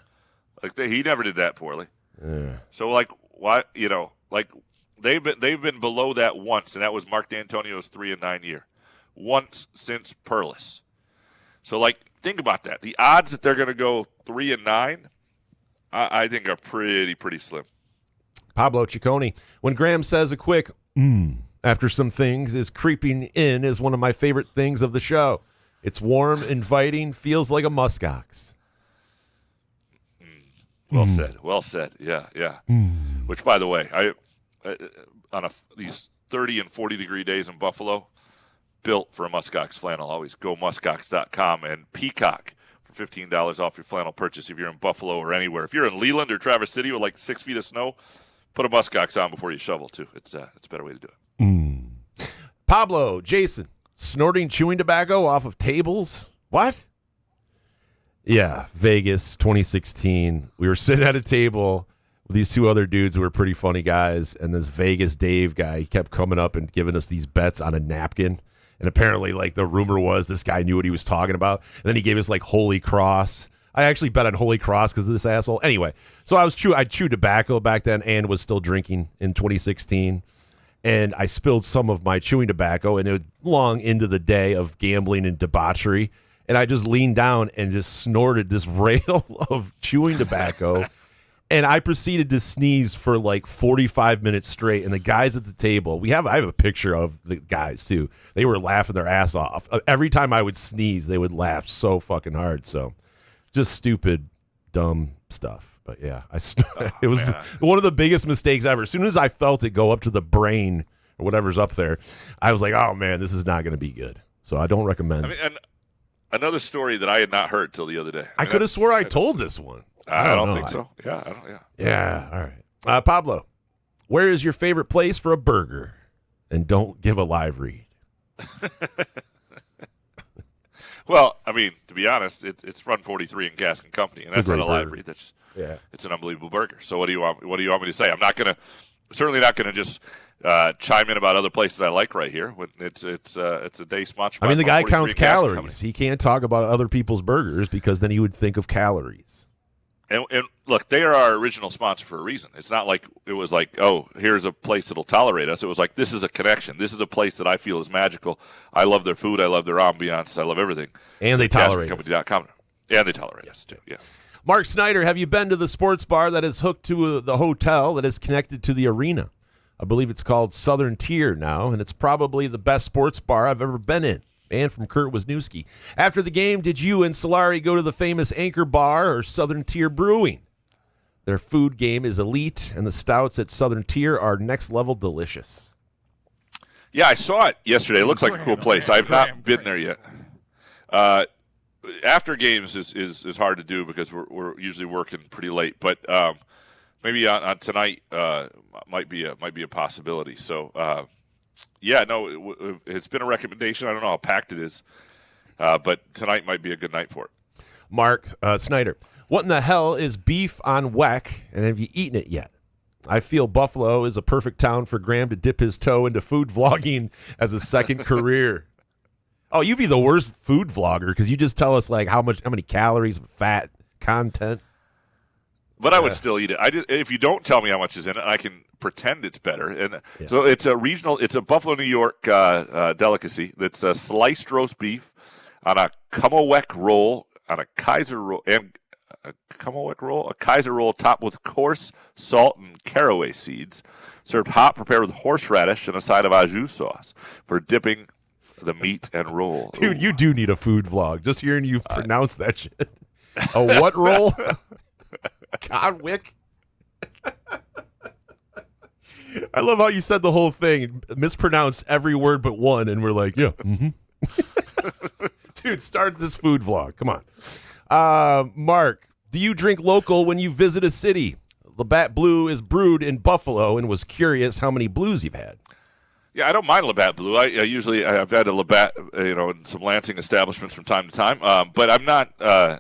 he never did that poorly. Yeah. So why? They've been below that once, and that was Mark D'Antonio's 3-9 year, once since Perlis. So think about that. The odds that they're going to go 3-9, I think are pretty slim. Pablo Ciccone, when Graham says a quick after some things is creeping in is one of my favorite things of the show. It's warm, inviting, feels like a muskox. Well said. Yeah. Which, by the way, these 30 and 40 degree days in Buffalo, built for a muskox flannel. Always go muskox.com and Peacock for $15 off your flannel purchase if you're in Buffalo or anywhere. If you're in Leland or Traverse City with 6 feet of snow, put a muskox on before you shovel too. It's a better way to do it. Pablo, Jason, snorting chewing tobacco off of tables? What? Yeah, Vegas 2016. We were sitting at a table with these two other dudes who were pretty funny guys, and this Vegas Dave guy, he kept coming up and giving us these bets on a napkin. And apparently, the rumor was this guy knew what he was talking about. And then he gave us Holy Cross. I actually bet on Holy Cross because of this asshole. Anyway, so I chewed tobacco back then and was still drinking in 2016. And I spilled some of my chewing tobacco, and it was long into the day of gambling and debauchery. And I just leaned down and just snorted this rail of chewing tobacco. And I proceeded to sneeze for 45 minutes straight. And the guys at the table, I have a picture of the guys too. They were laughing their ass off. Every time I would sneeze, they would laugh so fucking hard. So just stupid, dumb stuff. But yeah, it was one of the biggest mistakes ever. As soon as I felt it go up to the brain or whatever's up there, I was like, oh man, this is not going to be good. So I don't recommend. And another story that I had not heard till the other day. I could have swore I told this one. I don't think so. Yeah, I don't. Yeah. All right. Pablo, where is your favorite place for a burger? And don't give a live read. Well, I mean, to be honest, it's Run 43 in Gas and Company, and that's not a live read. It's an unbelievable burger. So what do you want me to say? I'm certainly not gonna just chime in about other places I like right here. It's a day sponsored. I mean, the guy counts calories. He can't talk about other people's burgers because then he would think of calories. And look, they are our original sponsor for a reason. It's not like it was oh, here's a place that'll tolerate us. It was this is a connection. This is a place that I feel is magical. I love their food. I love their ambiance. I love everything. And they tolerate us. And they tolerate us, too, yeah. Mark Snyder, have you been to the sports bar that is hooked to the hotel that is connected to the arena? I believe it's called Southern Tier now, and it's probably the best sports bar I've ever been in. And from Kurt Wisniewski. After the game, did you and Solari go to the famous Anchor Bar or Southern Tier Brewing? Their food game is elite, and the stouts at Southern Tier are next-level delicious. Yeah, I saw it yesterday. It looks like a cool place. I've not been there yet. After games is hard to do because we're usually working pretty late. But maybe on tonight might be a possibility. So. Yeah, no, it's been a recommendation. I don't know how packed it is, but tonight might be a good night for it. Mark Snyder, what in the hell is beef on weck, and have you eaten it yet? I feel Buffalo is a perfect town for Graham to dip his toe into food vlogging as a second career. Oh, you'd be the worst food vlogger because you just tell us like how many calories, fat, content. But I would still eat it. If you don't tell me how much is in it, I can pretend it's better. And so it's a Buffalo, New York delicacy. That's a sliced roast beef on a Kummelweck roll, on a Kaiser roll, and a Kaiser roll topped with coarse salt and caraway seeds, served hot, prepared with horseradish and a side of au jus sauce for dipping the meat and roll. Dude, you do need a food vlog. Just hearing you pronounce that shit. A what roll? Conwick? I love how you said the whole thing, mispronounced every word but one, and we're like, yeah. Mm-hmm. Dude, start this food vlog. Come on. Mark, do you drink local when you visit a city? Labatt Blue is brewed in Buffalo and was curious how many blues you've had. Yeah, I don't mind Labatt Blue. I've had a Labatt, in some Lansing establishments from time to time. But I'm not. I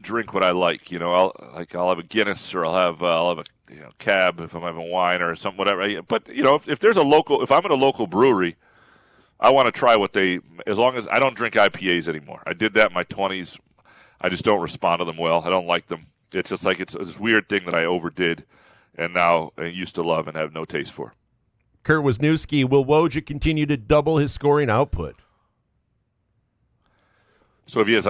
drink what I like. I'll have a Guinness or I'll have a cab if I'm having wine or something, whatever. But if there's if I'm at a local brewery, I want to try as long as I don't drink IPAs anymore. I did that in my 20s. I just don't respond to them well. I don't like them. It's just like it's this weird thing that I overdid, and now I used to love and have no taste for. Kurt Wisniewski, will Wojcik continue to double his scoring output? So if he has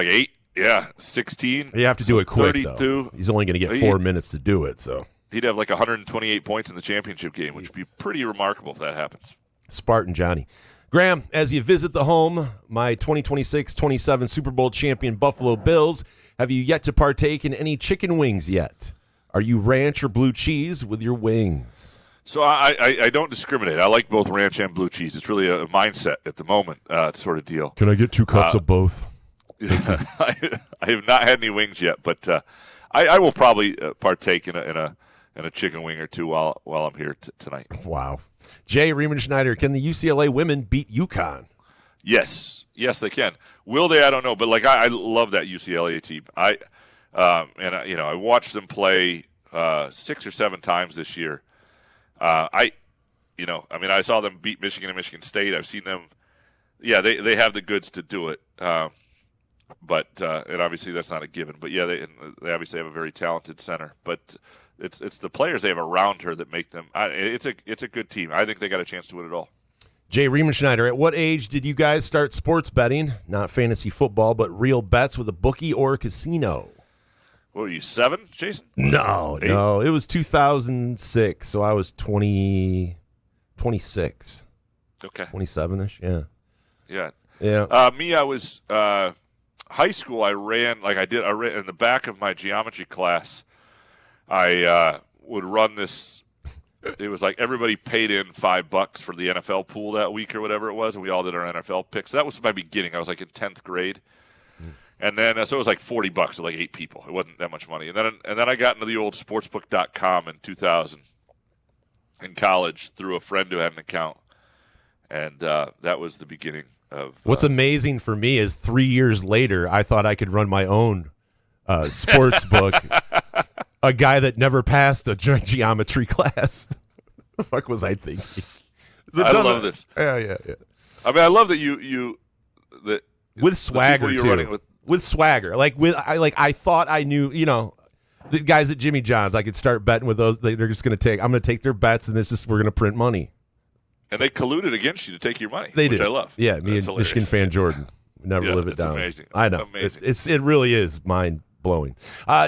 16. You have to do it quick, 32. Though. He's only going to get 4 minutes to do it. So he'd have 128 points in the championship game, which would be pretty remarkable if that happens. Spartan Johnny. Graham, as you visit the home, my 2026-27 Super Bowl champion Buffalo Bills, have you yet to partake in any chicken wings yet? Are you ranch or blue cheese with your wings? So I don't discriminate. I like both ranch and blue cheese. It's really a mindset at the moment sort of deal. Can I get 2 cups of both? I have not had any wings yet, but I will probably partake in a chicken wing or two while I'm here tonight. Wow. Jay Riemenschneider, can the UCLA women beat UConn? Yes, they can. Will they? I don't know, but I love that UCLA team. I watched them play 6 or 7 times this year. I saw them beat Michigan and Michigan State. I've seen them. Yeah, they have the goods to do it. But and obviously that's not a given. But yeah, they obviously have a very talented center. But it's the players they have around her that make them. It's a good team. I think they got a chance to win it all. Jay Riemenschneider, at what age did you guys start sports betting? Not fantasy football, but real bets with a bookie or a casino. What were you, 7, Jason? No. It was 2006, so I was 26. Okay. 27-ish, yeah. Yeah. Me, I was high school. I ran in the back of my geometry class. I would run this. It was like everybody paid in $5 for the NFL pool that week or whatever it was, and we all did our NFL picks. So that was my beginning. I was in 10th grade. And then, so it was $40 to 8 people. It wasn't that much money. And then I got into the old sportsbook.com in 2000 in college through a friend who had an account. And that was the beginning of. What's amazing for me is 3 years later, I thought I could run my own sports book. A guy that never passed a geometry class. The fuck was I thinking? I love this. Yeah. I mean, I love that you with swagger too. With swagger, I thought I knew. The guys at Jimmy John's, I could start betting with those. They're just going to take. I'm going to take their bets, and we're going to print money. And they colluded against you to take your money. They which did. I love. Yeah, me and hilarious. Michigan fan Jordan never live it down. Amazing. I know. Amazing. It really is mind blowing.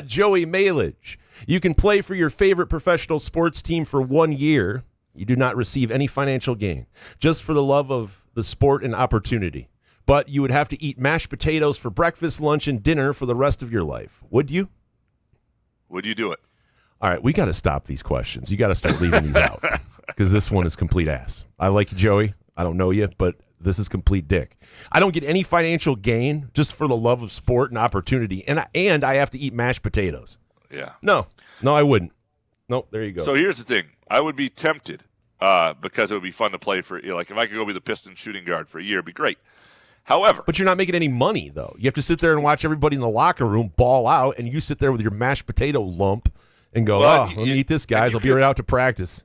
Joey Malage, you can play for your favorite professional sports team for 1 year. You do not receive any financial gain, just for the love of the sport and opportunity. But you would have to eat mashed potatoes for breakfast, lunch, and dinner for the rest of your life. Would you? Would you do it? All right, we got to stop these questions. You got to start leaving these out because this one is complete ass. I like you, Joey. I don't know you, but this is complete dick. I don't get any financial gain just for the love of sport and opportunity, and I have to eat mashed potatoes. Yeah. No, I wouldn't. Nope, there you go. So here's the thing. I would be tempted because it would be fun to play for, if I could go be the Pistons shooting guard for a year, it'd be great. However. But you're not making any money, though. You have to sit there and watch everybody in the locker room ball out, and you sit there with your mashed potato lump and go, let me eat this, guys. I'll be right out to practice.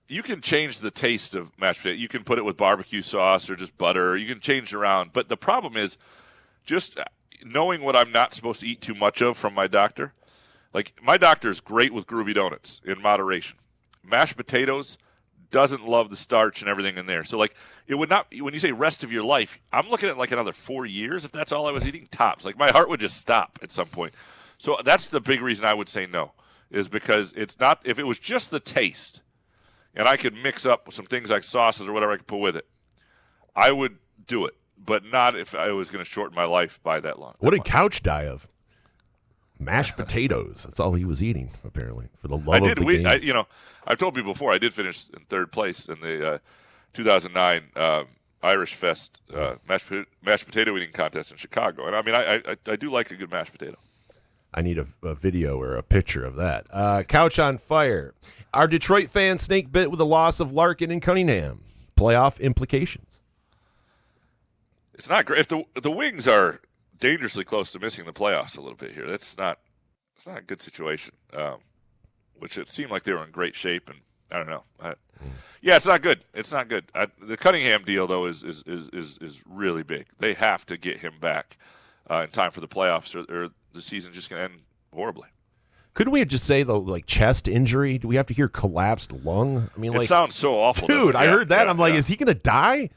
You can change the taste of mashed potato. You can put it with barbecue sauce or just butter. You can change it around. But the problem is just knowing what I'm not supposed to eat too much of from my doctor. Like, my doctor is great with groovy donuts in moderation. Mashed potatoes doesn't love the starch and everything in there. So, like, it would not, when you say rest of your life, I'm looking at like another 4 years if that's all I was eating, tops. Like, my heart would just stop at some point. So that's the big reason I would say no, is because it's not, if it was just the taste, and I could mix up some things like sauces or whatever I could put with it, I would do it, but not if I was going to shorten my life by that long. What did Couch die of? Mashed potatoes. That's all he was eating, apparently, for the love of the game. I've told people before, I did finish in third place in the 2009 Irish Fest mashed potato eating contest in Chicago. And, I mean, I do like a good mashed potato. I need a video or a picture of that. Couch on fire. Are Detroit fans snake bit with the loss of Larkin and Cunningham? Playoff implications. It's not great. If the Wings are dangerously close to missing the playoffs a little bit here, it's not a good situation. Which it seemed like they were in great shape, and I don't know. Yeah, it's not good. It's not good. The Cunningham deal though is really big. They have to get him back in time for the playoffs, or the season's just going to end horribly. Couldn't we just say, though, like chest injury? Do we have to hear collapsed lung? I mean, it sounds so awful. Dude, I heard that. I'm like, is he going to die?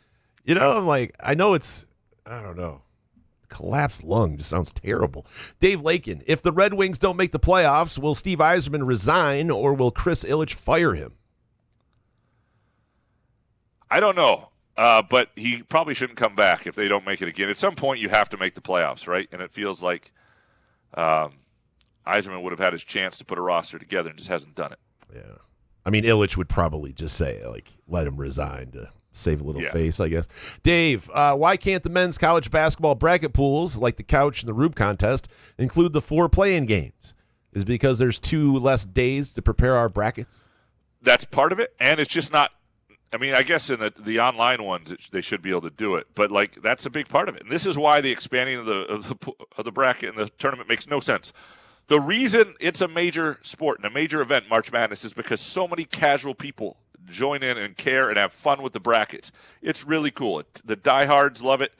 You know, I'm like, I know I don't know. Collapsed lung just sounds terrible. Dave Lakin, if the Red Wings don't make the playoffs, will Steve Yzerman resign or will Chris Ilitch fire him? I don't know. But he probably shouldn't come back if they don't make it again. At some point, you have to make the playoffs, right? And it feels like Yzerman would have had his chance to put a roster together and just hasn't done it. Yeah. I mean, Ilitch would probably just say, like, let him resign to save a little face, I guess. Dave, why can't the men's college basketball bracket pools, like the Couch and the Rube contest, include the 4 play-in games? Is it because there's 2 less days to prepare our brackets? That's part of it, and it's just not. I mean, I guess in the online ones, they should be able to do it, but like that's a big part of it. And this is why the expanding of the bracket and the tournament makes no sense. The reason it's a major sport and a major event, March Madness, is because so many casual people join in and care and have fun with the brackets. It's really cool. The diehards love it,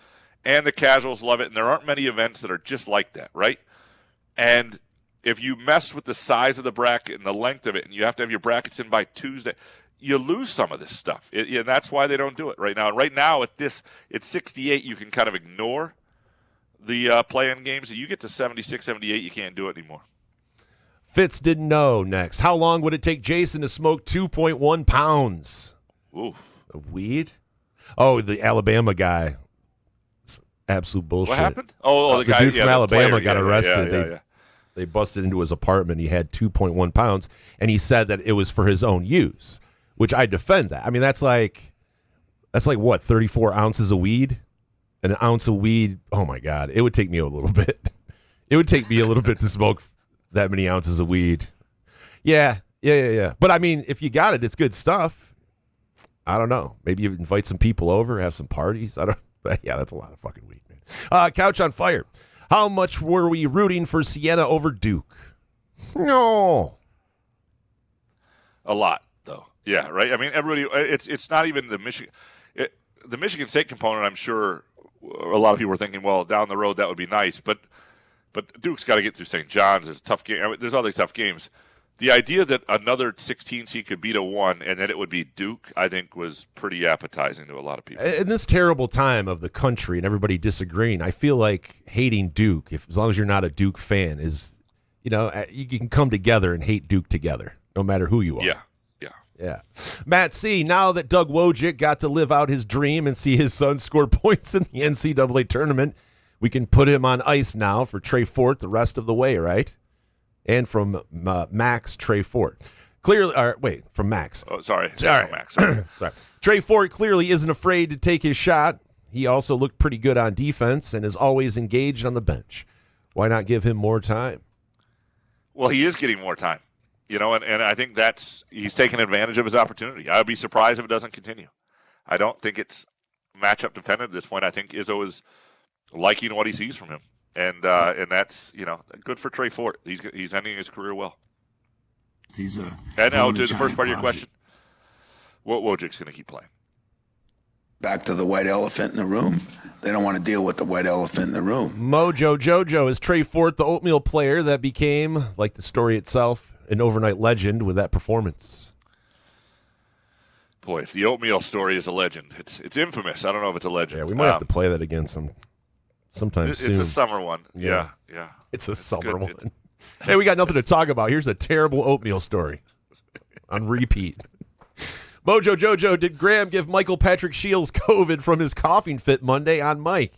and the casuals love it, and there aren't many events that are just like that, right? And if you mess with the size of the bracket and the length of it, and you have to have your brackets in by Tuesday, you lose some of this stuff. And that's why they don't do it right now. And right now, it's 68, you can kind of ignore the play-in games. You get to 76, 78, you can't do it anymore. Fitz didn't know next. How long would it take Jason to smoke 2.1 pounds of weed? Oh, the Alabama guy. It's absolute bullshit. What happened? The guy, dude from Alabama got arrested. Yeah. They busted into his apartment. He had 2.1 pounds, and he said that it was for his own use, which I defend that. I mean, that's like what, 34 ounces of weed? An ounce of weed, oh, my God. It would take me a little bit. It would take me a little bit to smoke that many ounces of weed. Yeah. But, I mean, if you got it, it's good stuff. I don't know. Maybe you invite some people over, have some parties. Yeah, that's a lot of fucking weed, man. Couch on fire. How much were we rooting for Siena over Duke? No. A lot, though. Yeah, right? I mean, everybody, it's not even the Michigan. The Michigan State component, I'm sure a lot of people were thinking, well, down the road that would be nice. But Duke's got to get through St. John's. There's a tough game. I mean, there's other tough games. The idea that another 16 seed could beat a 1 and then it would be Duke, I think, was pretty appetizing to a lot of people. In this terrible time of the country and everybody disagreeing, I feel like hating Duke, as long as you're not a Duke fan, is, you can come together and hate Duke together, no matter who you are. Yeah. Matt C., now that Doug Wojcik got to live out his dream and see his son score points in the NCAA tournament, we can put him on ice now for Trey Fort the rest of the way, right? And from Max, Trey Fort. From Max. Oh, sorry. Max. Sorry. Trey Fort clearly isn't afraid to take his shot. He also looked pretty good on defense and is always engaged on the bench. Why not give him more time? Well, he is getting more time. And I think he's taking advantage of his opportunity. I would be surprised if it doesn't continue. I don't think it's matchup dependent at this point. I think Izzo is liking what he sees from him. And that's, good for Trey Fort. He's ending his career well. He's a. And now to the first part of your question, Wojcik's going to keep playing. Back to the white elephant in the room. They don't want to deal with the white elephant in the room. Mojo Jojo is Trey Fort, the oatmeal player that became, like the story itself, an overnight legend with that performance. Boy, if the oatmeal story is a legend, it's infamous. I don't know if it's a legend. Yeah, we might have to play that again sometime soon. It's a summer one. Yeah. It's a summer one. Hey, we got nothing to talk about. Here's a terrible oatmeal story on repeat. Mojo Jojo, did Graham give Michael Patrick Shields COVID from his coughing fit Monday on Mike?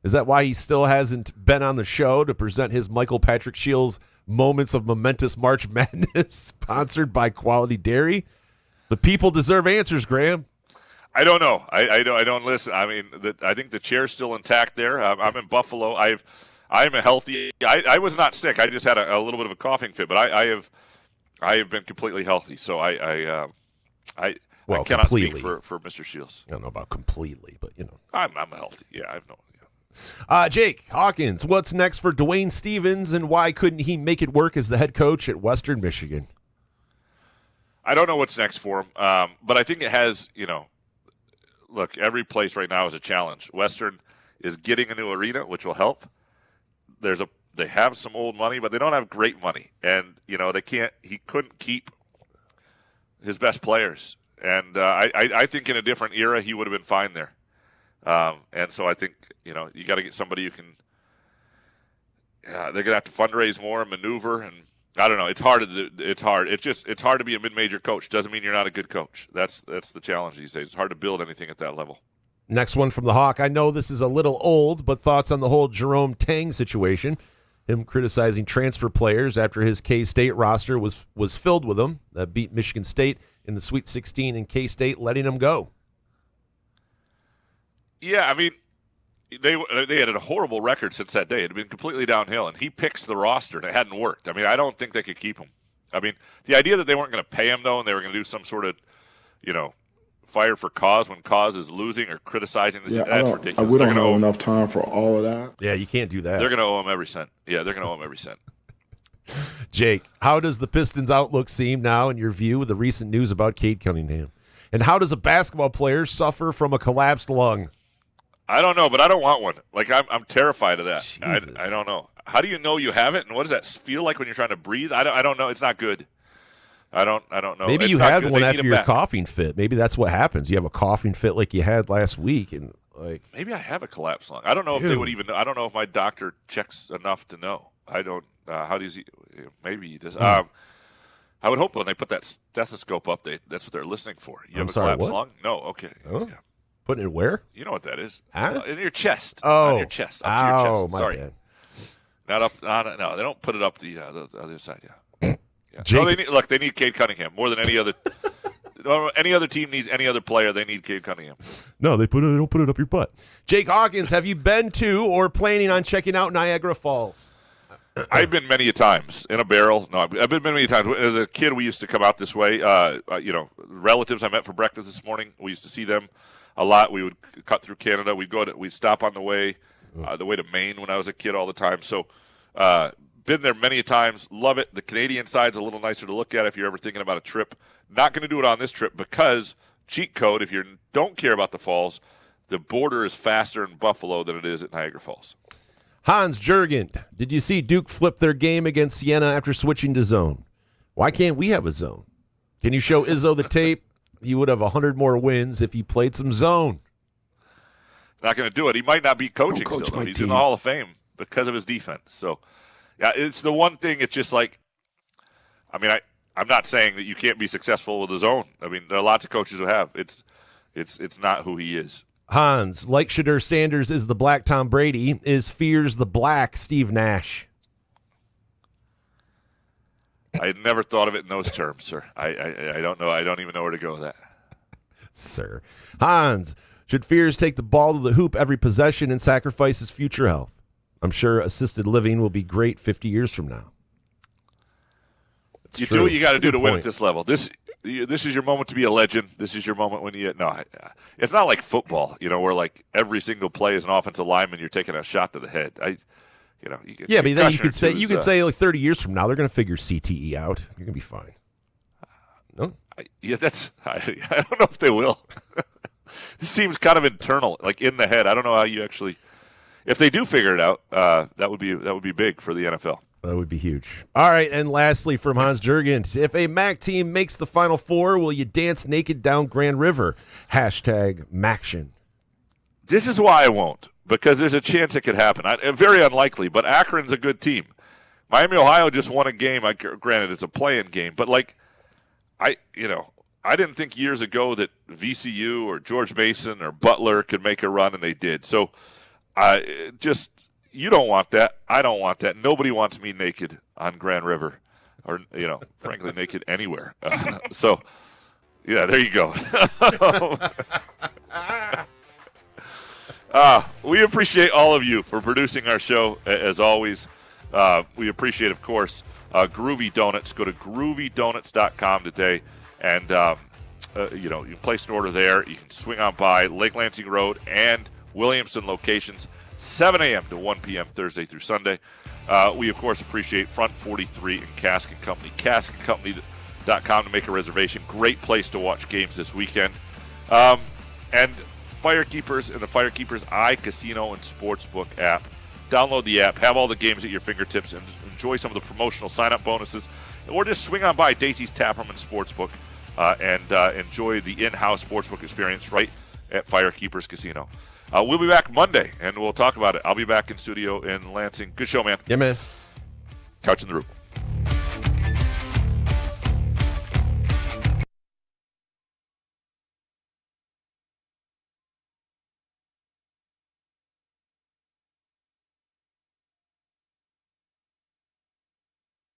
Is that why he still hasn't been on the show to present his Michael Patrick Shields Moments of Momentous March Madness, sponsored by Quality Dairy? The people deserve answers, Graham. I don't know. I don't listen. I mean, I think the chair's still intact there. I'm in Buffalo. I'm a healthy. I was not sick. I just had a little bit of a coughing fit, but I have been completely healthy. So I cannot completely. speak for Mr. Shields. I don't know about completely, but I'm healthy. Yeah, I have no. Jake Hawkins, what's next for Dwayne Stevens, and why couldn't he make it work as the head coach at Western Michigan? I don't know what's next for him, but I think it has. Look, every place right now is a challenge. Western is getting a new arena, which will help. They have some old money, but they don't have great money, and he couldn't keep his best players. And I think in a different era, he would have been fine there. And so I think, you got to get somebody who can they're going to have to fundraise more and maneuver. And I don't know. It's hard. It's hard. It's hard to be a mid-major coach. Doesn't mean you're not a good coach. That's the challenge these days. It's hard to build anything at that level. Next one from the Hawk. I know this is a little old, but thoughts on the whole Jerome Tang situation. Him criticizing transfer players after his K-State roster was filled with them that beat Michigan State in the Sweet 16, and K-State letting them go. Yeah, I mean, they had a horrible record since that day. It had been completely downhill, and he picks the roster, and it hadn't worked. I mean, I don't think they could keep him. I mean, the idea that they weren't going to pay him, though, and they were going to do some sort of, fire for cause when cause is losing or criticizing this, that's ridiculous. We don't have enough time for all of that. Yeah, you can't do that. They're going to owe him every cent. Yeah, they're going to owe him every cent. Jake, how does the Pistons' outlook seem now in your view with the recent news about Cade Cunningham? And how does a basketball player suffer from a collapsed lung? I don't know, but I don't want one. Like, I'm terrified of that. I don't know. How do you know you have it, and what does that feel like when you're trying to breathe? I don't know. It's not good. I don't know. Maybe you had one after your coughing fit. Maybe that's what happens. You have a coughing fit like you had last week, and maybe I have a collapsed lung. I don't know if they would even know. I don't know if my doctor checks enough to know. I don't. How does he? Maybe he does. I would hope when they put that stethoscope up, that's what they're listening for. You have a collapsed lung? No. Okay. Oh. Yeah. Putting it where? You know what that is? Huh? In your chest. Oh. On your chest. Up to your chest. My Sorry. bad. Not up. No, they don't put it up the other side. Yeah. Jake, no, they need Cade Cunningham more than any other. Any other team needs any other player. They need Cade Cunningham. No, they don't put it up your butt. Jake Hawkins, have you been to or planning on checking out Niagara Falls? I've been many a times in a barrel. No, I've been many times. As a kid, we used to come out this way. Relatives I met for breakfast this morning. We used to see them a lot. We would cut through Canada. We'd stop on the way to Maine when I was a kid all the time. So. Been there many times. Love it. The Canadian side's a little nicer to look at if you're ever thinking about a trip. Not going to do it on this trip because, cheat code, if you don't care about the falls, the border is faster in Buffalo than it is at Niagara Falls. Hans Jurgen, did you see Duke flip their game against Siena after switching to zone? Why can't we have a zone? Can you show Izzo the tape? He would have 100 more wins if he played some zone. Not going to do it. He might not be coaching still. He's in the Hall of Fame because of his defense. So. Yeah, it's the one thing. It's just like, I mean, I'm not saying that you can't be successful with a zone. I mean, there are lots of coaches who have. It's not who he is. Hans, like Shadur Sanders is the black Tom Brady, is Fears the black Steve Nash. I had never thought of it in those terms, sir. I don't know. I don't even know where to go with that. Sir. Hans, should Fears take the ball to the hoop every possession and sacrifice his future health? I'm sure assisted living will be great 50 years from now. You do what you got to do to win at this level. This is your moment to be a legend. This is your moment when it's not like football, where like every single play is an offensive lineman. You're taking a shot to the head. But then you could say like 30 years from now they're going to figure CTE out. You're going to be fine. No? I don't know if they will. It seems kind of internal, like in the head. I don't know how you actually, if they do figure it out, that would be big for the NFL. That would be huge. All right, and lastly from Hans Jurgens, if a MAC team makes the Final Four, will you dance naked down Grand River? #Maction. This is why I won't, because there's a chance it could happen. Very unlikely, but Akron's a good team. Miami, Ohio just won a game. Granted, it's a play-in game, but I didn't think years ago that VCU or George Mason or Butler could make a run, and they did. So, you don't want that. I don't want that. Nobody wants me naked on Grand River, or frankly, naked anywhere. So, yeah, there you go. We appreciate all of you for producing our show, as always. We appreciate, of course, Groovy Donuts. Go to groovydonuts.com today, and you can place an order there. You can swing on by Lake Lansing Road and Williamson locations, 7 a.m. to 1 p.m. Thursday through Sunday. We, of course, appreciate Front 43 and Cask & Company. CaskandCompany.com to make a reservation. Great place to watch games this weekend. And Firekeepers and the Firekeepers iCasino and Sportsbook app. Download the app, have all the games at your fingertips, and enjoy some of the promotional sign-up bonuses. Or just swing on by Dacey's Taproom and Sportsbook and enjoy the in-house sportsbook experience right at Firekeepers Casino. We'll be back Monday, and we'll talk about it. I'll be back in studio in Lansing. Good show, man. Yeah, man. Couch in the Roof.